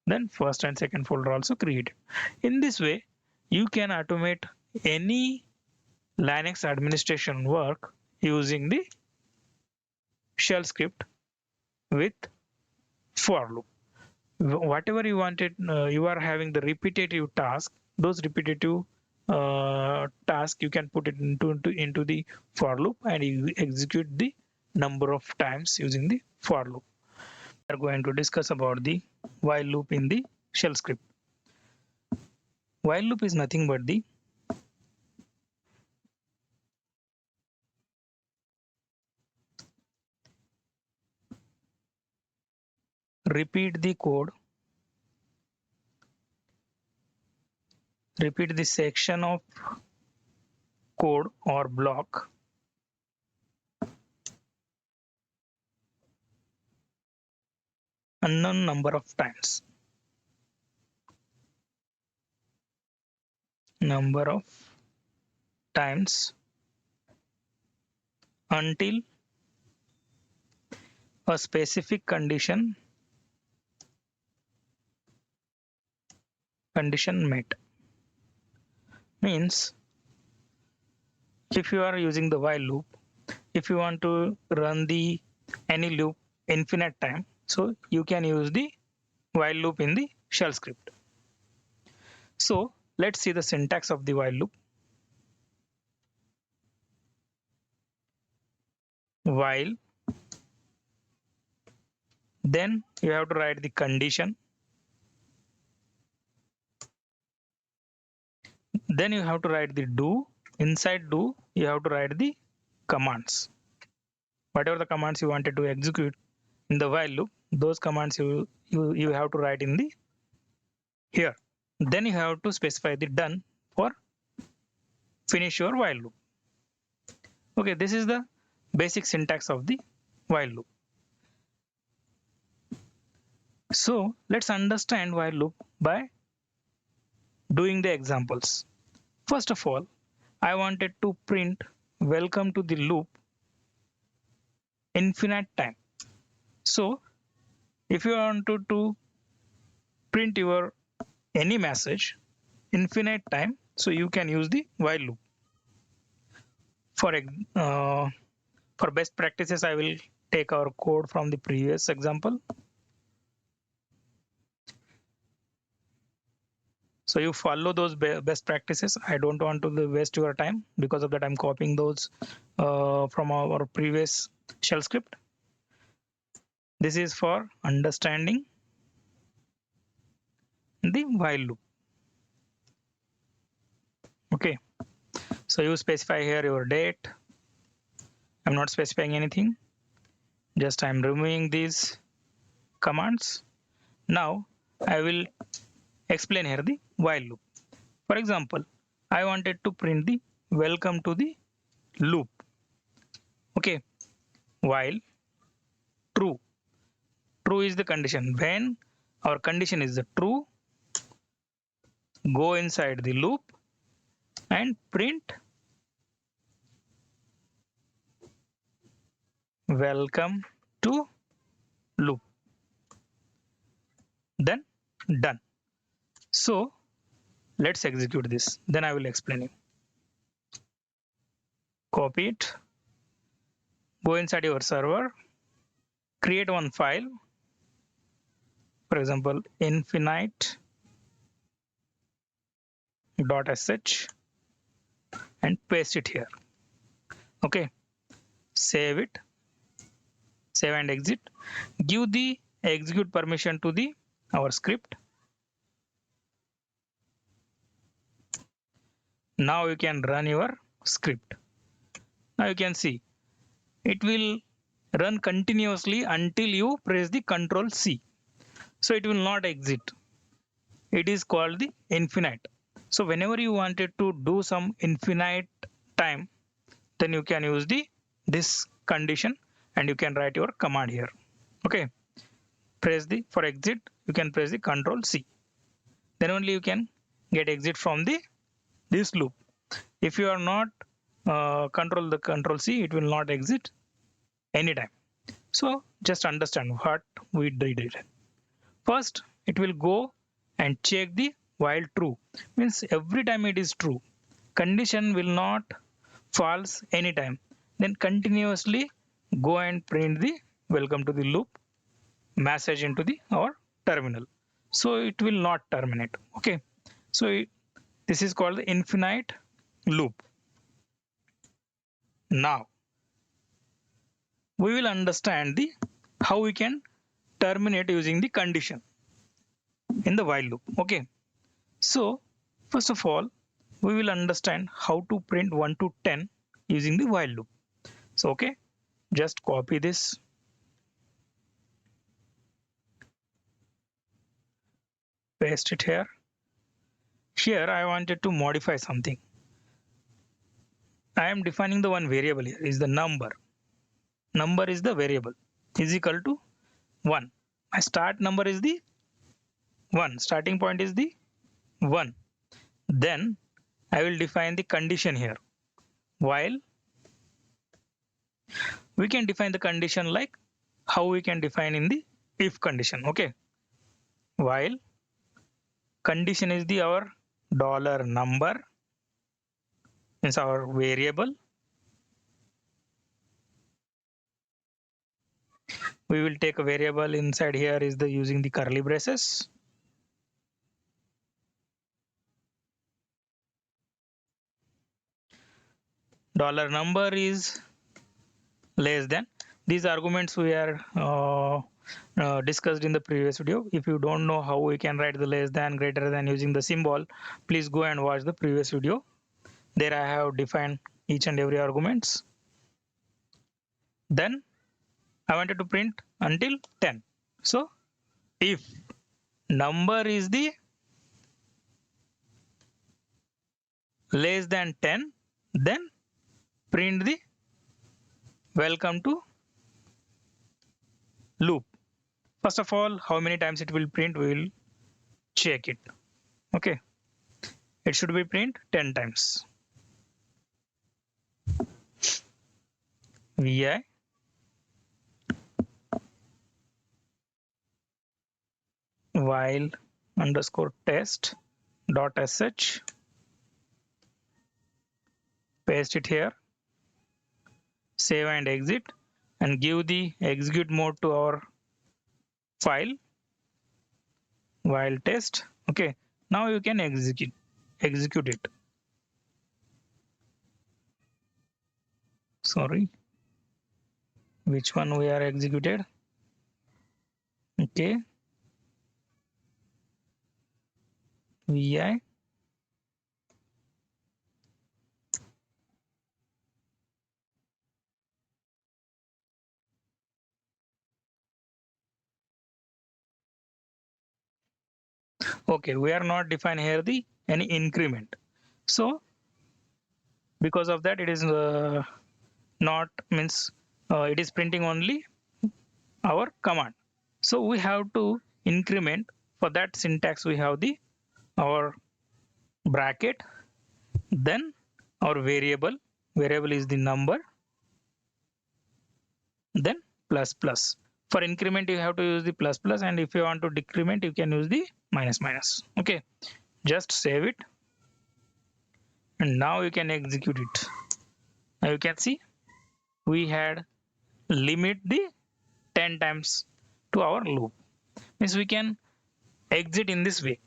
then first and second folder also created. In this way, you can automate any Linux administration work using the shell script with for loop. Whatever you wanted, you are having the repetitive task. Those repetitive task you can put it into the for loop and you execute the number of times using the for loop. We are going to discuss about the while loop in the shell script. While loop is nothing but the repeat the code, repeat the section of code or block unknown number of times. Number of times until a specific condition met. Means if you are using the while loop, if you want to run the any loop infinite time, so you can use the while loop in the shell script. So let's see the syntax of the while loop. While, then you have to write the condition, then you have to write the do. Inside do you have to write the commands, whatever the commands you wanted to execute in the while loop, those commands you have to write in the here. Then you have to specify the done for finish your while loop. Okay, this is the basic syntax of the while loop. So let's understand while loop by doing the examples. First of all, I wanted to print welcome to the loop infinite time. So if you wanted to print your any message infinite time, so you can use the while loop. For uh, for best practices, I will take our code from the previous example. So you follow those best practices. I don't want to waste your time. Because of that, I'm copying those from our previous shell script. This is for understanding the while loop. Okay. So you specify here your date. I'm not specifying anything. Just I'm removing these commands. Now I will explain here the while loop. For example, I wanted to print the welcome to the loop. Okay, while true. True is the condition. When our condition is the true, go inside the loop and print welcome to loop. Then done. So let's execute this. Then I will explain you. Copy it. Go inside your server. Create one file. For example, infinite.sh and paste it here. Okay. Save it. Save and exit. Give the execute permission to the our script. Now you can run your script. Now you can see it will run continuously until you press the Control C. So it will not exit. It is called the infinite. So whenever you wanted to do some infinite time, then you can use this condition and you can write your command here. Okay. Press the for exit, you can press the Control C. Then only you can get exit from this loop. If you are not control the Control C, it will not exit anytime. So just understand what we did it. First, it will go and check the while true. Means every time it is true. Condition will not false anytime. Then continuously go and print the welcome to the loop message into the our terminal. So it will not terminate. Okay. So this is called the infinite loop. Now we will understand the how we can terminate using the condition in the while loop. Okay. So first of all, we will understand how to print 1 to 10 using the while loop. So okay, just copy this. Paste it here. Here I wanted to modify something. I am defining the one variable here is the number. Number is the variable is equal to 1. My start number is the 1. Starting point is the 1. Then I will define the condition here. While we can define the condition like how we can define in the if condition. Okay. While condition is the our dollar number is our variable. We will take a variable inside here is the using the curly braces. Dollar number is less than. These arguments we are discussed in the previous video. If you don't know how we can write the less than, greater than using the symbol, please go and watch the previous video. There I have defined each and every arguments. Then I wanted to print until 10. So if number is the less than 10, then print the welcome to loop. First of all, how many times it will print, we will check it. Okay. It should be print 10 times. vi while underscore test dot sh, paste it here, save and exit, and give the execute mode to our file while test. Okay, now you can execute it. Sorry, which one we are executed? Okay, vi okay, we are not define here the any increment, so because of that it is not means it is printing only our command. So we have to increment. For that syntax we have the our bracket, then our variable is the number, then plus plus. For increment you have to use the plus plus, and if you want to decrement you can use the minus minus. Okay, just save it, and now you can execute it. Now you can see we had limit the 10 times to our loop, means we can exit in this way.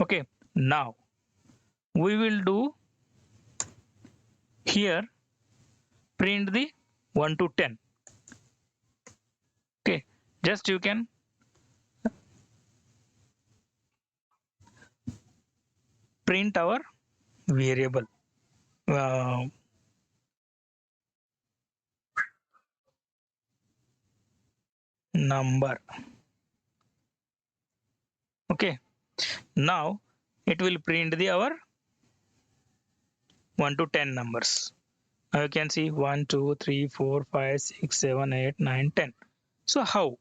Okay, now we will do here print the 1 to 10. Okay, just you can print our variable uh, number. Okay, now it will print the our 1 to 10 numbers. Now you can see 1 2 3 4 5 6 7 8 9 10. So how?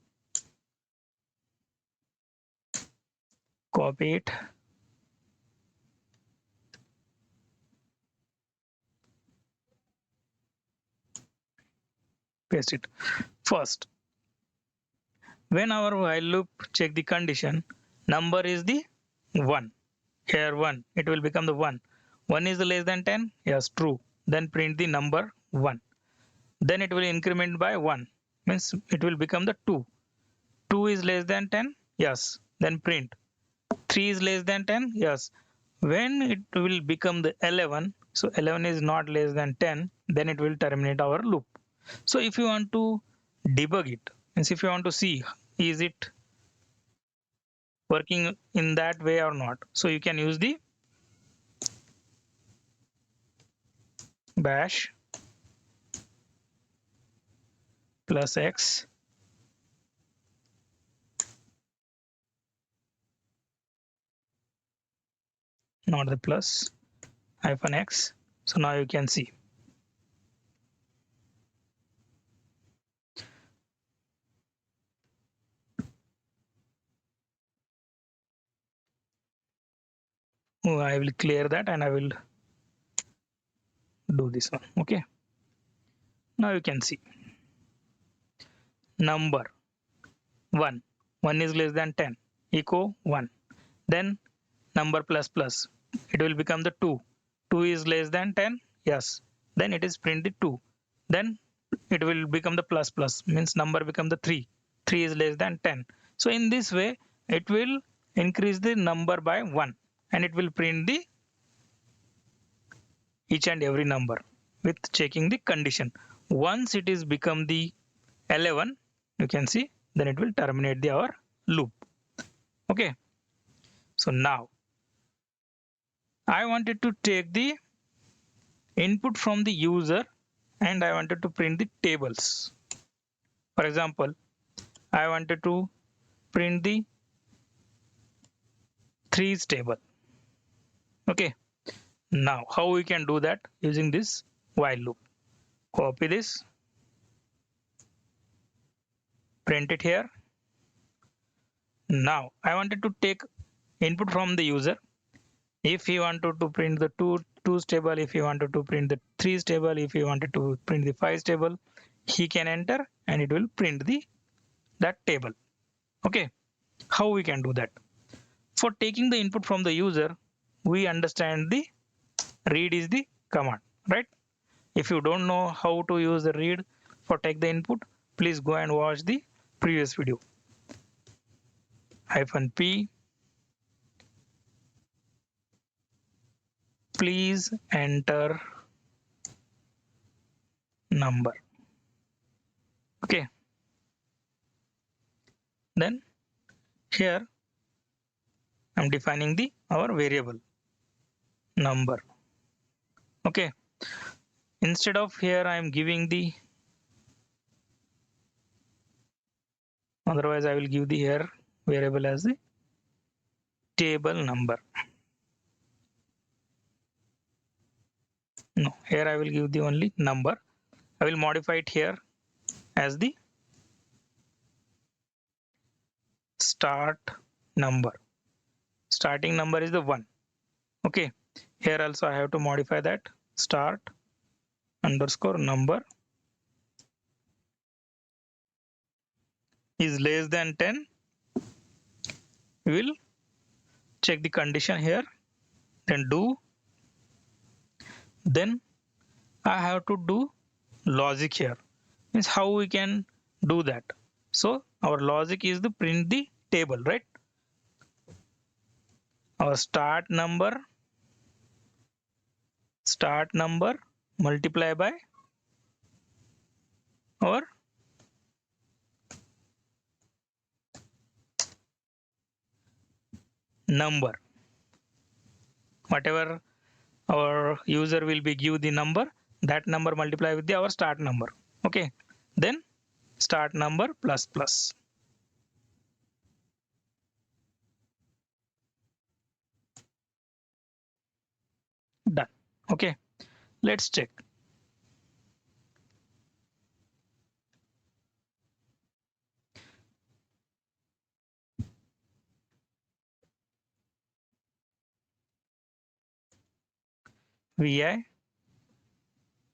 Copy it, paste it. First, when our while loop check the condition, number is the 1. Here 1, it will become the 1. 1 is less than 10, yes, true. Then print the number 1. Then it will increment by 1, means it will become the 2. 2 is less than 10, yes, then print. 3 is less than 10, yes. When it will become the 11, so 11 is not less than 10, then it will terminate our loop. So if you want to debug it, means if you want to see is it working in that way or not, so you can use the bash plus x not the plus hyphen x. So now you can see I will clear that and I will do this one. Okay, now you can see number 1 is less than 10, echo 1. Then number plus plus, it will become the 2. 2 is less than 10, yes, then it is print the 2. Then it will become the plus plus, means number become the 3. 3 is less than 10. So in this way it will increase the number by 1, and it will print the each and every number with checking the condition. Once it is become the 11, you can see, then it will terminate the our loop. Okay, so now I wanted to take the input from the user and I wanted to print the tables. For example, I wanted to print the threes table. Okay, now how we can do that? Using this while loop. Copy this, print it here. Now I wanted to take input from the user. If he wanted to print the twos table, if he wanted to print the threes table, if he wanted to print the fives table, he can enter and it will print that table. Okay, how we can do that? For taking the input from the user, we understand the read is the command, right? If you don't know how to use the read for take the input, please go and watch the previous video. -p, please enter number. Okay, then here I'm defining the our variable number. Okay, instead of here I'm giving the, otherwise I will give the here variable as the table number. No, here I will give the only number. I will modify it here as the start number. Starting number is the 1. Okay, here also I have to modify that start underscore number is less than 10. We will check the condition here, then do, then I have to do logic here. Means how we can do that? So our logic is to print the table, right? Our start number multiply by our number. Whatever our user will be give the number, that number multiply with the our start number. Okay, then start number plus plus. Done. Okay, let's check. Vi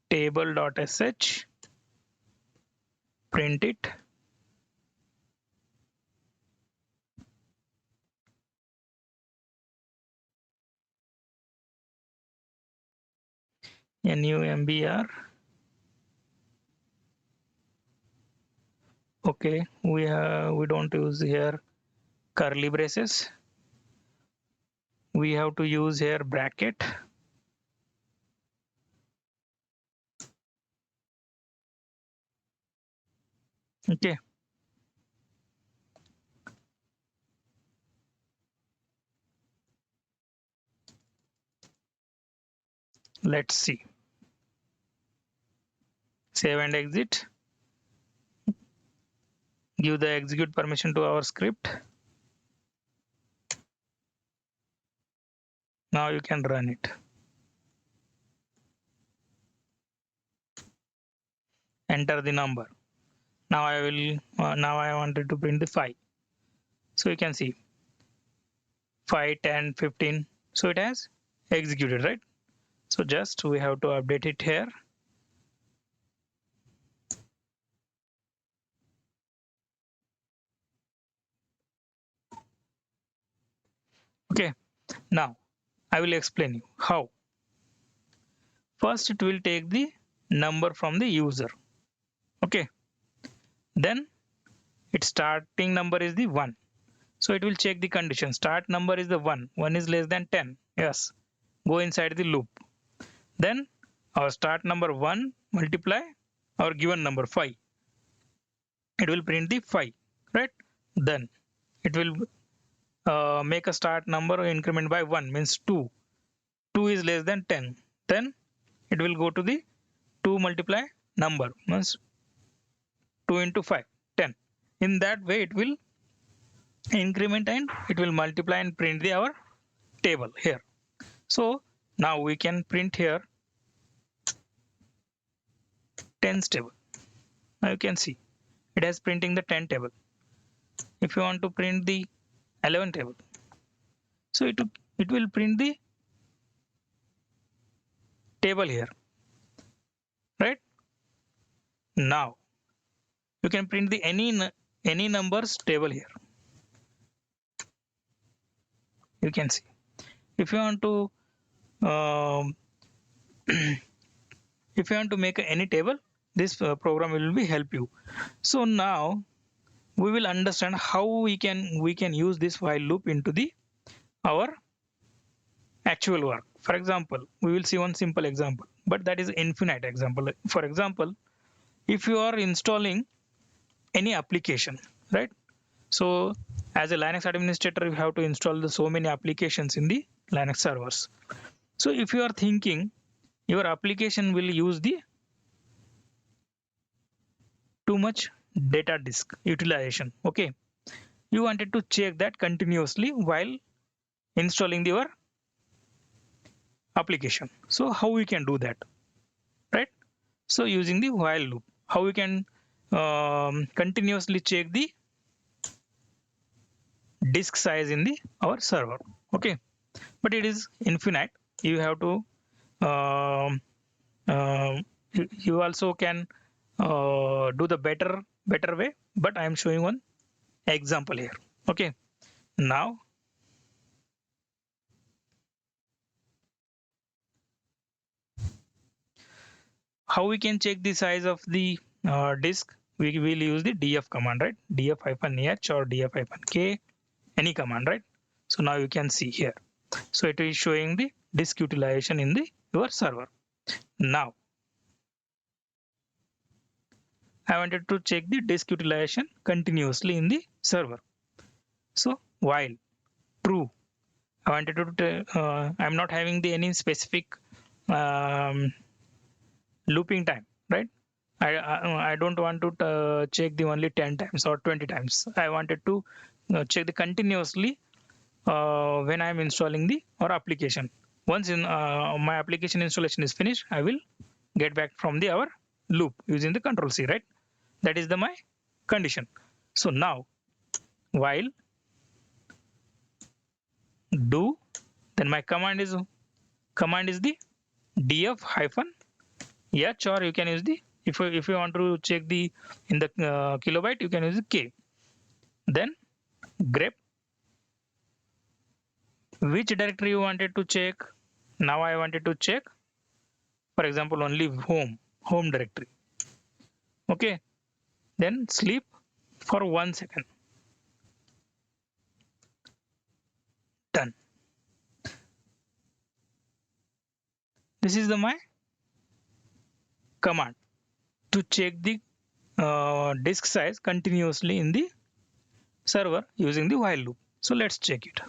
table.sh, print it, numbr. Okay, we don't use here curly braces. We have to use here bracket. Okay, let's see. Save and exit. Give the execute permission to our script. Now you can run it. Enter the number. Now I will now I wanted to print the 5. So you can see 5, 10, 15. So it has executed, right? So just we have to update it here. Okay, now I will explain you how. First it will take the number from the user. Okay, then its starting number is the 1. So it will check the condition. Start number is the 1. 1 is less than 10. Yes, go inside the loop. Then our start number 1 multiply our given number 5. It will print the 5, right? Then it will make a start number increment by 1 means 2. 2 is less than 10. Then it will go to the 2 multiply number means 2 into 5, 10. In that way it will increment and it will multiply and print the our table here. So now we can print here tens table. Now you can see it has printing the 10 table. If you want to print the 11 table, so it will print the table here, right? Now you can print the any numbers table here. You can see if you want to um, if you want to make any table, this program will be help you. So now we will understand how we can use this while loop into the our actual work. For example, we will see one simple example, but that is infinite example. For example, if you are installing any application, right? So as a Linux administrator, you have to install so many applications in the Linux servers. So if you are thinking your application will use the too much data disk utilization, okay, you wanted to check that continuously while installing your application. So how we can do that, right? So using the while loop, how we can continuously check the disk size in the our server, okay, but it is infinite. You have to um, you also can do the better way, but I am showing one example here, okay. Now how we can check the size of the disk, we will use the df command, right? Df-h or df-k, any command, right? So now you can see here, so it is showing the disk utilization in the your server. Now I wanted to check the disk utilization continuously in the server. So while true, I wanted to I'm not having the any specific um, looping time, right? I don't want to check the only 10 times or 20 times. I wanted to check the continuously when I'm installing the or application. Once in my application installation is finished, I will get back from the our loop using the control C, right? That is the my condition. So now while do, then my command is the df hyphen h, or you can use the if you want to check the in the kilobyte, you can use the k. Then grep which directory you wanted to check. Now I wanted to check, for example, only home directory, okay. Then sleep for 1 second. Done. This is the my command to check the disk size continuously in the server using the while loop. So let's check it.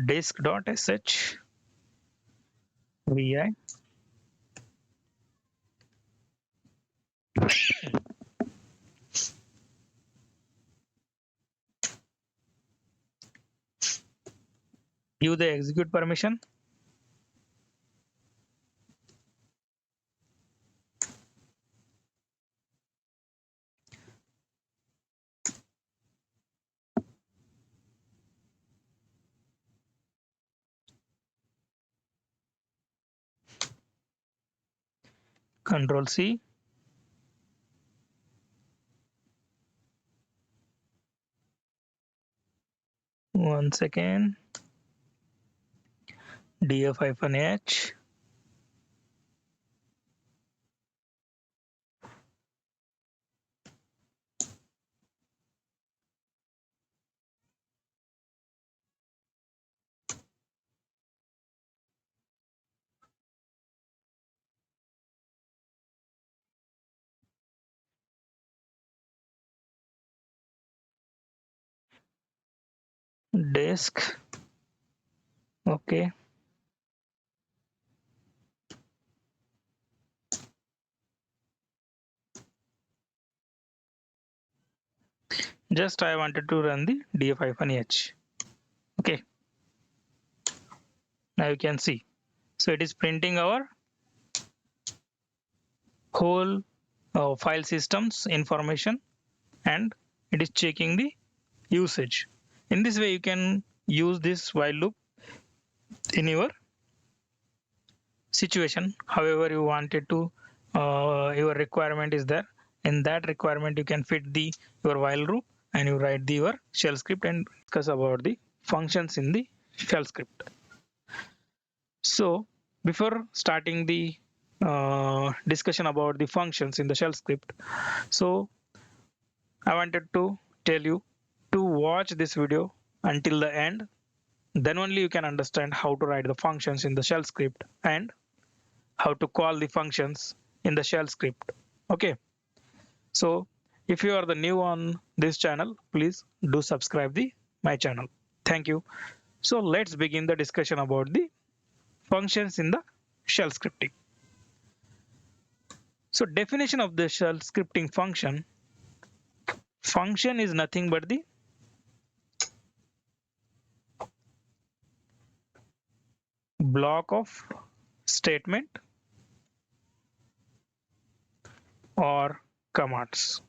Disk.sh vi give the execute permission. Control C. 1 second. df-h. Disk, okay. Just I wanted to run the df-h, okay. Now you can see, so it is printing our whole file systems information, and it is checking the usage. In this way you can use this while loop in your situation however you wanted to your requirement is there. In that requirement, you can fit the your while loop and you write the your shell script and discuss about the functions in the shell script. So before starting the discussion about the functions in the shell script, so I wanted to tell you to watch this video until the end. Then only you can understand how to write the functions in the shell script and how to call the functions in the shell script. Okay. So if you are the new on this channel, please do subscribe the my channel. Thank you. So let's begin the discussion about the functions in the shell scripting. So definition of the shell scripting function. Function is nothing but the block of statement or commands.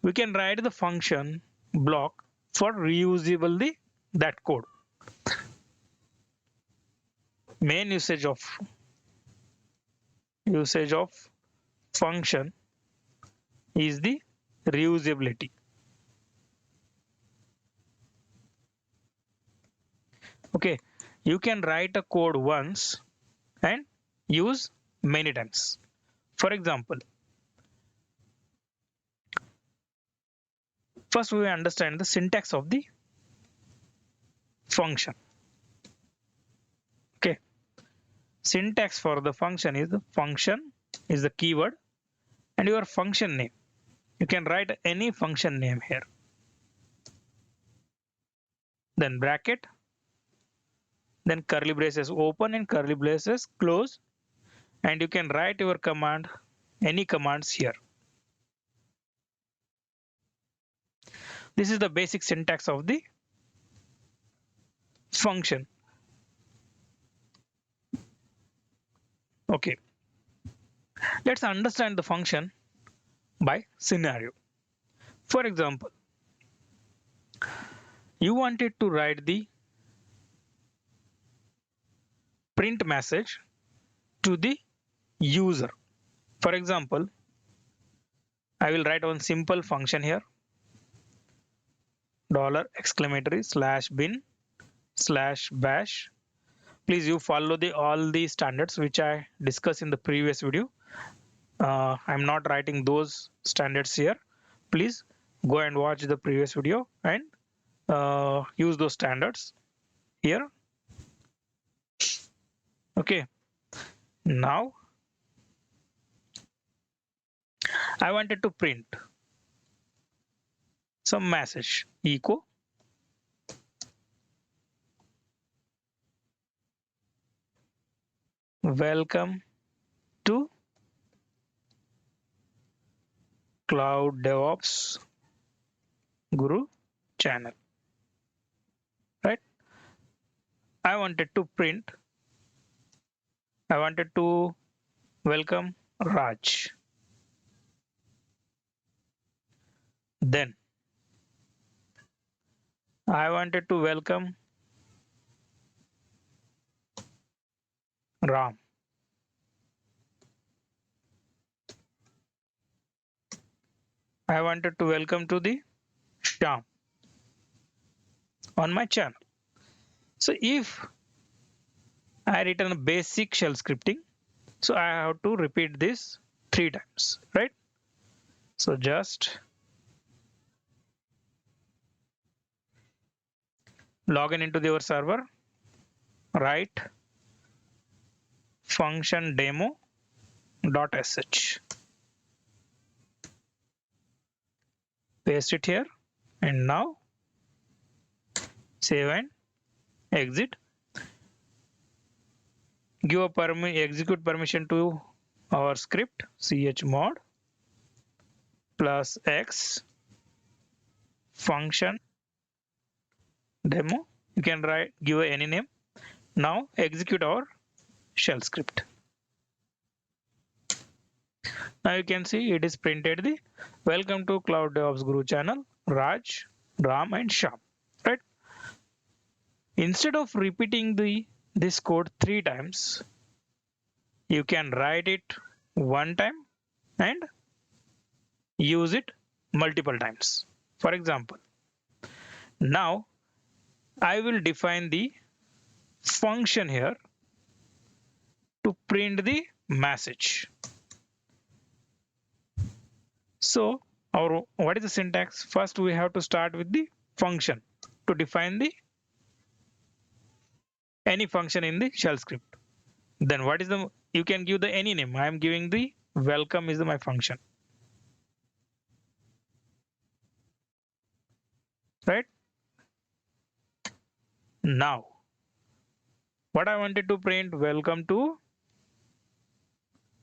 We can write the function block for reusable that code. Main usage of function is the reusability. Okay, you can write a code once and use many times. For example, first we understand the syntax of the function. Okay, syntax for the function is the function is the keyword and your function name. You can write any function name here. Then bracket, then curly braces open and curly braces close, and you can write your command, any commands here. This is the basic syntax of the function. Okay, let's understand the function by scenario. For example, you wanted to write the print message to the user. For example, I will write one simple function here, $!bin/bash. Please you follow all the standards which I discussed in the previous video. I'm not writing those standards here. Please go and watch the previous video and use those standards here. Okay, now I wanted to print some message, echo welcome to Cloud Devops Guru channel. Right, I wanted to welcome Raj. Then I wanted to welcome Ram. I wanted to welcome to the Sham on my channel. So if I written a basic shell scripting, so I have to repeat this 3 times, right? So just log in into your server, write function demo.sh, paste it here, and now save and exit. Give a execute permission to our script chmod +x function demo. You can give any name. Now execute our shell script. Now you can see it is printed the welcome to Cloud DevOps Guru channel, Raj, Ram and Sham. Right? Instead of repeating this code 3 times, you can write it one time and use it multiple times. For example, now I will define the function here to print the message. So our what is the syntax? First we have to start with the function to define the any function in the shell script. Then what is the you can give the any name. I am giving the welcome is my function. Right? Now what I wanted to print, welcome to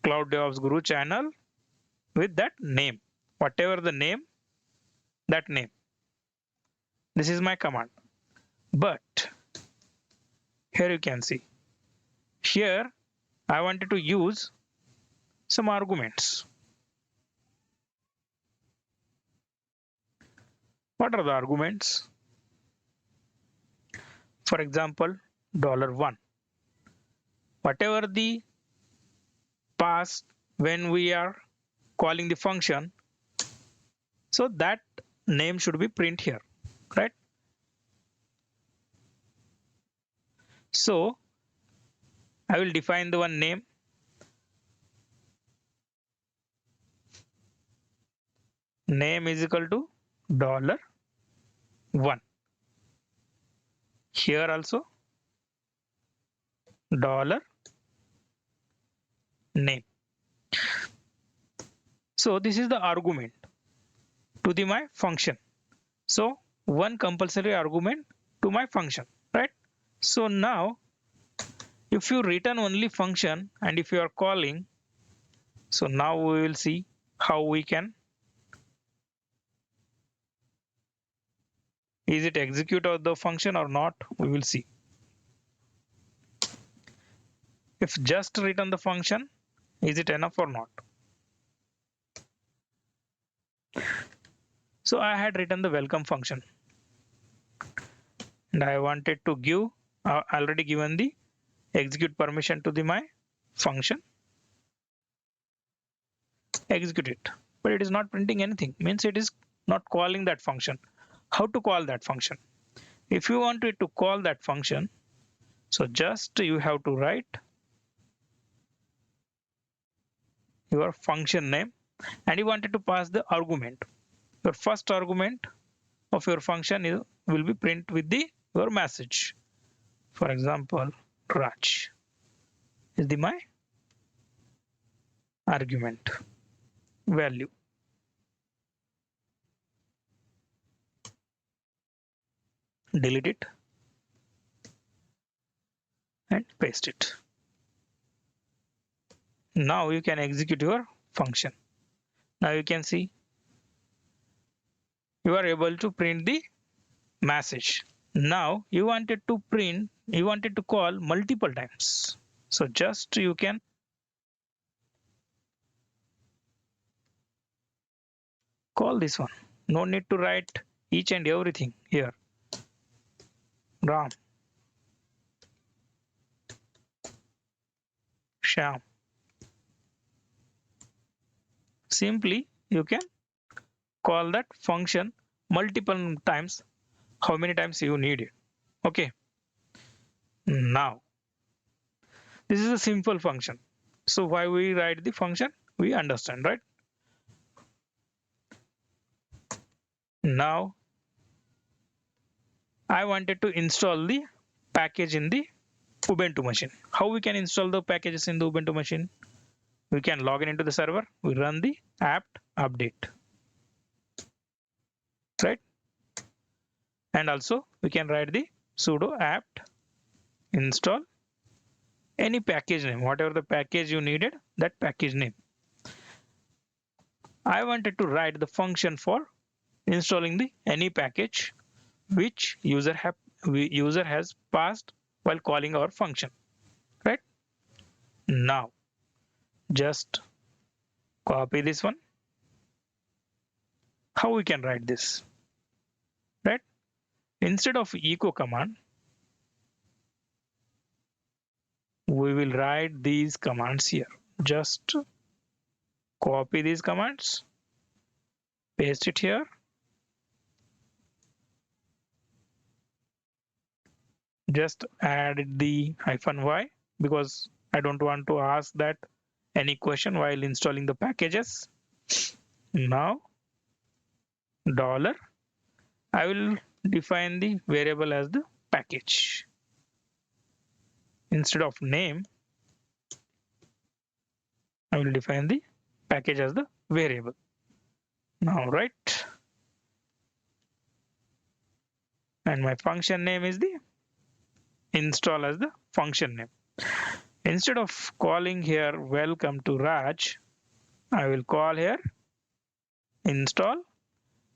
Cloud DevOps Guru channel with that name. Whatever the name, that name. This is my command. But here you can see. Here I wanted to use some arguments. What are the arguments? For example, $1. Whatever the pass when we are calling the function, so that name should be print here, right? So I will define the one name. Name is equal to $1. Here also $name. So this is the argument to the my function. So one compulsory argument to my function, right? So now if you return only function and if you are calling, so now we will see how we can, is it execute of the function or not, we will see. If just return the function, is it enough or not? So I had written the welcome function and I wanted to give already given the execute permission to the my function. Execute it, but it is not printing anything, means it is not calling that function. How to call that function? If you want it to call that function, so just you have to write your function name and you wanted to pass the argument. Your first argument of your function will be print with the your message. For example, Raj is the my argument value. Delete it and paste it. Now you can execute your function. Now you can see you are able to print the message. Now you wanted to call multiple times. So just you can call this one. No need to write each and everything here. Ram, Sham. Simply you can call that function multiple times, how many times you need it. Okay. Now this is a simple function. So why we write the function, we understand, right? Now I wanted to install the package in the Ubuntu machine. How we can install the packages in the Ubuntu machine? We can log in into the server, we run the apt update, right? And also we can write the sudo apt install any package name, whatever the package you needed, that package name. I wanted to write the function for installing the any package which user has passed while calling our function, right? Now just copy this one. How we can write this, right? Instead of echo command, we will write these commands here. Just copy these commands, paste it here. Just add the -y because I don't want to ask that any question while installing the packages. Now dollar, I will define the variable as the package. Instead of name, I will define the package as the variable. Now right, and my function name is the install as the function name. Instead of calling here welcome to Raj, I will call here install,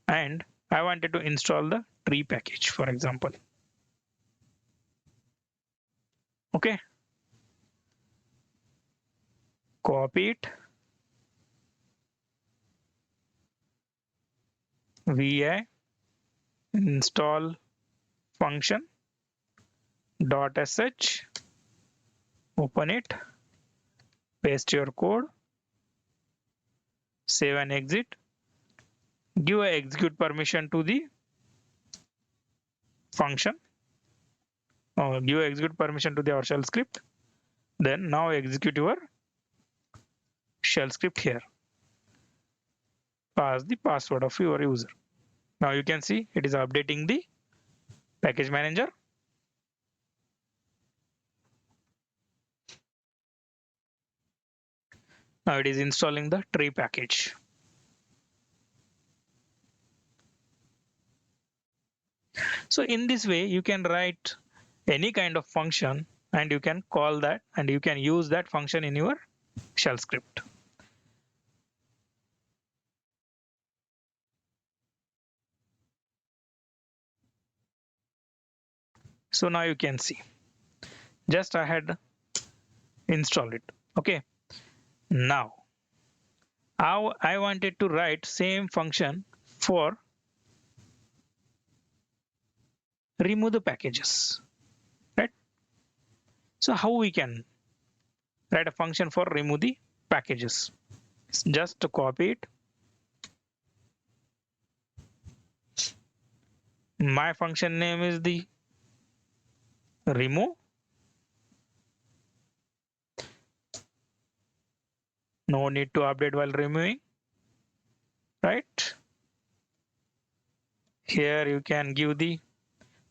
and I wanted to install the tree package, for example. Okay, copy it, vi install function dot sh, open it, paste your code, save and exit, give a execute permission to the function, or give execute permission to the our shell script. Then now execute your shell script here. Pass the password of your user. Now you can see it is updating the package manager. Now it is installing the tree package. So in this way, you can write any kind of function and you can call that and you can use that function in your shell script. So now you can see, just I had installed it. Okay. Now, I wanted to write same function for remove the packages, right? So how we can write a function for remove the packages? Just to copy it. My function name is the remove. No need to update while removing, right? Here you can give the,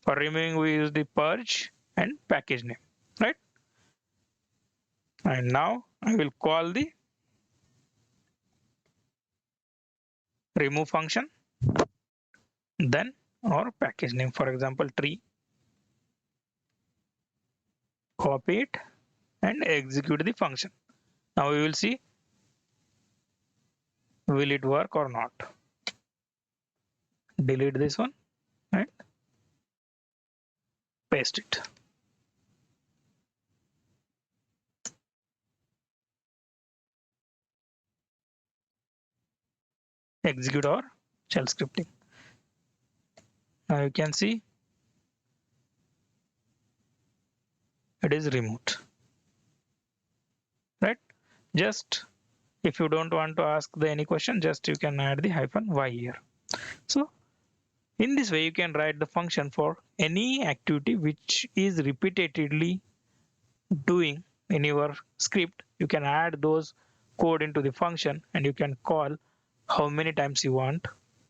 for removing we use the purge and package name, right? And now I will call the remove function, then our package name, for example tree, copy it and execute the function. Now we will see will it work or not. Delete this one and paste it. Execute our shell scripting. Now you can see it is removed, right? Just if you don't want to ask the any question, just you can add the -y here. So in this way you can write the function for any activity which is repeatedly doing in your script. You can add those code into the function and you can call how many times you want,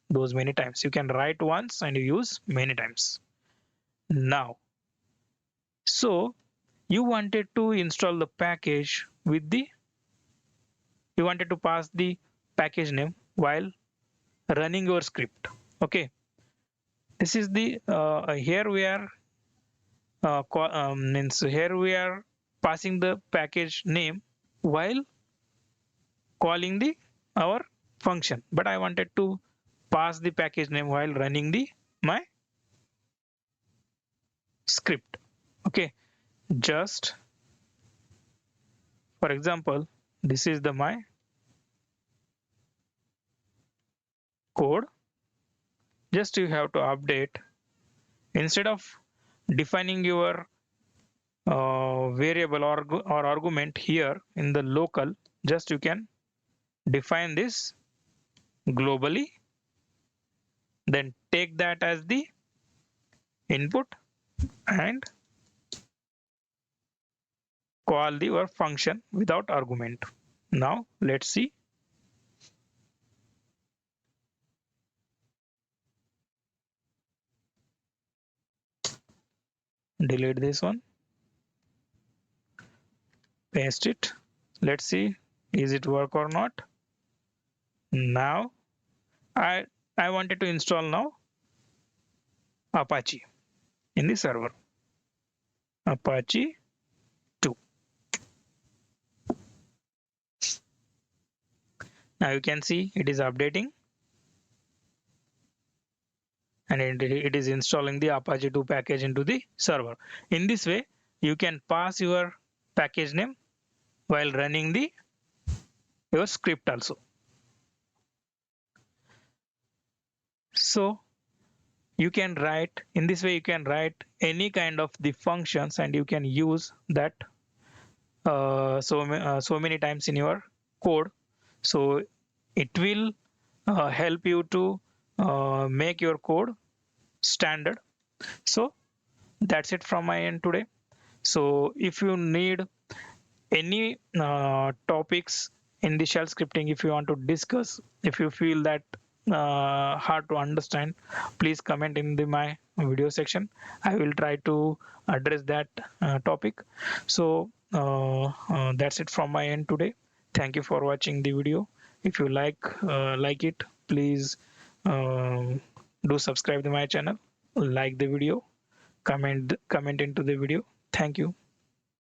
those many times. You can write once and you use many times. Now, so you wanted to install the package with the, you wanted to pass the package name while running your script. Okay, this is the here we are means here we are passing the package name while calling the our function, but I wanted to pass the package name while running the my script. Okay, just for example, this is the my code. Just you have to update, instead of defining your variable or argument here in the local, just you can define this globally, then take that as the input and call your function without argument. Now let's see. Delete this one, paste it. Let's see, is it work or not? Now I wanted to install now Apache in the server. Apache 2. Now you can see it is updating and it is installing the Apache 2 package into the server. In this way, you can pass your package name while running your script also. So you can write in this way, you can write any kind of the functions and you can use that so many times in your code. So it will help you to make your code standard. So that's it from my end today. So if you need any topics in the shell scripting, if you want to discuss, if you feel that hard to understand, please comment in my video section. I will try to address that topic. So that's it from my end today. Thank you for watching the video. If you like it, please do subscribe to my channel, like the video, comment into the video. Thank you.